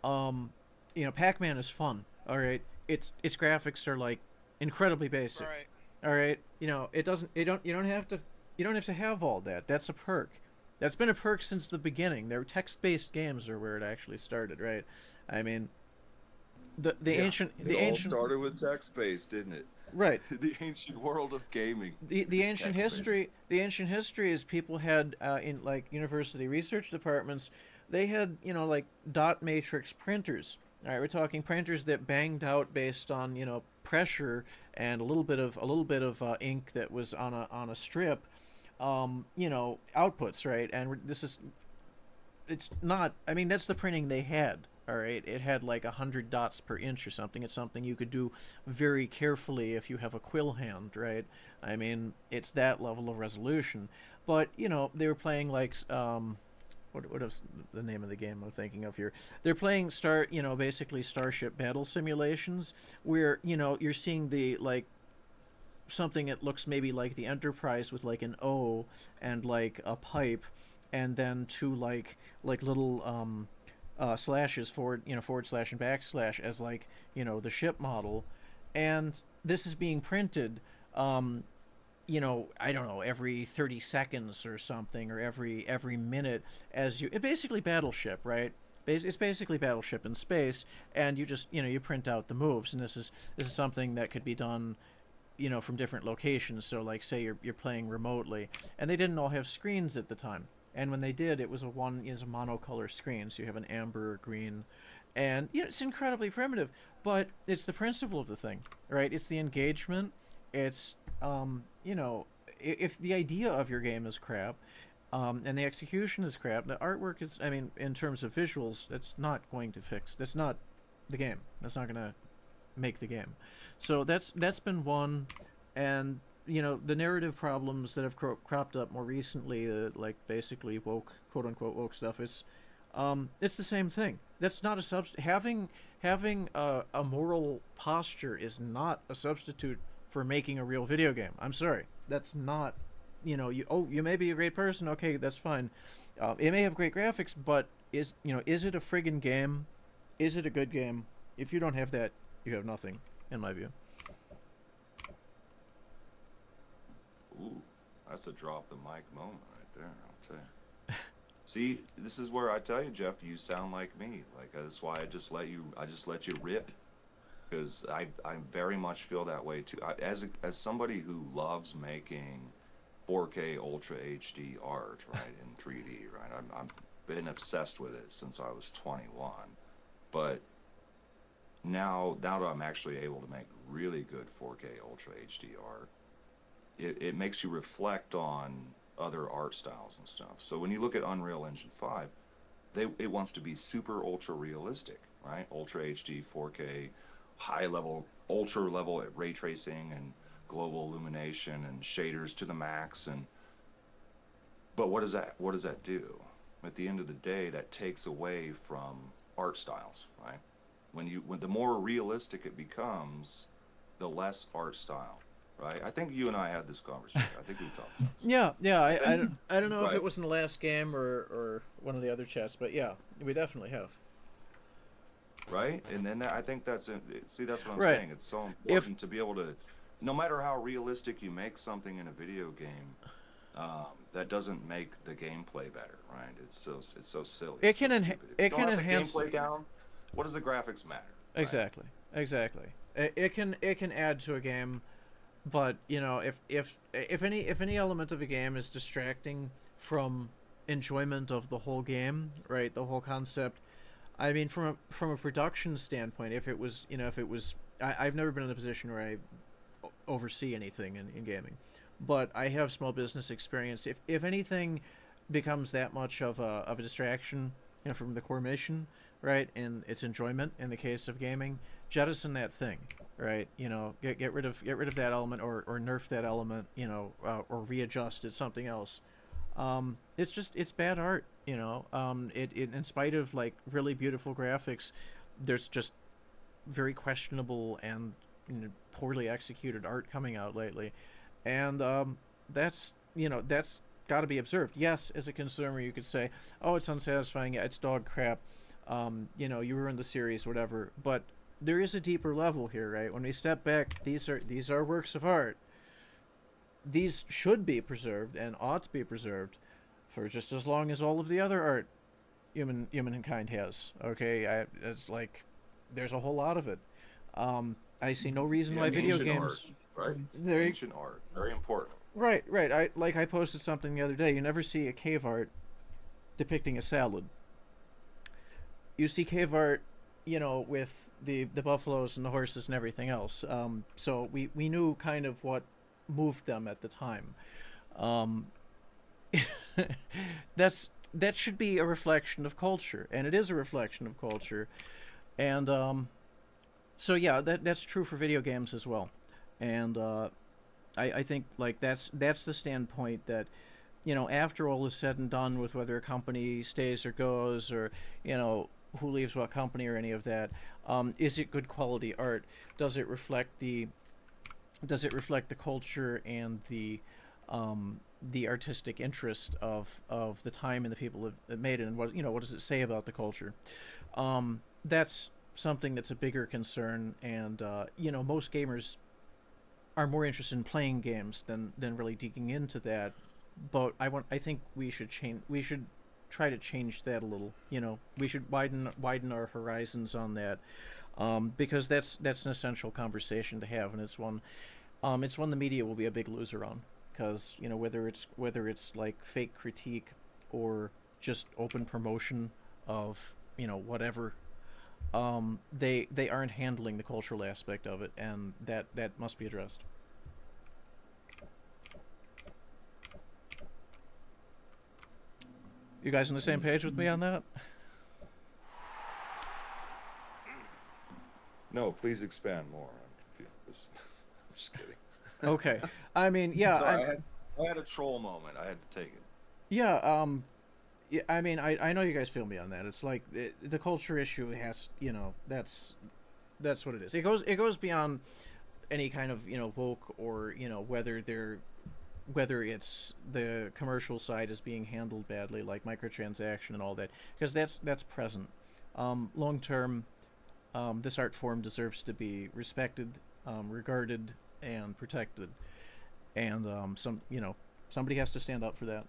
Pac-Man is fun. All right, its graphics are like incredibly basic. Right. All right, you don't have to have all that. That's a perk. That's been a perk since the beginning. Their text-based games are where it actually started, right? I mean, the ancient all started with text-based, didn't it? Right. The ancient world of gaming. The ancient Text-based. history is people had in like university research departments, they had like dot matrix printers. All right, we're talking printers that banged out based on pressure and a little bit of ink that was on a strip, outputs, right? And this is it's not. I mean, that's the printing they had. All right, it had like 100 dots per inch or something. It's something you could do very carefully if you have a quill hand, right? I mean, it's that level of resolution. But they were playing like what is the name of the game I'm thinking of here? They're playing basically Starship battle simulations where you're seeing the like something that looks maybe like the Enterprise with like an O and like a pipe, and then two like little slashes forward slash and backslash as like the ship model, and this is being printed. I don't know, every 30 seconds or something, or every minute, as it basically Battleship, right? It's basically Battleship in space, and you just you print out the moves, and this is something that could be done from different locations. So like say you're playing remotely, and they didn't all have screens at the time, and when they did, it was a monocolor screen, so you have an amber or green, and it's incredibly primitive, but it's the principle of the thing, right? It's the engagement. It's if the idea of your game is crap, and the execution is crap, the artwork is, I mean, in terms of visuals, that's not going to fix. That's not the game. That's not going to make the game. So that's been one, and the narrative problems that have cropped up more recently, like basically woke, quote unquote woke stuff. It's the same thing. That's not a having a moral posture is not a substitute for making a real video game. I'm sorry, that's not. You may be a great person. Okay, that's fine. It may have great graphics, but is it a friggin' game? Is it a good game? If you don't have that, you have nothing, in my view. Ooh, that's a drop the mic moment right there. I'll tell you. See, this is where I tell you, Jeff, you sound like me. Like that's why I just let you rip, because I very much feel that way too. As somebody who loves making 4K Ultra HD art, right, in 3D, right. I've been obsessed with it since I was 21, but now that I'm actually able to make really good 4K Ultra HD art, it makes you reflect on other art styles and stuff. So when you look at Unreal Engine 5, it wants to be super ultra realistic, right? Ultra HD, 4K, high level, ultra level ray tracing and global illumination and shaders to the max. But what does that do? At the end of the day, that takes away from art styles, right? When the more realistic it becomes, the less art style, right? I think you and I had this conversation. I think we talked about this. Yeah. I don't know if Right. it was in the last game or one of the other chats, but yeah, we definitely have. Right, and then I think that's it. See, that's what I'm Right. saying. It's so important to be able to, no matter how realistic you make something in a video game, that doesn't make the gameplay better, right? It's so silly. It It's so can stupid. If it you can don't have enhance the gameplay down, what does the graphics matter? Right? Exactly. It can add to a game, but if any element of a game is distracting from enjoyment of the whole game, right, the whole concept. I mean, from a production standpoint, if it was I've never been in a position where I oversee anything in gaming, but I have small business experience. If anything becomes that much of a distraction, from the core mission, right, and its enjoyment in the case of gaming, jettison that thing, right? Get rid of that element, or nerf that element, or readjust it something else. It's bad art, it in spite of like really beautiful graphics, there's just very questionable and poorly executed art coming out lately, and that's got to be observed. Yes, as a consumer, you could say, "Oh, it's unsatisfying. Yeah, it's dog crap. You ruined the series, whatever." But there is a deeper level here, right? When we step back, these are works of art. These should be preserved and ought to be preserved for just as long as all of the other art humankind has. Okay, it's like there's a whole lot of it. I see no reason why video ancient games. art. right? There, Ancient art, very important. right. I posted something the other day. You never see a cave art depicting a salad. You see cave art, with the buffaloes and the horses and everything else. So we knew kind of what moved them at the time. Um, that should be a reflection of culture, and it is a reflection of culture. And so yeah, that's true for video games as well. And I think like that's the standpoint that after all is said and done with whether a company stays or goes, or who leaves what company or any of that, is it good quality art? Does it reflect the culture and the artistic interest of the time and the people that made it, and what does it say about the culture? That's something that's a bigger concern, and most gamers are more interested in playing games than really digging into that. But I think we should change. We should try to change that a little. We should widen our horizons on that, because that's an essential conversation to have, and it's one the media will be a big loser on, because whether it's like fake critique or just open promotion of whatever, they aren't handling the cultural aspect of it, and that must be addressed. You guys on the same page with me on that? No, please expand more. I'm confused. I'm just kidding. Okay. I mean, yeah, Sorry, I had a troll moment. I had to take it. yeah. Yeah, I mean, I know you guys feel me on that. It's like the culture issue has, that's what it is. It goes beyond any kind of woke, or whether it's the commercial side is being handled badly, like microtransaction and all that, because that's present. Long term, this art form deserves to be respected, regarded, and protected, and somebody has to stand up for that.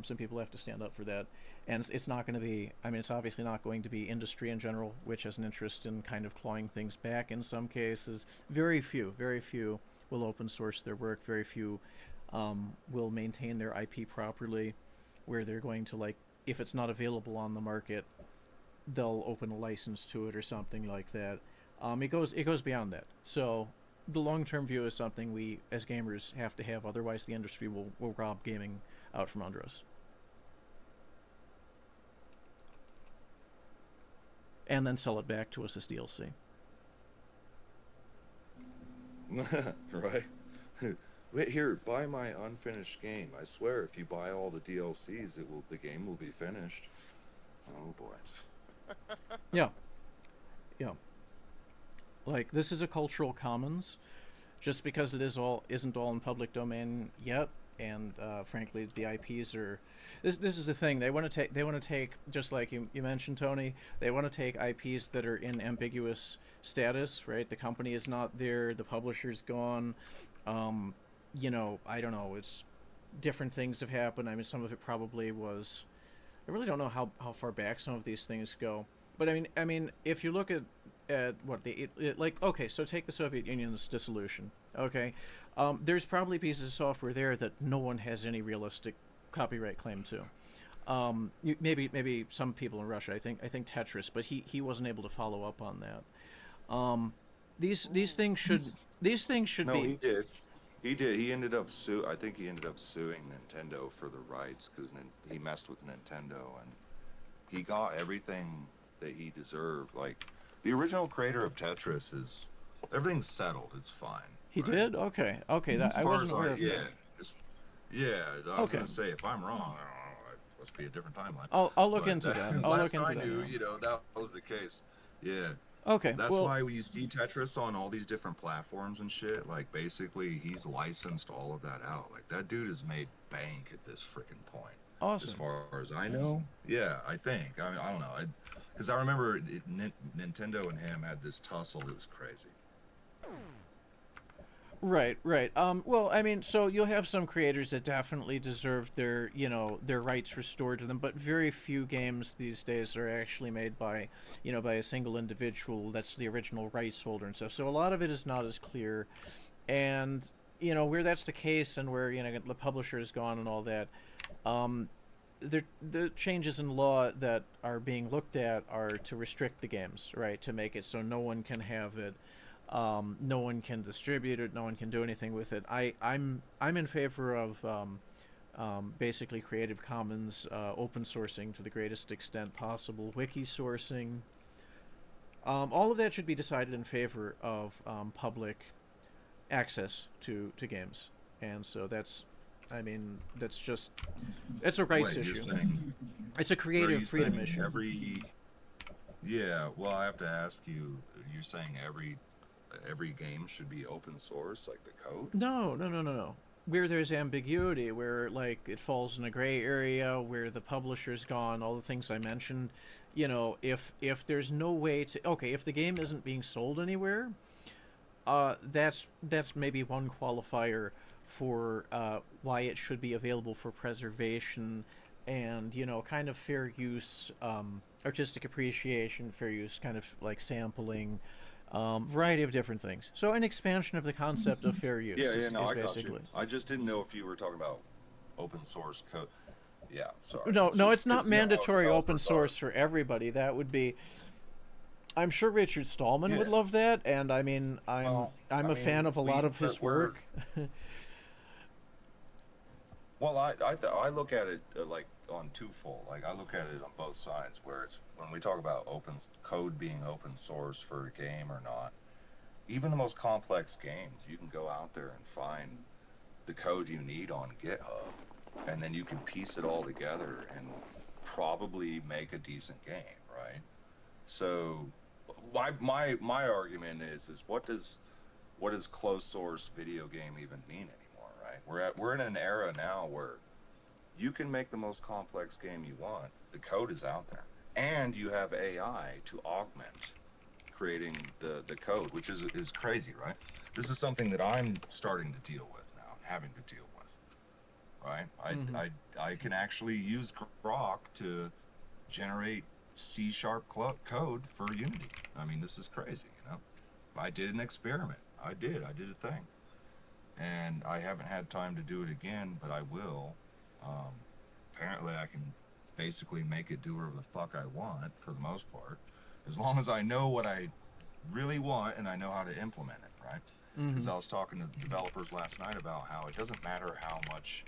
Some people have to stand up for that, and it's not going to be. I mean, it's obviously not going to be industry in general, which has an interest in kind of clawing things back. In some cases, very few will open source their work. Very few will maintain their IP properly, where they're going to, like, if it's not available on the market, they'll open a license to it or something like that. It goes beyond that. So the long term view is something we as gamers have to have. Otherwise, the industry will rob gaming out from under us, and then sell it back to us as DLC. Right? Wait, here, buy my unfinished game. I swear, if you buy all the DLCs, the game will be finished. Oh boy. Yeah, yeah. Like, this is a cultural commons, just because isn't all in public domain yet, and frankly, the IPs are. This is the thing. They want to take just like you mentioned, Tony. They want to take IPs that are in ambiguous status, right? The company is not there. The publisher's gone. I don't know. It's different things have happened. I mean, some of it probably was. I really don't know how far back some of these things go. But I mean, if you look at what like, okay, so take the Soviet Union's dissolution. Okay, there's probably pieces of software there that no one has any realistic copyright claim to. Maybe some people in Russia. I think Tetris, but he wasn't able to follow up on that. These things should No, be. he did. He did. I think he ended up suing Nintendo for the rights because he messed with Nintendo, and he got everything that he deserved. Like, the original creator of Tetris everything's settled. It's fine. He right? did? Okay. As I far wasn't as aware of yeah, that. yeah. I was Okay. gonna say, if I'm wrong, I don't know. It must be a different timeline. I'll look But into that. I'll last look into I that. knew, now. that was the case. Yeah. Okay. That's well, why you see Tetris on all these different platforms and shit. Like, basically, he's licensed all of that out. Like, that dude has made bank at this freaking point. awesome. As far as I know. Yeah, I think. I mean, I don't know. Because I remember Nintendo and him had this tussle. It was crazy. Right. Well, I mean, so you'll have some creators that definitely deserve their rights restored to them, but very few games these days are actually made by a single individual that's the original rights holder and stuff. So a lot of it is not as clear. And where that's the case, and where the publisher is gone and all that, the changes in law that are being looked at are to restrict the games, right? To make it so no one can have it, no one can distribute it, no one can do anything with it. I'm in favor of basically Creative Commons open sourcing to the greatest extent possible, wiki sourcing. All of that should be decided in favor of public access to games, and so that's it's a rights Wait, you're issue. saying, It's a are creative you freedom saying issue. yeah, well, I have to ask you, you're saying every game should be open source, like the code? No, no, no, no, no. Where there's ambiguity, where like it falls in a gray area, where the publisher's gone, all the things I mentioned, if there's no way to, okay, if the game isn't being sold anywhere, that's maybe one qualifier for why it should be available for preservation and kind of fair use, artistic appreciation, fair use, kind of like sampling, variety of different things. So an expansion of the concept of fair use Yeah, no, is I got basically. you. I just didn't know if you were talking about open source code. Yeah, sorry. No, It's no, just it's not because you know how mandatory open developers are. source for everybody. That would be. I'm sure Richard Stallman would Yeah. love that, and I mean, I'm Well, I'm I a fan mean, of a lot of but his work. well, I look at it like on twofold. Like I look at it on both sides, where it's when we talk about code being open source for a game or not. Even the most complex games, you can go out there and find the code you need on GitHub, and then you can piece it all together and probably make a decent game, right? So my argument is what does closed source video game even mean anymore, right? We're in an era now where you can make the most complex game you want. The code is out there, and you have AI to augment creating the code, which is crazy, right? This is something that I'm starting to deal with now, having to deal with, right? Mhm. I can actually use Grok to generate C# code for Unity. I mean, this is crazy, you know. I did an experiment. I did a thing, and I haven't had time to do it again, but I will. Um, Apparently, I can basically make it do whatever the fuck I want for the most part, as long as I know what I really want and I know how to implement it, right? Because Mhm. I was talking to developers last night about how it doesn't matter how much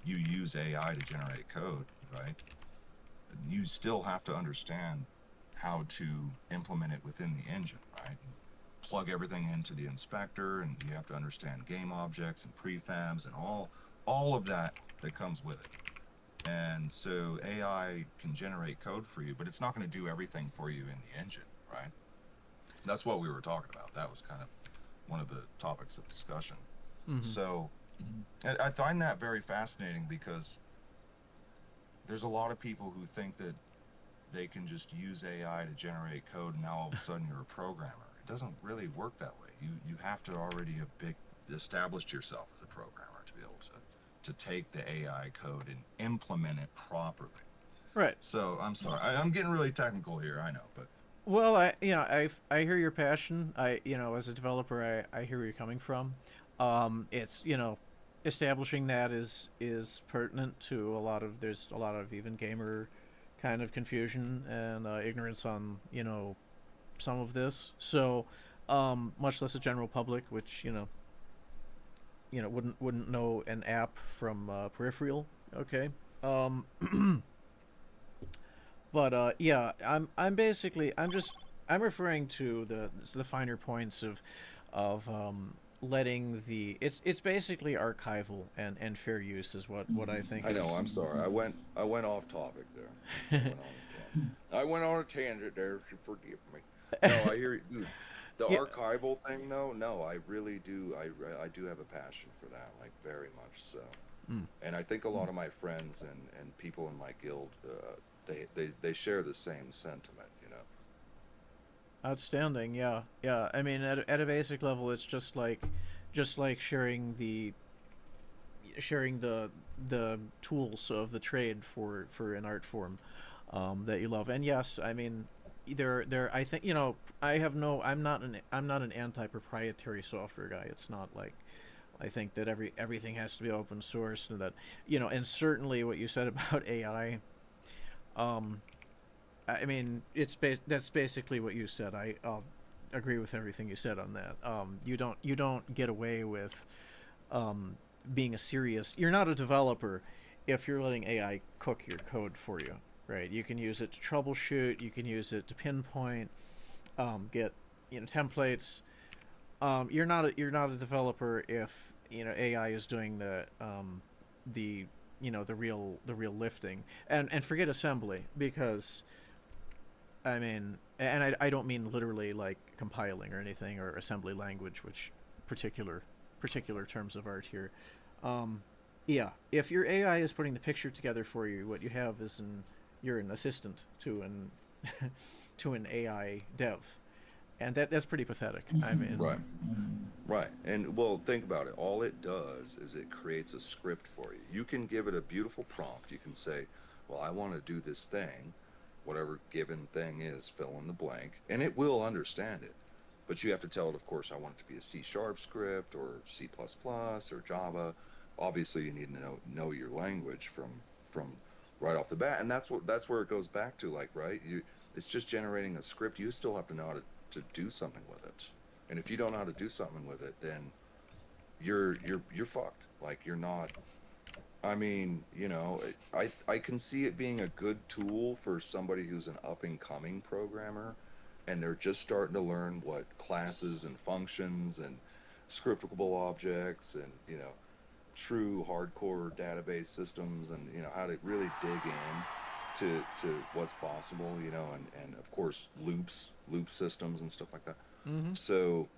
you use AI to generate code, right? You still have to understand how to implement it within the engine, right? Plug everything into the inspector, and you have to understand game objects and prefabs and all of that comes with it. And so AI can generate code for you, but it's not going to do everything for you in the engine, right? That's what we were talking about. That was kind of one of the topics of discussion. Mhm. So I find that very fascinating because there's a lot of people who think that they can just use AI to generate code and now all of a sudden you're a programmer. It doesn't really work that way. You have to already have established yourself as a programmer to be able to take the AI code and implement it properly. Right. So I'm sorry, I'm getting really technical here, I know, but Well, I hear your passion. As a developer, I hear where you're coming from. It's establishing that is pertinent to there's a lot of even gamer kind of confusion and ignorance on some of this. So, much less the general public, which wouldn't know an app from peripheral. Okay. But yeah, I'm referring to the finer points of letting it's basically archival and fair use is what I think I know, is. I'm sorry. I went off topic there. I went on a tangent there, so forgive me. No, I hear you, dude. The Yeah. archival thing, though, no, I really do. I do have a passion for that, like very much so. Mm. And I think a lot of my friends and people in my guild, they share the same sentiment, you know. Outstanding. Yeah. Yeah. I mean, at a basic level, it's just like sharing the tools of the trade for an art form that you love. And yes, I mean, there I think I'm not an anti-proprietary software guy. It's not like I think that everything has to be open source, and that and certainly what you said about AI. I mean, that's basically what you said. I'll agree with everything you said on that. You don't get away with being a serious. You're not a developer if you're letting AI cook your code for you, right? You can use it to troubleshoot. You can use it to pinpoint, get templates. You're not a developer if AI is doing the the real lifting, and forget assembly, because I mean, and I don't mean literally like compiling or anything, or assembly language, which particular terms of art here. Yeah, if your AI is putting the picture together for you, what you have is you're an assistant to an to an AI dev, and that's pretty pathetic. I mean, Right. Right. And well, think about it. All it does is it creates a script for you. You can give it a beautiful prompt. You can say, well, I want to do this thing, whatever given thing is, fill in the blank, and it will understand it. But you have to tell it, of course, I want it to be a C# script or C++ or Java. Obviously, you need to know your language from right off the bat, and that's where it goes back to, like, right? It's just generating a script. You still have to know how to do something with it. And if you don't know how to do something with it, then you're fucked. Like, you're not. I mean, I can see it being a good tool for somebody who's an up and coming programmer, and they're just starting to learn what classes and functions and scriptable objects and true hardcore database systems, and how to really dig in to what's possible, and of course loop systems and stuff like that. mm-hmm. So,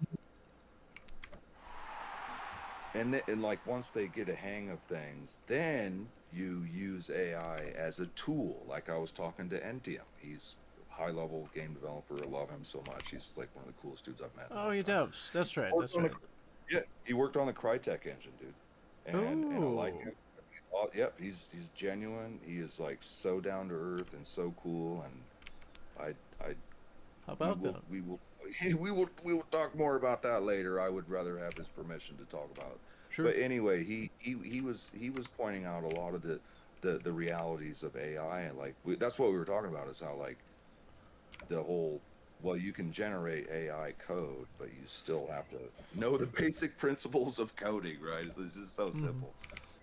and like, once they get a hang of things, then you use AI as a tool. Like, I was talking to Entium. He's a high level game developer. I love him so much. He's like one of the coolest dudes I've met. Oh, he devs. That's right. That's right. Yeah, he worked on the Crytek engine, dude. And I like him. Yep, he's genuine. He is like so down to earth and so cool. And I How about that? we will talk more about that later. I would rather have his permission to talk about it. Sure. But anyway, he was pointing out a lot of the realities of AI, and like that's what we were talking about, is how, like, the whole, well, you can generate AI code, but you still have to know the basic principles of coding, right? It's just so simple.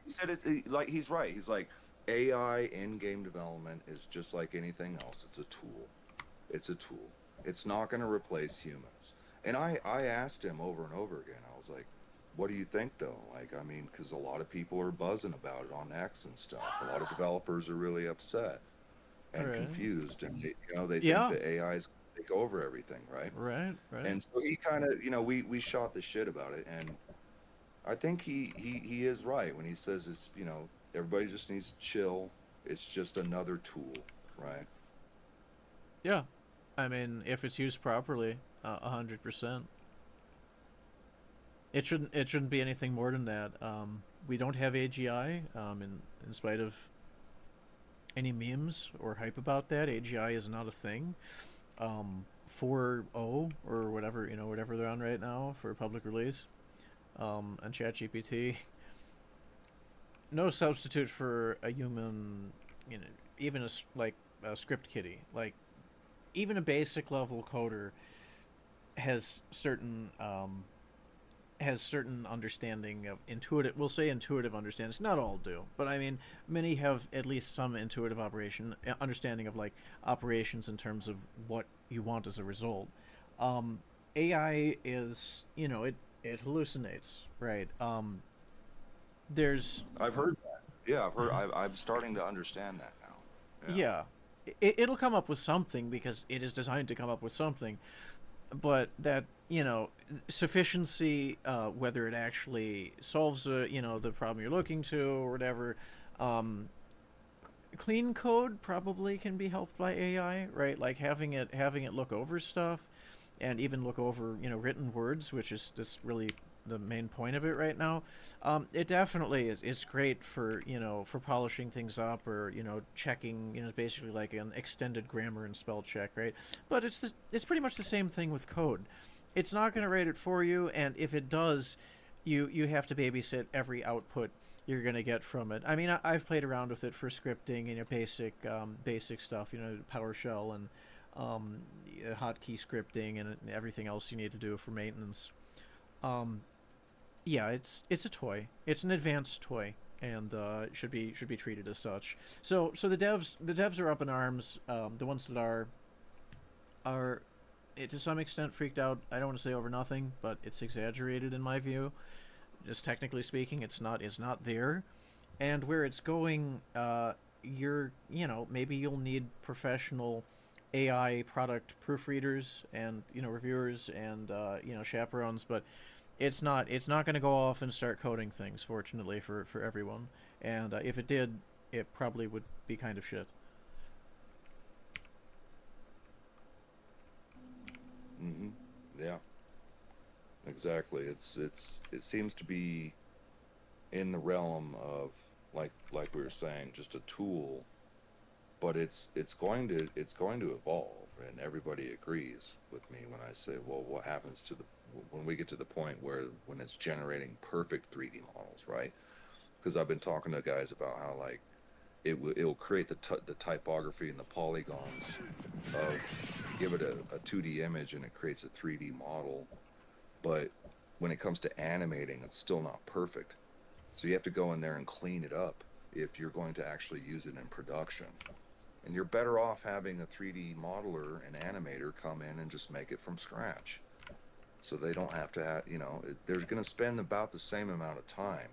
He said like, he's right. He's like, AI in game development is just like anything else. It's a tool. It's a tool. It's not going to replace humans. And I asked him over and over again. I was like, what do you think, though? Like, I mean, because a lot of people are buzzing about it on X and stuff. A lot of developers are really upset and confused, and they think that AI is going to take over everything, right? Right. And so he kind of, we shot the shit about it, and I think he is right when he says it's, everybody just needs to chill. It's just another tool, right? Yeah. I mean, if it's used properly, 100%. It shouldn't be anything more than that. We don't have AGI, in spite of any memes or hype about that. AGI is not a thing. 4.0 or whatever they're on right now for public release, on ChatGPT. No substitute for a human, even a script kiddie. Like, even a basic level coder has certain understanding of intuitive. We'll say intuitive understanding. Not all do, but I mean, many have at least some intuitive understanding of, like, operations in terms of what you want as a result. AI is, it hallucinates, right? I've heard that. Yeah, I'm starting to understand that now. Yeah. It'll come up with something because it is designed to come up with something, but that, sufficiency, whether it actually solves the problem you're looking to or whatever. Clean code probably can be helped by AI, right? Like, having it look over stuff, and even look over written words, which is just really the main point of it right now. It definitely is. It's great for for polishing things up, or checking. Basically like an extended grammar and spell check, right? But it's pretty much the same thing with code. It's not going to rate it for you, and if it does, you have to babysit every output you're going to get from it. I mean, I've played around with it for scripting and basic stuff, PowerShell and hotkey scripting and everything else you need to do for maintenance. Yeah, it's a toy. It's an advanced toy, and should be treated as such. So the devs are up in arms. The ones that are to some extent freaked out. I don't want to say over nothing, but it's exaggerated in my view. Just technically speaking, it's not there, and where it's going, maybe you'll need professional AI product proofreaders and reviewers and chaperones, but it's not going to go off and start coding things. Fortunately for everyone, and if it did, it probably would be kind of shit. Mm-hmm. Yeah. Exactly. It seems to be in the realm of like we were saying, just a tool, but it's going to evolve, and everybody agrees with me when I say, well, what happens to when we get to the point when it's generating perfect 3D models, right? Because I've been talking to guys about how like it'll create the typography and the polygons of, give it a 2D image and it creates a 3D model, but when it comes to animating, it's still not perfect. So you have to go in there and clean it up if you're going to actually use it in production. And you're better off having a 3D modeler and animator come in and just make it from scratch. So they don't have to have, they're going to spend about the same amount of time.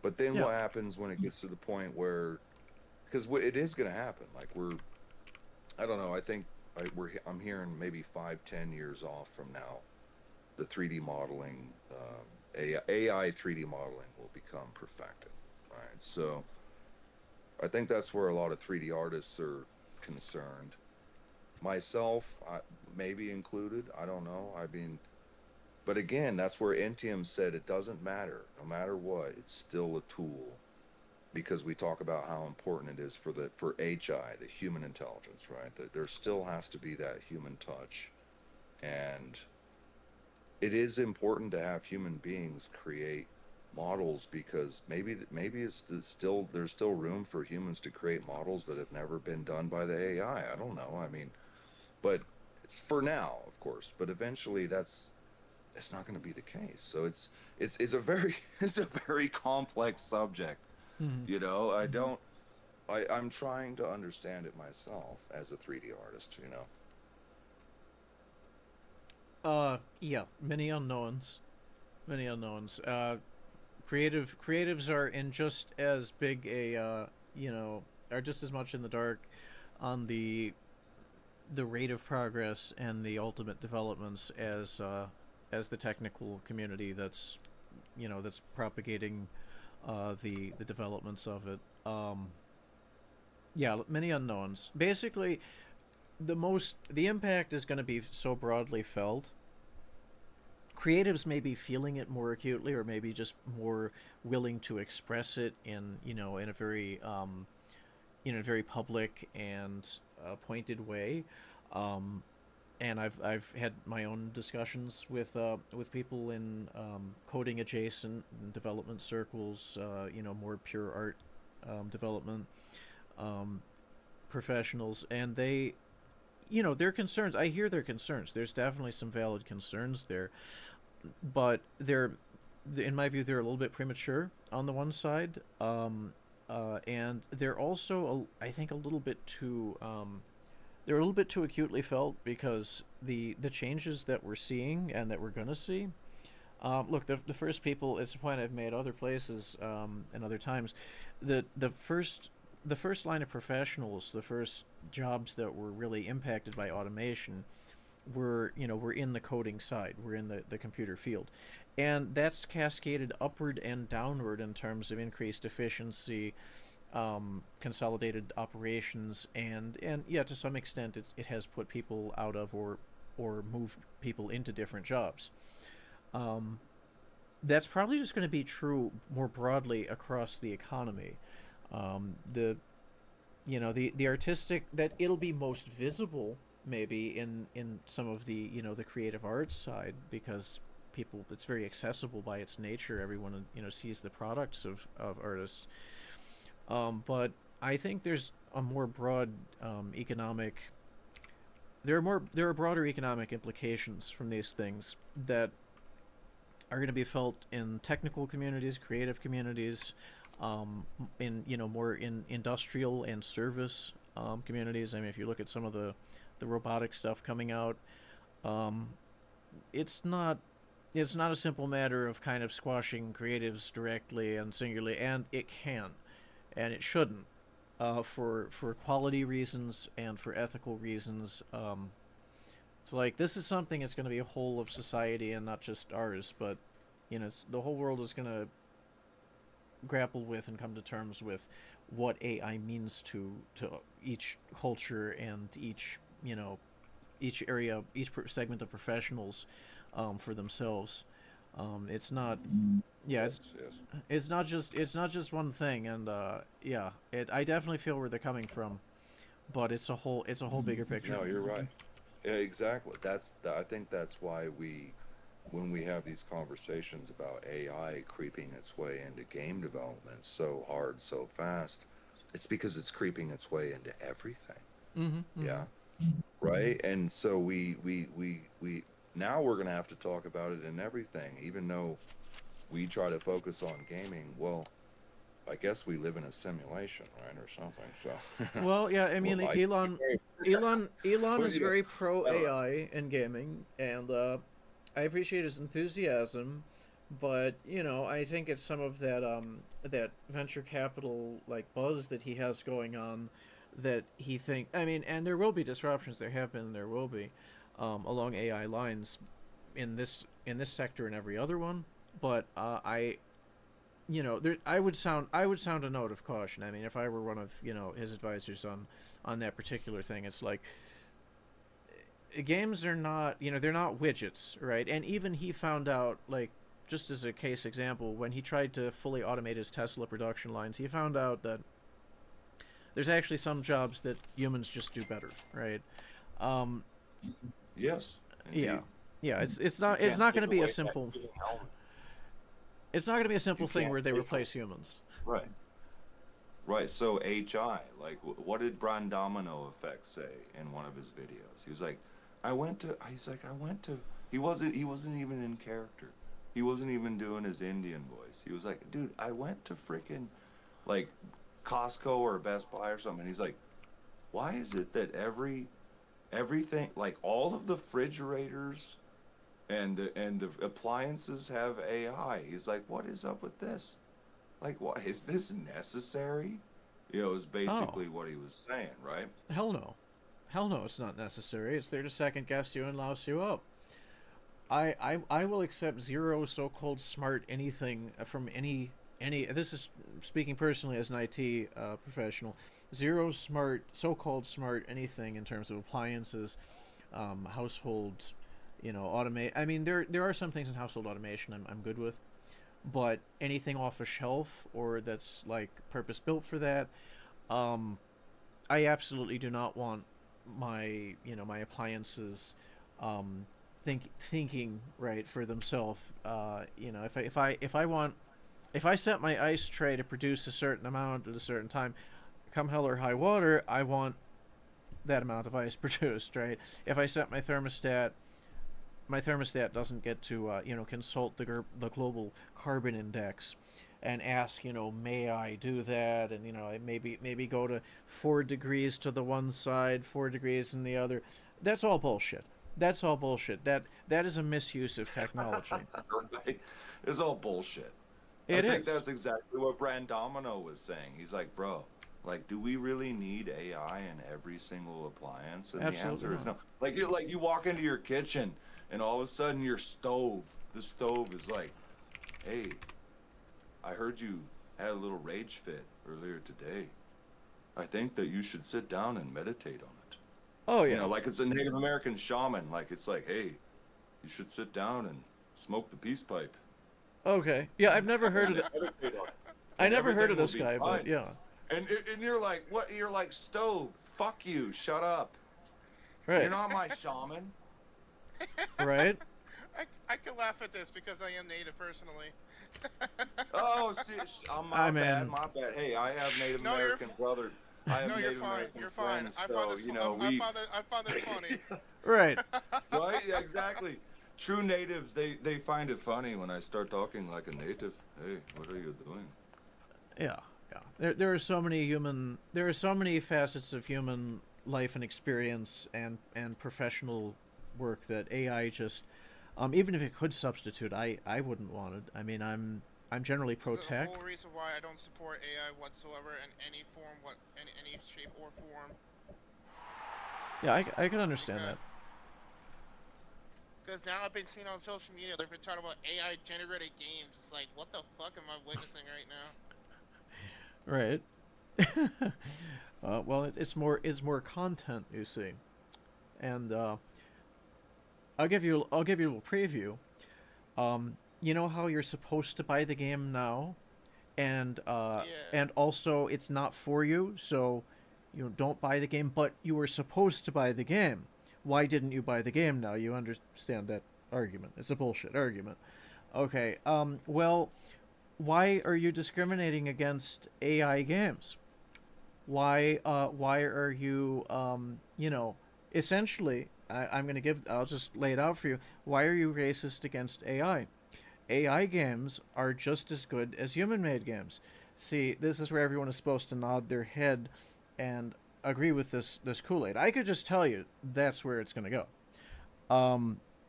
But then what happens when it gets to the point where, because it is going to happen, like I don't know, I think I'm hearing maybe 5-10 years off from now, the 3D modeling, AI 3D modeling will become perfected, right? So I think that's where a lot of 3D artists are concerned. Myself, maybe included, I don't know. I mean, but again, that's where Entium said it doesn't matter. No matter what, it's still a tool, because we talk about how important it is for HI, the human intelligence, right? That there still has to be that human touch, and it is important to have human beings create models, because maybe there's still room for humans to create models that have never been done by the AI. I don't know. I mean, but it's for now, of course. But eventually, that's not going to be the case. So it's a very it's a very complex subject. Mm-hmm. I'm trying to understand it myself as a 3D artist. Yeah, many unknowns. Many unknowns. Creatives are in just as big are just as much in the dark on the rate of progress and the ultimate developments as the technical community that's propagating the developments of it. Yeah, many unknowns. Basically, the impact is going to be so broadly felt. Creatives may be feeling it more acutely, or maybe just more willing to express it in a very public and pointed way. And I've had my own discussions with people in coding adjacent development circles, more pure art development professionals, and their concerns. I hear their concerns. There's definitely some valid concerns there, but in my view, they're a little bit premature on the one side, and they're also, I think, a little bit too. They're a little bit too acutely felt, because the changes that we're seeing and that we're gonna see. Look, the first people. It's a point I've made other places and other times. The first line of professionals, the first jobs that were really impacted by automation, were in the coding side, we're in the computer field, and that's cascaded upward and downward in terms of increased efficiency, consolidated operations, and yeah, to some extent it has put people out of or moved people into different jobs. that's probably just going to be true more broadly across the economy. The the artistic, that it'll be most visible maybe in some of the the creative arts side, because people, it's very accessible by its nature. Everyone sees the products of artists. But I think there's a more broad economic there are broader economic implications from these things that are going to be felt in technical communities, creative communities, in more in industrial and service communities. I mean, if you look at some of the robotic stuff coming out, um, it's not it's not a simple matter of kind of squashing creatives directly and singularly, and it can, and it shouldn't, for quality reasons and for ethical reasons. It's like this is something that's going to be a whole of society and not just ours, but the whole world is going to grapple with and come to terms with what AI means to each culture and each area, each segment of professionals, for themselves. It's not, yeah, Yes. it's not just one thing, and yeah, I definitely feel where they're coming from, but it's a whole bigger picture. No, you're right. Yeah, exactly. I think that's why when we have these conversations about AI creeping its way into game development so hard, so fast, it's because it's creeping its way into everything. Mm-hmm. Yeah, right. And so we now we're gonna have to talk about it in everything, even though we try to focus on gaming. Well, I guess we live in a simulation, right, or something. So, Well, yeah, I mean, well, I, Elon what is you know, very pro I don't know. AI in gaming, and I appreciate his enthusiasm, but I think it's some of that venture capital like buzz that he has going on, that he think. I mean, and there will be disruptions. There have been. There will be, along AI lines, in this sector and every other one. But I would sound a note of caution. I mean, if I were one of his advisors on that particular thing, it's like games are not they're not widgets, right? And even he found out, like, just as a case example, when he tried to fully automate his Tesla production lines, he found out that there's actually some jobs that humans just do better, right? Um, Yes, yeah, indeed. yeah. You It's can't not going take to be a away that simple human element. it's not going to be a You simple thing can't where they take away. replace humans. Right. Right. So HI, like, what did Brian Domino Effect say in one of his videos? He was like, I went to. He's like, I went to. He wasn't even in character. He wasn't even doing his Indian voice. He was like, dude, I went to freaking like Costco or Best Buy or something. He's like, why is it that everything, like all of the refrigerators and the appliances have AI? He's like, what is up with this? Like, what is this necessary? Is Oh, basically what he was saying, right? hell no. Hell no, it's not necessary. It's there to second guess you and louse you up. I will accept zero so-called smart anything from any. This is speaking personally as an IT professional. Zero smart, so-called smart anything in terms of appliances, household, automate. I mean, there are some things in household automation I'm good with, but anything off a shelf or that's like purpose built for that, um, I absolutely do not want my appliances, thinking right for themselves. If I set my ice tray to produce a certain amount at a certain time, come hell or high water, I want that amount of ice produced, right? If I set my thermostat doesn't get to consult the global carbon index and ask, may I do that, and maybe go to 4 degrees to the one side, 4 degrees in the other. That's all bullshit. That's all bullshit. That is a misuse of technology. Right? It's all bullshit. I It think is. that's exactly what Brand Domino was saying. He's like, bro, like, do we really need AI in every single appliance? And the Absolutely answer is not. no. Like you walk into your kitchen and all of a sudden the stove is like, hey, I heard you had a little rage fit earlier today. I think that you should sit down and meditate on it. Oh yeah. Like it's a Native American shaman. Like it's like, hey, you should sit down and smoke the peace pipe. Okay. Yeah, I've never heard of and it. meditate on it, I and never heard of everything will this be guy, but fine. yeah. And you're like, what? You're like, Stove, fuck you, shut up. You're Right. not my shaman. Right. I can laugh at this because I am native personally. Oh, see, I my bad, mean, my bad. Hey, I have Native No, you're American brother. I have no, you're Native fine. American You're fine. friends, so you know I found this funny. right. right? Yeah, exactly. True natives, they find it funny when I start talking like a native. Hey, what are you doing? Yeah. Yeah. There are so many there are so many facets of human life and experience and professional work that AI just even if it could substitute, I wouldn't want it. I mean, I'm generally pro The tech. whole reason why I don't support AI whatsoever in any form, in any shape or form. Yeah, I can understand that. Because now I've been seeing on social media they've been talking about AI generated games. It's like, what the fuck am I witnessing right now? Right. Well, it's more content, you see, and I'll give you a little preview. You know how you're supposed to buy the game now, Yeah. and also it's not for you, so you know, don't buy the game. But you were supposed to buy the game. Why didn't you buy the game now? You understand that argument? It's a bullshit argument. Okay. Well, why are you discriminating against AI games? Why are you you know, essentially I'm gonna give I'll just lay it out for you. Why are you racist against AI? AI games are just as good as human made games. See, this is where everyone is supposed to nod their head and agree with this Kool-Aid. I could just tell you that's where it's gonna go.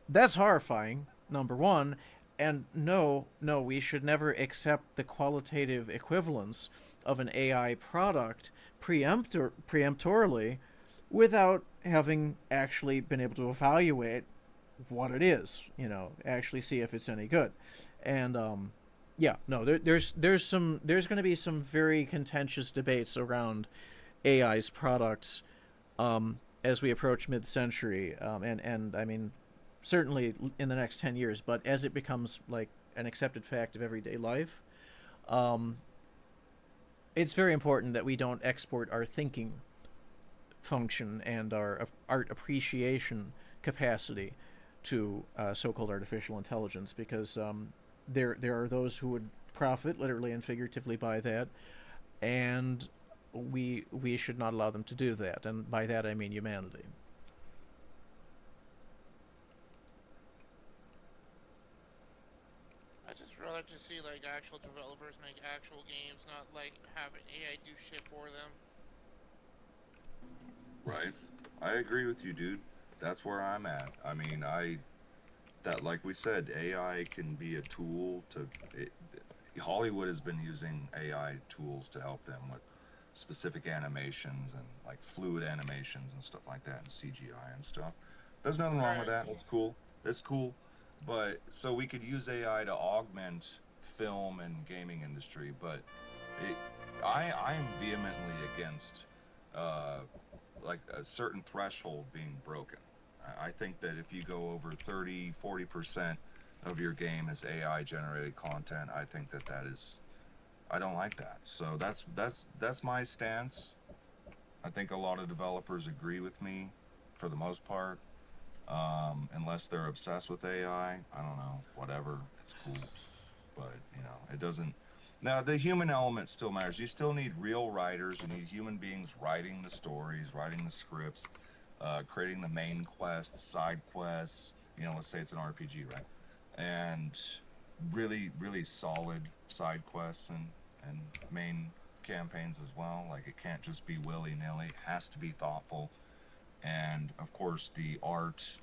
That's horrifying, number one. And no, we should never accept the qualitative equivalence of an AI product preemptorily without having actually been able to evaluate what it is, you know, actually see if it's any good. And yeah, no, there's going to be some very contentious debates around AI's products as we approach mid-century, and I mean, certainly in the next 10 years. But as it becomes like an accepted fact of everyday life, um, it's very important that we don't export our thinking function and our art appreciation capacity to so-called artificial intelligence, because there are those who would profit literally and figuratively by that, and we should not allow them to do that. And by that I mean humanity. I just rather to see like actual developers make actual games, not like having AI do shit for them. Right. I agree with you, dude. That's where I'm at. I mean, that like we said, AI can be a tool to. Hollywood has been using AI tools to help them with specific animations and like fluid animations and stuff like that and CGI and stuff. There's nothing wrong with Right. that. That's cool. That's cool. But so we could use AI to augment film and gaming industry, but it, I'm vehemently against uh, like a certain threshold being broken. I think that if you go over 30, 40% of your game is AI generated content, I think that I don't like that. So that's my stance. I think a lot of developers agree with me for the most part. Unless they're obsessed with AI, I don't know, whatever, it's cool. But you know, it doesn't. Now the human element still matters. You still need real writers. You need human beings writing the stories, writing the scripts, creating the main quests, side quests. You know, let's say it's an RPG, right? And really solid side quests and main campaigns as well. Like it can't just be willy-nilly. It has to be thoughtful. And of course the art,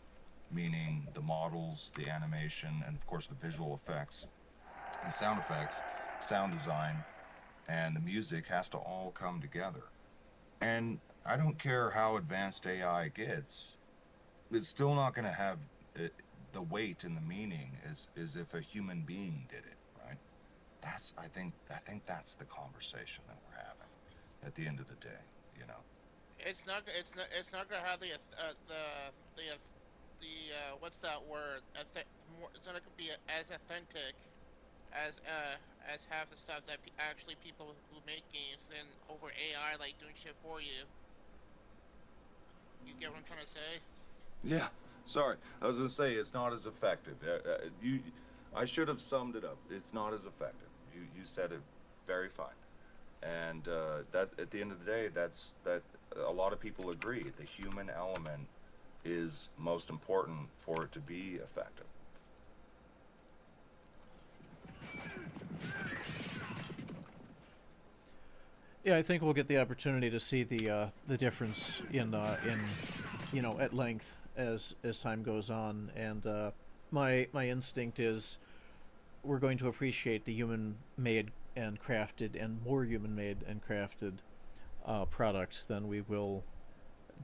meaning the models, the animation, and of course the visual effects, the sound effects, sound design, and the music has to all come together. And I don't care how advanced AI gets, it's still not going to have it, the weight and the meaning as if a human being did it, right? I think that's the conversation that we're having at the end of the day, you know. It's not gonna have the what's that word? It's not gonna be as authentic as half the stuff that actually people who make games than over AI like doing shit for you. You get what I'm trying to say? Yeah. Sorry, I was gonna say it's not as effective. I should have summed it up. It's not as effective. You said it very fine. And that's at the end of the day, that a lot of people agree. The human element is most important for it to be effective. Yeah, I think we'll get the opportunity to see the difference in at length as time goes on, and my instinct is we're going to appreciate the human made and crafted and more human made and crafted products than we will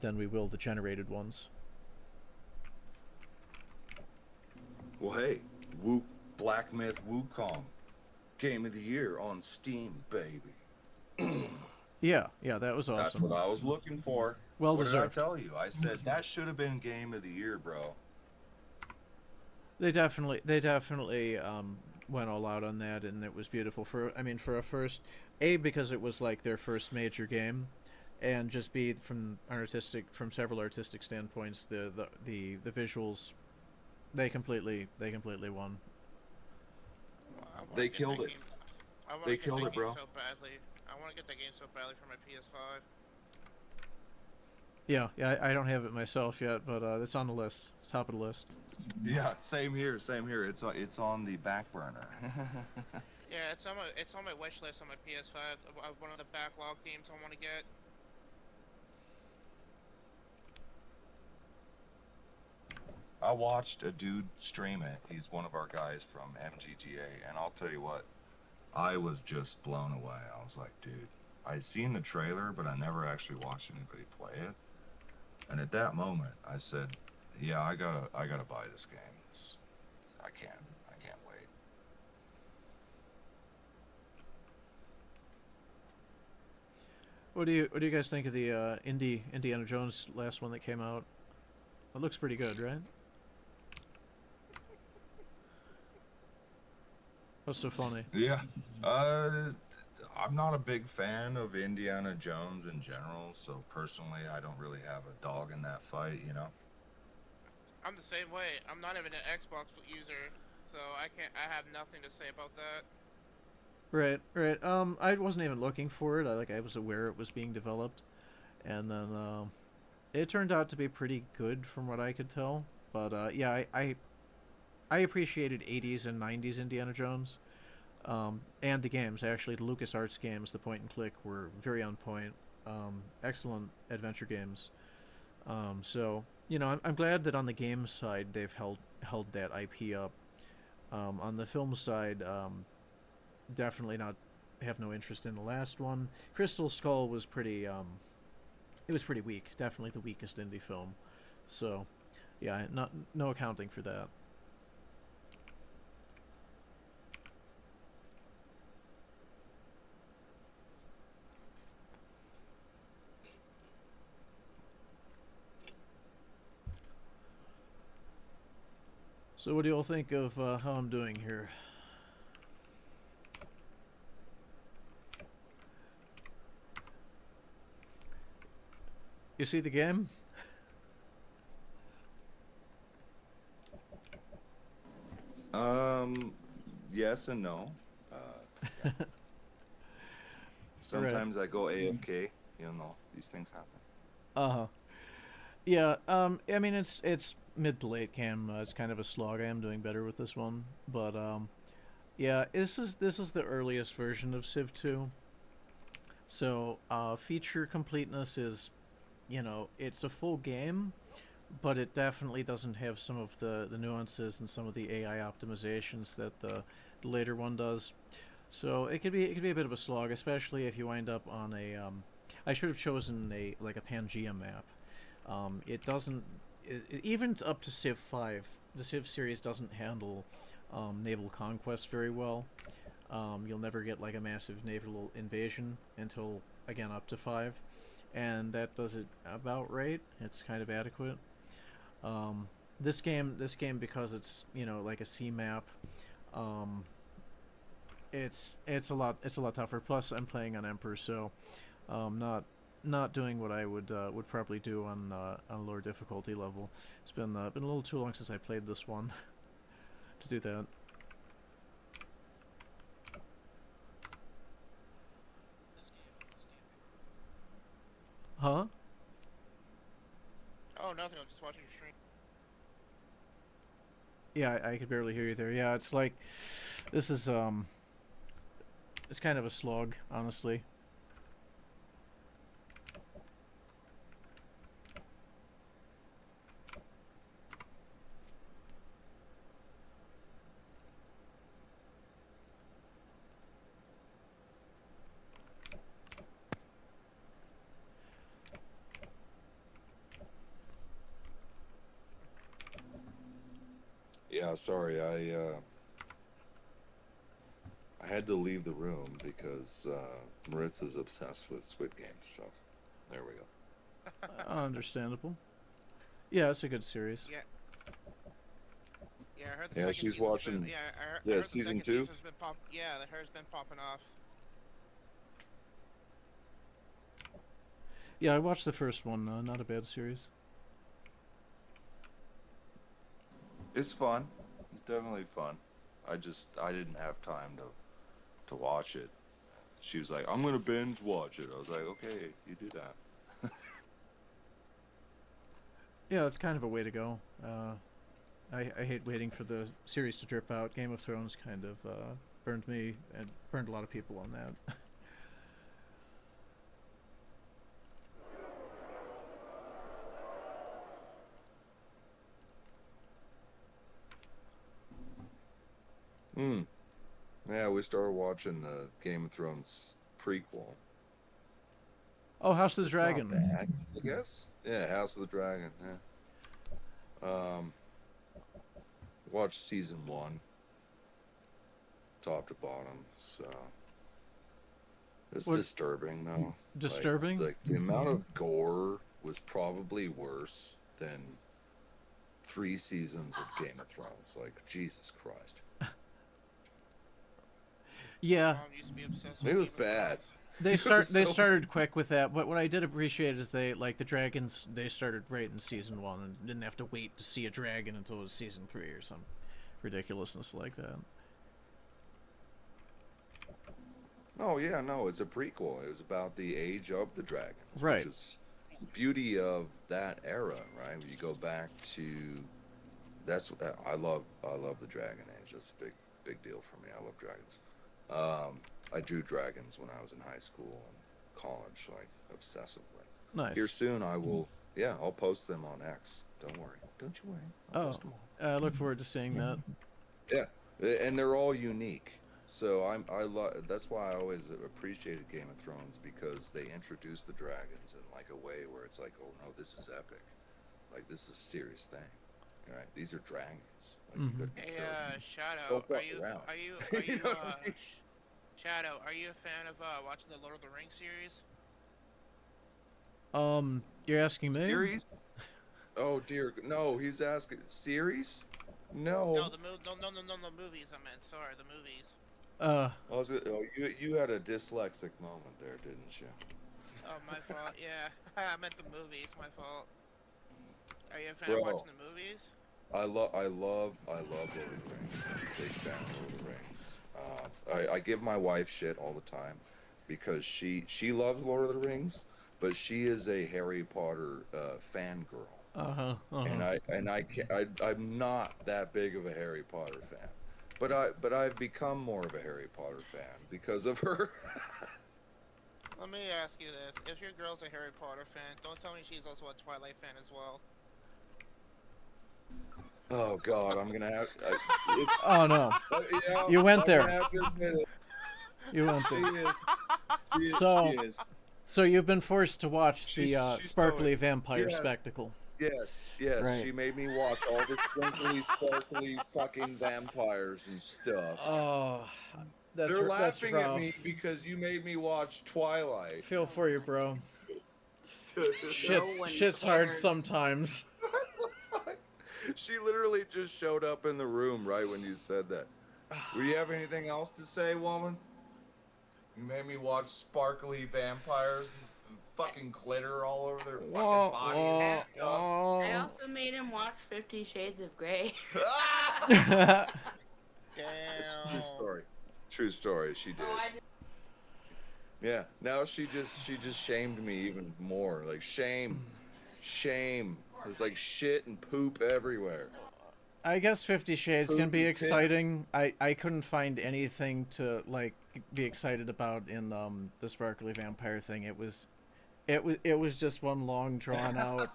the generated ones. Well, hey, Black Myth Wukong, Game of the Year on Steam, baby. Yeah, that was That's awesome. what I was looking for. Well What did I deserved. tell you? I said that should have been Game of the Year, bro. They definitely went all out on that, and it was beautiful. For a first, A, because it was like their first major game, and just B, from several artistic standpoints, the visuals, they completely won. I want They to get killed that it. game. I want They to get killed that it, game bro. so badly. I want to get that game so badly for my PS5. Yeah, I don't have it myself yet, but it's on the list. It's top of the list. Yeah, same here, same here. It's on the back burner. Yeah, it's on my wish list on my PS5. One of the backlog games I want to get. I watched a dude stream it. He's one of our guys from MGGA, and I'll tell you what, I was just blown away. I was like, dude, I'd seen the trailer, but I never actually watched anybody play it. And at that moment, I said, yeah, I gotta buy this game. I can't wait. What do you guys think of the Indiana Jones last one that came out? It looks pretty good, right? What's so funny? Yeah. Uh, I'm not a big fan of Indiana Jones in general, so personally, I don't really have a dog in that fight, you know? I'm the same way. I'm not even an Xbox user, so I can't. I have nothing to say about that. Right. I wasn't even looking for it. I was aware it was being developed, and then it turned out to be pretty good from what I could tell. But yeah, I appreciated 80s and 90s Indiana Jones, and the games. Actually, the LucasArts games, the point and click, were very on point. Excellent adventure games. So I'm glad that on the game side they've held that IP up. On the film side, definitely not have no interest in the last one. Crystal Skull was pretty it was pretty weak. Definitely the weakest indie film. So yeah, no accounting for that. So what do you all think of how I'm doing here? You see the game? Um, yes and no. Yeah. All right. Sometimes I go AFK, you know, these things happen. Uh-huh. Yeah, I mean it's mid to late game. It's kind of a slog. I am doing better with this one, but yeah, this is the earliest version of Civ 2. So, feature completeness is, it's a full game, but it definitely doesn't have some of the nuances and some of the AI optimizations that the later one does. So it could be a bit of a slog, especially if you wind up on a. I should have chosen a Pangea map. It doesn't. Even up to Civ 5, the Civ series doesn't handle naval conquest very well. You'll never get like a massive naval invasion until again up to 5, and that does it about right. It's kind of adequate. This game, because it's like a C map, um, it's a lot tougher. Plus, I'm playing on Emperor, so not doing what I would probably do on lower difficulty level. It's been a little too long since I played this one to do that. Huh? Oh, nothing. I was just watching your stream. Yeah, I could barely hear you there. Yeah, it's like this is it's kind of a slog, honestly. Yeah, sorry, I had to leave the room because Maritza's obsessed with Squid Games, so there we go. Understandable. Yeah, it's a good series. Yeah. Yeah, I heard the Yeah, second she's season's watching. Been, yeah, I heard Yeah, the season second 2? season's been yeah, the hair's been popping off. Yeah, I watched the first one. Not a bad series. It's fun. It's definitely fun. I didn't have time to watch it. She was like, "I'm gonna binge watch it." I was like, "Okay, you do that." Yeah, it's kind of a way to go. I hate waiting for the series to drip out. Game of Thrones kind of burned me and burned a lot of people on that. Yeah, we started watching the Game of Thrones prequel. Oh, House of the It's Dragon. not bad, I guess. Yeah, House of the Dragon. Yeah. Watched season 1, top to bottom. So it's What- disturbing, though. Disturbing? Like the amount of gore was probably worse than 3 seasons of Game of Thrones. Like, Jesus Christ. Yeah, Mom used to be obsessed It with was Game of bad. Thrones. they started quick with that, but what I did appreciate is the dragons, they started right in season 1 and didn't have to wait to see a dragon until it was season 3 or some ridiculousness like that. Oh yeah, no, it's a prequel. It was about the age of the dragons, Right. which is the beauty of that era, right? When you go back to, that's I love the Dragon Age. That's a big deal for me. I love dragons. I drew dragons when I was in high school and college, like obsessively. Nice. Here soon, I will. Yeah, I'll post them on X. Don't worry. Don't you worry. I'll post them all. I look forward to seeing that. Yeah, and they're all unique. So that's why I always appreciated Game of Thrones, because they introduced the dragons in like a way where it's like, oh no, this is epic. Like, this is a serious thing. Right? These are dragons. Like, you gotta be Hey, careful. Shadow, Don't fuck are around. you You know what I mean? Shadow, are you a fan of watching the Lord of the Rings series? You're asking me? Series? Oh dear, no. He's asking series. No. No, no, movies. I meant, sorry, the movies. You had a dyslexic moment there, didn't you? Oh, my fault. Yeah, I meant the movies. My fault. Are you a fan of Bro. watching the movies? I love Lord of the Rings. I'm a big fan of Lord of the Rings. I give my wife shit all the time because she loves Lord of the Rings, but she is a Harry Potter fangirl. I'm not that big of a Harry Potter fan, but I've become more of a Harry Potter fan because of her. Let me ask you this: if your girl's a Harry Potter fan, don't tell me she's also a Twilight fan as well. Oh God, I'm gonna have. Oh no. Yeah, You went I'm there. gonna have to admit it. You went She there. is. So- She is. So you've been forced to watch She's sparkly so- vampire yes. spectacle. Yes. Right. She made me watch all the sparkly fucking vampires and stuff. Oh, that's They're that's laughing rough. at me because you made me watch Twilight. Feel for you, bro. Shit's Shit's hard sometimes. She literally just showed up in the room right when you said that. Do you have anything else to say, woman? You made me watch sparkly vampires and fucking glitter all over their fucking body and stuff. I also made him watch 50 Shades of Grey. It's a true Damn. story. True story. She did. Oh, I did. Yeah. Now she just shamed me even more. Like shame. There's like shit and poop everywhere. I guess 50 Shades can Poop be and piss. exciting. I couldn't find anything to like be excited about in the sparkly vampire thing. It was just one long drawn out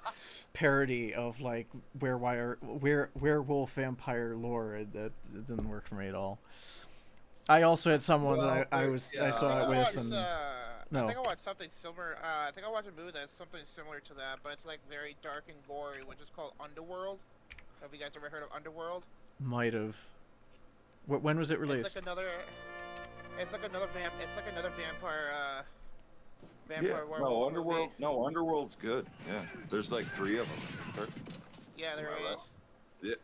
parody of like werewolf vampire lore. That it didn't work for me at all. I also had someone that I saw it with, and no. I think I watched something similar. I think I watched a movie that's something similar to that, but it's like very dark and gory, which is called Underworld. Have you guys ever heard of Underworld? Might have. When was it released? It's like another. It's like another vampire. Yeah. Werewolf No, Underworld. movie. No, Underworld's good. Yeah. There's like 3 of them. Isn't there? Yeah, there Right. is. Yeah.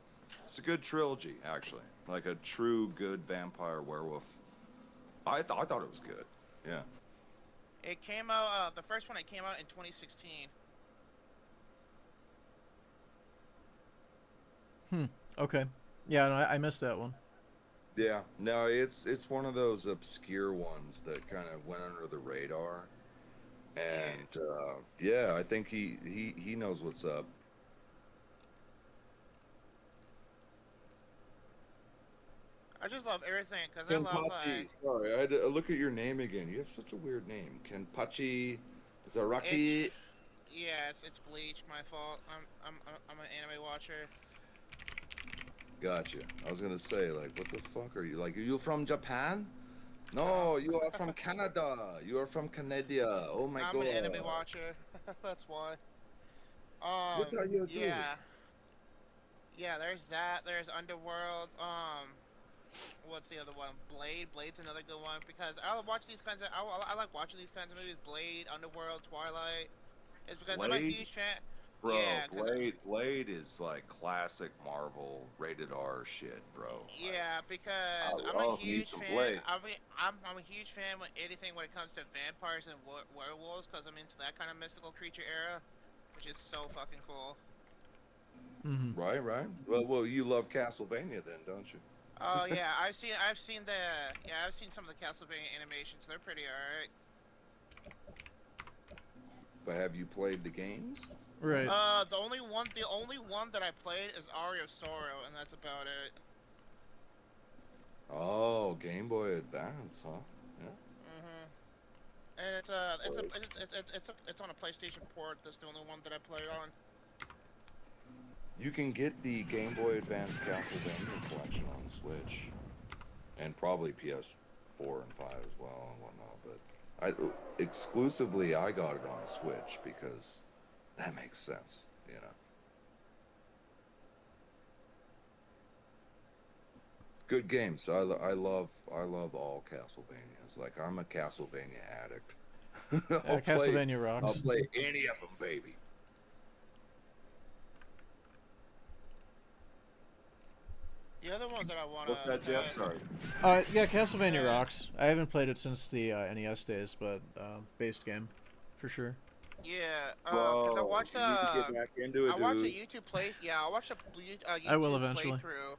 It's a good trilogy, actually. Like a true good vampire werewolf. I thought it was good. Yeah. It came out. The first one it came out in 2016. Okay. Yeah, no, I missed that one. Yeah. No, it's one of those obscure ones that kind of went under the radar. And yeah, I think he knows what's up. I just love everything because I love Kenpachi. Sorry, I had to look at your name again. You have such a weird name. Kenpachi Zaraki. Yeah, it's Bleach. My fault. I'm an anime watcher. Gotcha. I was gonna say, like, what the fuck are you? Like, are you from Japan? No, you are from Canada. You are from Canada. Oh my god. I'm an anime watcher. That's why. What are you doing? Yeah. There's that. There's Underworld. What's the other one? Blade. Blade's another good one because I watch these kinds of. I like watching these kinds of movies. Blade, Underworld, Twilight. It's because I'm a Blade? huge fan. Bro, Yeah, Blade is like classic Marvel rated R shit, bro. Yeah, because I I'm a love me huge some fan. Blade. I mean, I'm a huge fan with anything when it comes to vampires and werewolves, because I'm into that kind of mystical creature era, which is so fucking cool. Mm-hmm. Right. Well, you love Castlevania then, don't you? Oh yeah, I've seen some of the Castlevania animations. They're pretty alright. But have you played the games? Right. The only one that I played is Aria of Sorrow, and that's about it. Oh, Game Boy Advance, huh? Yeah. And it's on a PlayStation port. That's the only one that I played on. You can get the Game Boy Advance Castlevania collection on Switch, and probably PS4 and 5 as well and whatnot. But exclusively I got it on Switch because that makes sense, you know. Good games. I love all Castlevanias. Like I'm a Castlevania addict. Castlevania rocks. I'll play any of them, baby. The other one that I want to. What's that, Jeff? Sorry. Yeah, Castlevania rocks. I haven't played it since the NES days, but based game, for sure. Yeah, because I watched you need to get back into it, I watched a dude. YouTube play. Yeah, I watched a YouTube I will eventually. playthrough.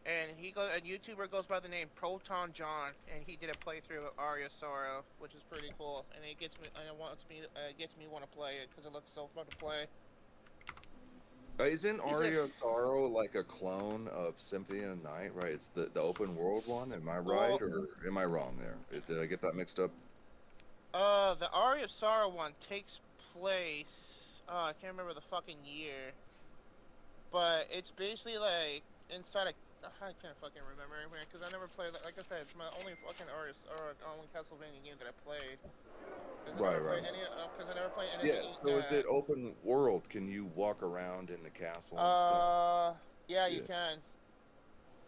And a YouTuber goes by the name Proton John, and he did a playthrough of Aria Sorrow, which is pretty cool. And it gets me want to play it because it looks so fun to play. Isn't Aria of Sorrow like a clone of Symphony of the Night, right? It's the open world one. Am I right, or am I wrong there? Did I get that mixed up? The Aria of Sorrow one takes place. I can't remember the fucking year. But it's basically like inside a. I can't fucking remember, man, because I never played. Like I said, it's my only fucking only Castlevania game that I played. Right. Because I never played any. Yeah. So is it open world? Can you walk around in the castle and stuff? Yeah, you can.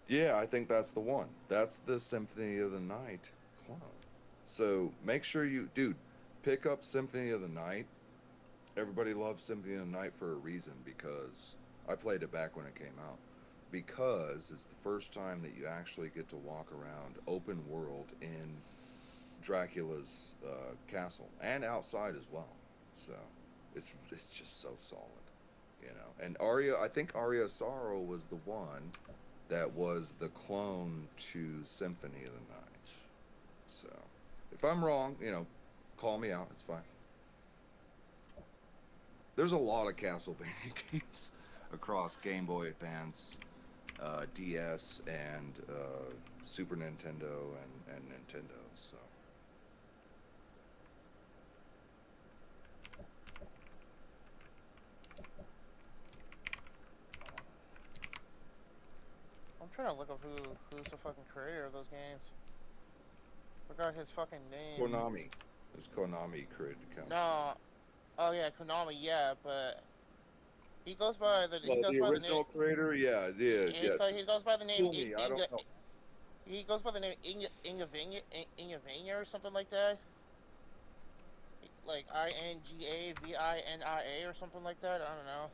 Yeah, I think that's the one. That's the Symphony of the Night clone. So make sure you, dude, pick up Symphony of the Night. Everybody loves Symphony of the Night for a reason because I played it back when it came out. because it's the first time that you actually get to walk around open world in Dracula's castle and outside as well. So it's just so solid, you know. And I think Aria of Sorrow was the one that was the clone to Symphony of the Night. So if I'm wrong, you know, call me out. It's fine. There's a lot of Castlevania games across Game Boy Advance, DS, and Super Nintendo and Nintendo. So. I'm trying to look up who's the fucking creator of those games. Forgot his fucking name. Konami. It's Konami created the Castlevania. No. Oh yeah, Konami. Yeah, but he goes by the Well, the original creator, yeah. He goes by the name Fool me, I don't know. He goes by the name Ingavania or something like that. Like Ingavania or something like that. I don't know.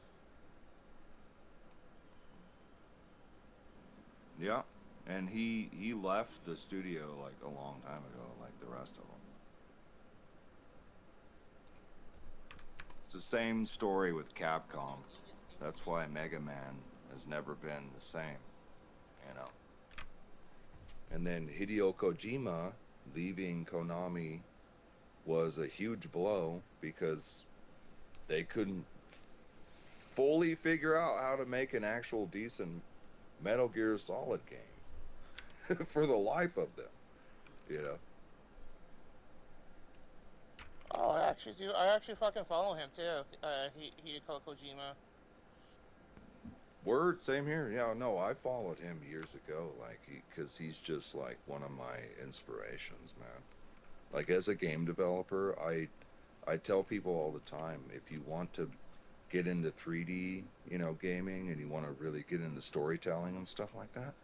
Yeah, and he left the studio like a long time ago, like the rest of them. It's the same story with Capcom. That's why Mega Man has never been the same, you know. And then Hideo Kojima leaving Konami was a huge blow because they couldn't fully figure out how to make an actual decent Metal Gear Solid game for the life of them, you know. Oh, I actually do. I actually fucking follow him too. Hideo Kojima. Word, same here. Yeah, no, I followed him years ago, like, because he's just like one of my inspirations, man. Like, as a game developer, I tell people all the time, if you want to get into 3D, you know, gaming, and you want to really get into storytelling and stuff like that,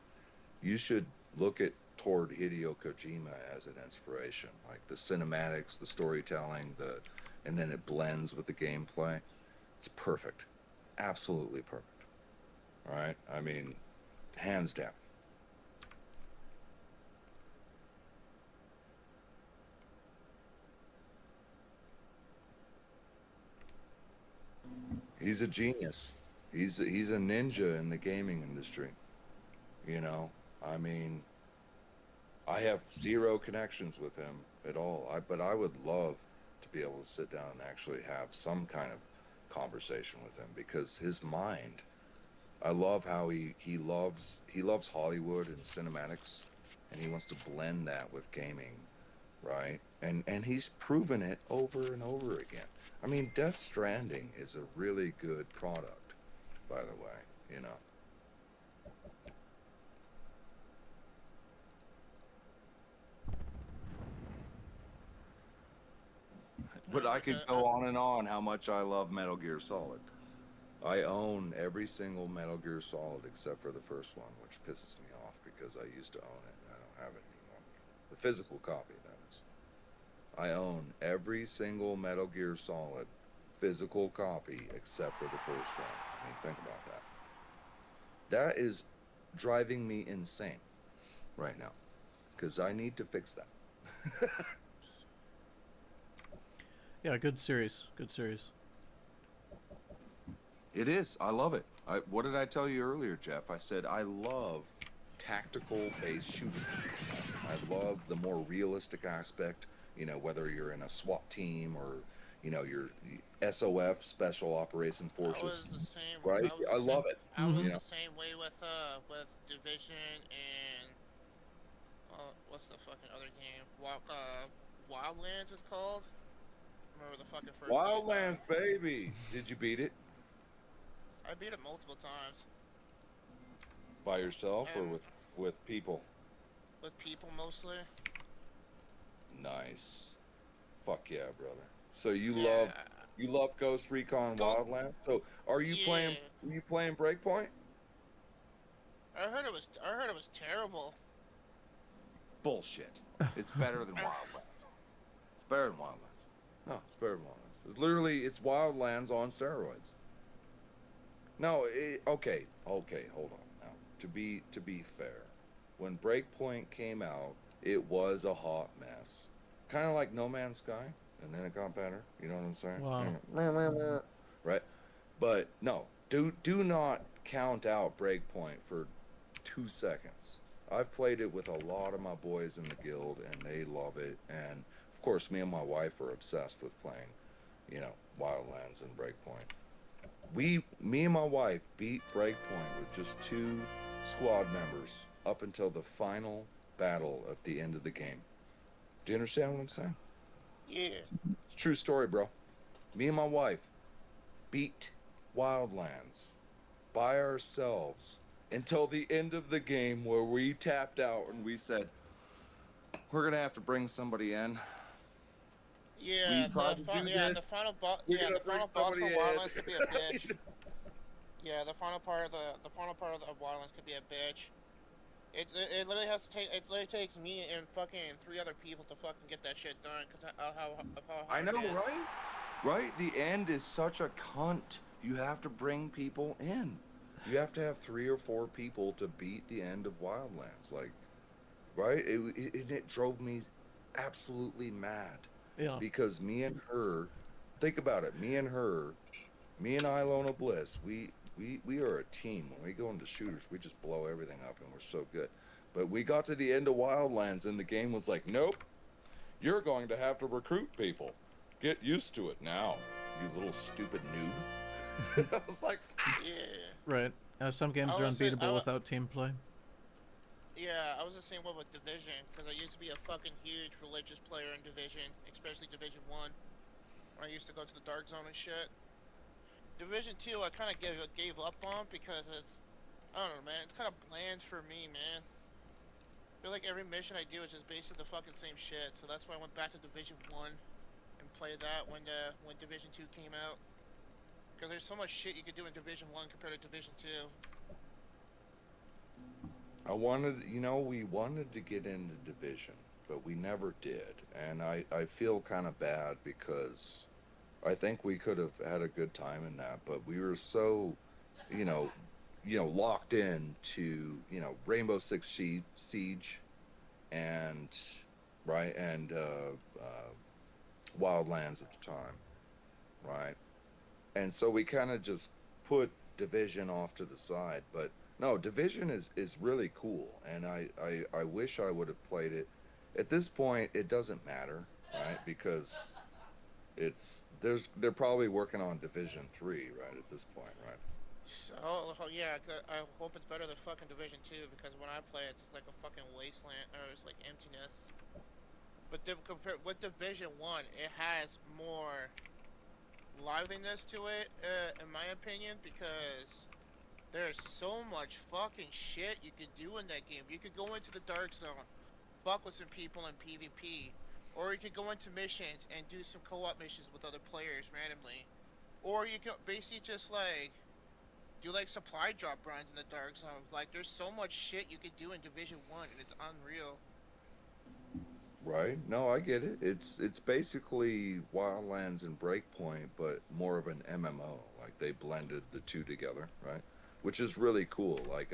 you should look toward Hideo Kojima as an inspiration. Like the cinematics, the storytelling, and then it blends with the gameplay. It's perfect, absolutely perfect. All right, I mean, hands down. He's a genius. He's a ninja in the gaming industry. You know, I mean, I have zero connections with him at all. But I would love to be able to sit down and actually have some kind of conversation with him because his mind. I love how he loves Hollywood and cinematics, and he wants to blend that with gaming, right? And he's proven it over and over again. I mean, Death Stranding is a really good product, by the way, you know. But I could go on and on how much I love Metal Gear Solid. I own every single Metal Gear Solid except for the first one, which pisses me off because I used to own it and I don't have it anymore. The physical copy, that is. I own every single Metal Gear Solid physical copy except for the first one. I mean, think about that. That is driving me insane right now because I need to fix that. Yeah, good series. Good series. It is. I love it. What did I tell you earlier, Jeff? I said I love tactical-based shooters. I love the more realistic aspect, you know, whether you're in a SWAT team or, you know, your SOF, Special Operation Forces, right? I love it. I was You know, the same way with Division and what's the fucking other game? Wildlands is called. Remember the fucking first one? Wildlands, baby. Did you beat it I beat it multiple times. by yourself or And with people? with people mostly. Nice. Fuck yeah, brother. So you Yeah. love Ghost Recon Go. Wildlands? So are you playing Yeah. Breakpoint? I heard it was terrible. Bullshit. It's better than Wildlands. It's better than Wildlands. No, it's better than Wildlands. It's Wildlands on steroids. No, okay, hold on. Now, to be fair, when Breakpoint came out, it was a hot mess, kind of like No Man's Sky, and then it got better. You know what I'm saying? Wow. Right? But no, do not count out Breakpoint for 2 seconds. I've played it with a lot of my boys in the guild, and they love it. And of course, me and my wife are obsessed with playing, Wildlands and Breakpoint. Me and my wife beat Breakpoint with just 2 squad members up until the final battle at the end of the game. Do you understand what I'm saying? Yeah. It's a true story, bro. Me and my wife beat Wildlands by ourselves until the end of the game, where we tapped out and we said, we're gonna have to bring somebody in. Yeah, We tried to do this. the final boss. We're Yeah, gonna the bring final boss somebody for in. Wildlands could be a bitch. Yeah, the final part of the Wildlands could be a bitch. It literally has to take. It literally takes me and fucking 3 other people to fucking get that shit done because of how I hard know, it is. right? Right? The end is such a cunt. You have to bring people in. You have to have 3 or 4 people to beat the end of Wildlands. Like, right? It drove me absolutely mad. Yeah. Because me and her, think about it, me and Ilona Bliss, we are a team. When we go into shooters, we just blow everything up, and we're so good. But we got to the end of Wildlands, and the game was like, nope, you're going to have to recruit people. Get used to it now, you little stupid noob. I was like, Yeah. Right. Some games I are was unbeatable without team play. Yeah, I was the same way with Division because I used to be a fucking huge religious player in Division, especially Division 1. When I used to go to the Dark Zone and shit. Division 2, I kind of gave up on because it's, I don't know, man. It's kind of bland for me, man. I feel like every mission I do is just basically the fucking same shit. So that's why I went back to Division 1 and played that when Division 2 came out. Because there's so much shit you could do in Division 1 compared to Division 2. we wanted to get into Division, but we never did. And I feel kind of bad because I think we could have had a good time in that, but we were so, you know, locked in to, Rainbow Six Siege and, right, and Wildlands at the time, right? And so we kind of just put Division off to the side. But no, Division is really cool, and I wish I would have played it. At this point, it doesn't matter, right? Because they're probably working on Division 3 right at this point, right? So, yeah, I hope it's better than fucking Division 2 because when I play it, it's like a fucking wasteland, or it's like emptiness. But compared with Division 1, it has more liveliness to it, in my opinion, because there's so much fucking shit you could do in that game. You could go into the Dark Zone, fuck with some people in PvP, or you could go into missions and do some co-op missions with other players randomly, or you could basically just like do like supply drop runs in the Dark Zone. Like there's so much shit you could do in Division 1 and it's unreal. Right? No, I get it. It's basically Wildlands and Breakpoint, but more of an MMO. Like they blended the two together, right? Which is really cool. Like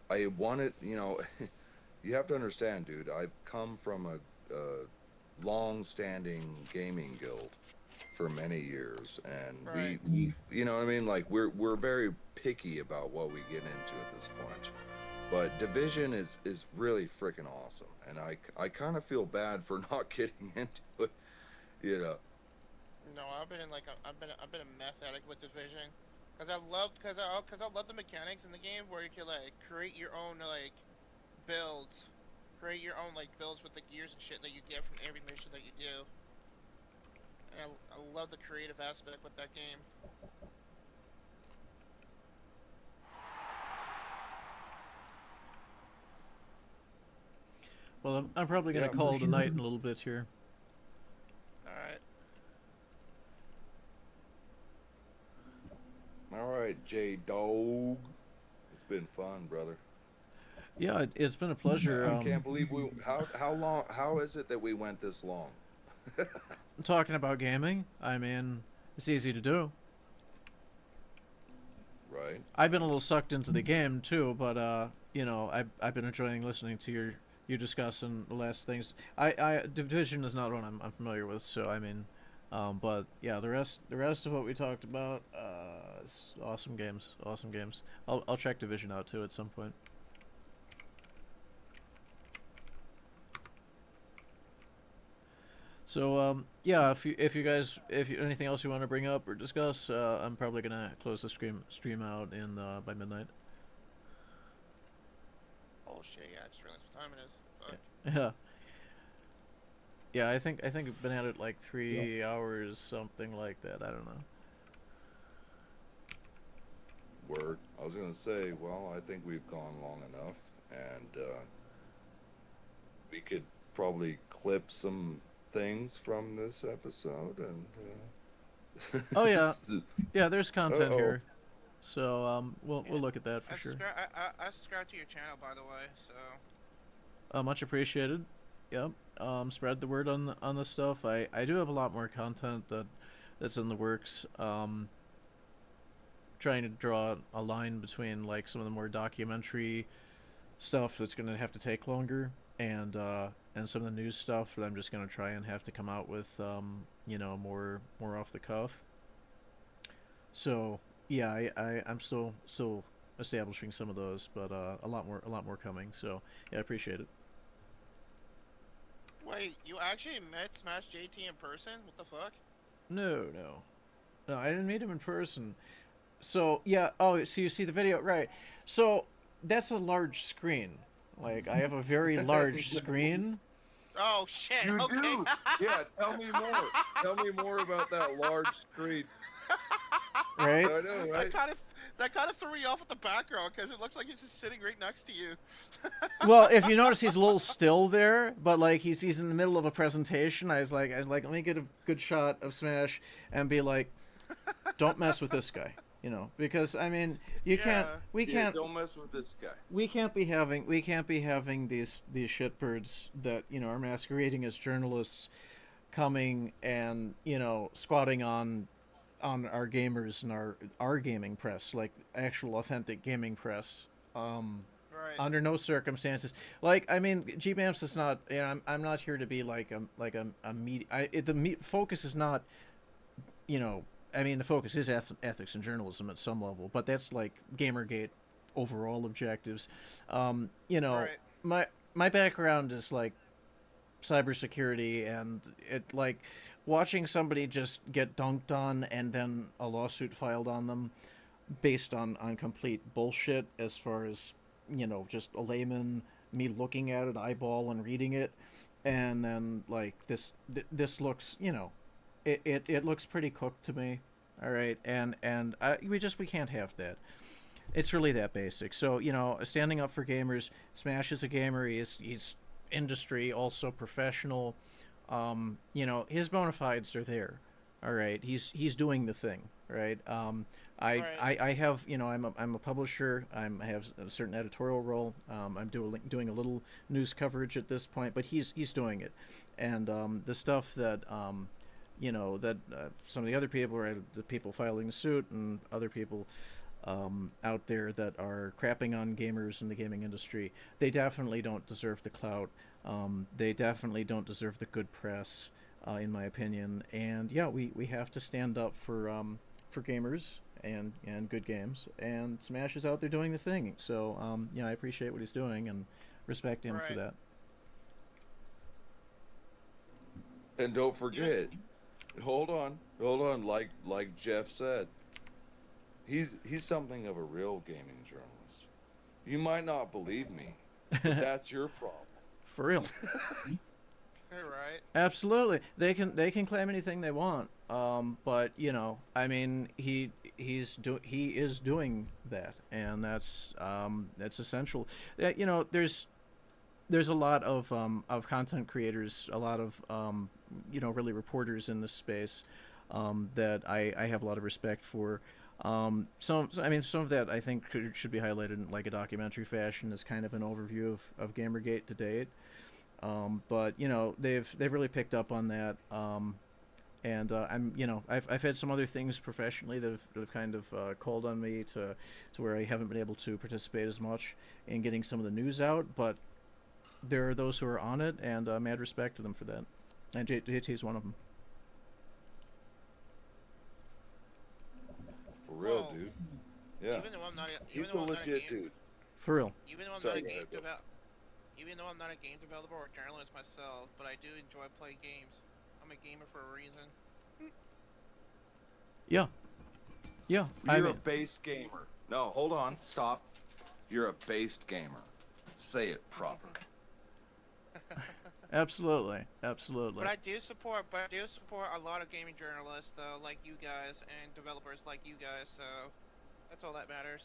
I wanted, you have to understand, dude. I've come from a long-standing gaming guild for many years, and Right. we you know what I mean. Like we're very picky about what we get into at this point. But Division is really freaking awesome, and I kind of feel bad for not getting into it, you know. No, I've been in like I've been a meth addict with Division, cause I love the mechanics in the game where you can like create your own like builds, create your own like builds with the gears and shit that you get from every mission that you do. And I love the creative aspect with that game. Well, I'm probably going Yeah, to for call it a night sure. in a little bit here. All right. All right, J Dog. It's been fun, brother. Yeah, it's been a pleasure I can't believe how is it that we went this long? talking about gaming. I mean, it's easy to do. right? I've been a little sucked into the game too, but you know, I've been enjoying listening to you discussing the last things. Division is not one I'm familiar with, so I mean, but yeah, the rest of what we talked about, it's awesome games, awesome games. I'll check Division out too at some point. So yeah, if you guys anything else you want to bring up or discuss, I'm probably gonna close the stream out in by midnight. Oh shit! Yeah, I just realized what time it is. Fuck. Yeah. Yeah, I think I've been at it like 3 hours, something like that. I don't know. Word. I was gonna say, well, I think we've gone long enough, and we could probably clip some things from this episode, and Oh yeah, yeah. There's content Uh-oh. here, so we'll Yeah. look at that for sure. I subscribe to your channel, by the way. So. Much appreciated. Yep. Spread the word on this stuff. I do have a lot more content that's in the works. Trying to draw a line between like some of the more documentary stuff that's gonna have to take longer, and some of the news stuff that I'm just gonna try and have to come out with you know, more off the cuff. So yeah, I'm still establishing some of those, but a lot more coming. So yeah, I appreciate it. Wait, you actually met Smash JT in person? What the fuck? No, I didn't meet him in person. So yeah, oh, so you see the video, right? So that's a large screen. Like I have a very large screen. Oh shit! you okay. do. Yeah, tell me more. Tell me more about that large screen. Right? I know, right? That kind of threw me off with the background because it looks like he's just sitting right next to you. Well, if you notice, he's a little still there, but like he's in the middle of a presentation. I was like, let me get a good shot of Smash and be like, don't mess with this guy, you know, because I mean, we can't, Don't mess with this guy. we can't be having these shitbirds that, you know, are masquerading as journalists coming and, you know, squatting on our gamers and our gaming press, like actual authentic gaming press. Right. Under no circumstances. Like, I mean, GBAMFS is not. You know, I'm not here to be like a media. Focus is not. You know, I mean, the focus is ethics and journalism at some level, but that's like Gamergate overall objectives. You know, Right. my background is like cybersecurity, and it like watching somebody just get dunked on and then a lawsuit filed on them based on complete bullshit, as far as, you know, just a layman, me looking at it, eyeball and reading it, and then like this looks, you know, it looks pretty cooked to me. All right, and we can't have that. It's really that basic. So, you know, standing up for gamers. Smash is a gamer. He's industry, also professional. You know, his bona fides are there. All right, he's doing the thing. Right. I have, you know, I'm a publisher. I have a certain editorial role. I'm doing a little news coverage at this point, but he's doing it, and the stuff that you know, that some of the other people, right, the people filing the suit and other people out there that are crapping on gamers in the gaming industry, they definitely don't deserve the clout. They definitely don't deserve the good press, in my opinion. And yeah, we have to stand up for gamers and good games. And Smash is out there doing the thing. So yeah, I appreciate what he's doing and respect him for that. And don't forget, hold on. Like Jeff said, he's something of a real gaming journalist. You might not believe me, but that's your problem. For real. Right. Absolutely. They can claim anything they want. But you know, I mean, he is doing that, and that's essential. You know, there's a lot of content creators, a lot of you know, really reporters in this space that I have a lot of respect for. Some of that I think should be highlighted in like a documentary fashion as kind of an overview of Gamergate to date. But you know, they've really picked up on that. And I'm, you know, I've had some other things professionally that have kind of called on me to where I haven't been able to participate as much in getting some of the news out. But there are those who are on it, and mad respect to them for that. And JT is one of them. For real, Well, dude. Yeah. Even though I'm not, He's a legit dude. For real. Even though I'm Sorry, not a go game ahead, Bill. even though I'm not a game developer or journalist myself, but I do enjoy playing games. I'm a gamer for a reason. Yeah. Yeah. You're a base gamer. No, hold on. Stop. You're a based gamer. Say it proper. Absolutely. Absolutely. But I do support a lot of gaming journalists though, like you guys, and developers like you guys. So that's all that matters.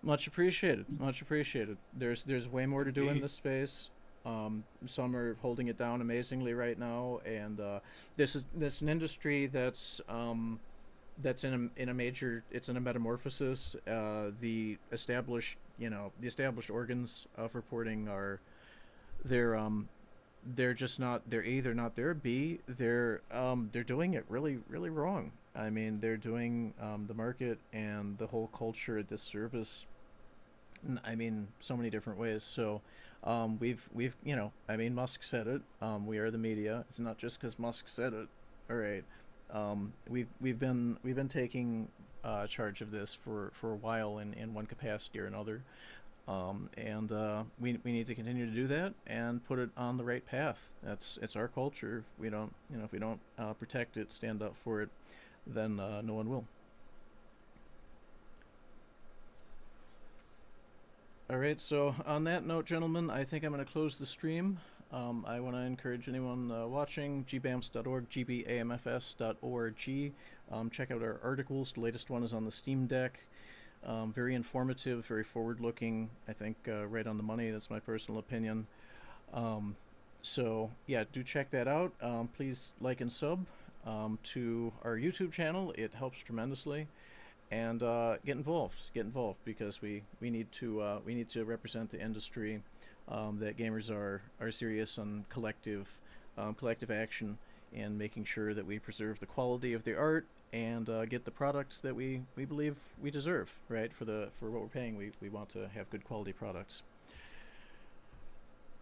Much appreciated. Much appreciated. There's way more to do in this space. Some are holding it down amazingly right now, and this an industry that's in a major, it's in a metamorphosis. The established organs of reporting are they're just not, they're either not there, B, they're doing it really really wrong. I mean, they're doing the market and the whole culture a disservice. I mean, so many different ways. So we've I mean, Musk said it. We are the media. It's not just because Musk said it. All right. We've been taking charge of this for a while in one capacity or another. And we need to continue to do that and put it on the right path. It's our culture. If we don't protect it, stand up for it, then no one will. All right, so on that note, gentlemen, I think I'm going to close the stream. I want to encourage anyone watching, gbamfs.org, gbamfs.org. Check out our articles. The latest one is on the Steam Deck. Very informative, very forward-looking. I think right on the money. That's my personal opinion. So, yeah, do check that out. Please like and sub to our YouTube channel. It helps tremendously. And get involved because we need to represent the industry, that gamers are serious and collective action in making sure that we preserve the quality of the art and get the products that we believe we deserve, right? For what we're paying, we want to have good quality products.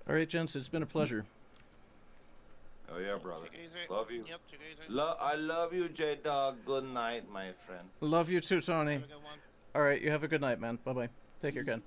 All right, gents, it's been a pleasure. Oh yeah, brother. Take it easy. Love you. Yep, take it easy. I love you, J-Dog. Good night, my friend. Love you too, Tony. Have a good one. All right, you have a good night, man. Bye bye. Take care, Ken.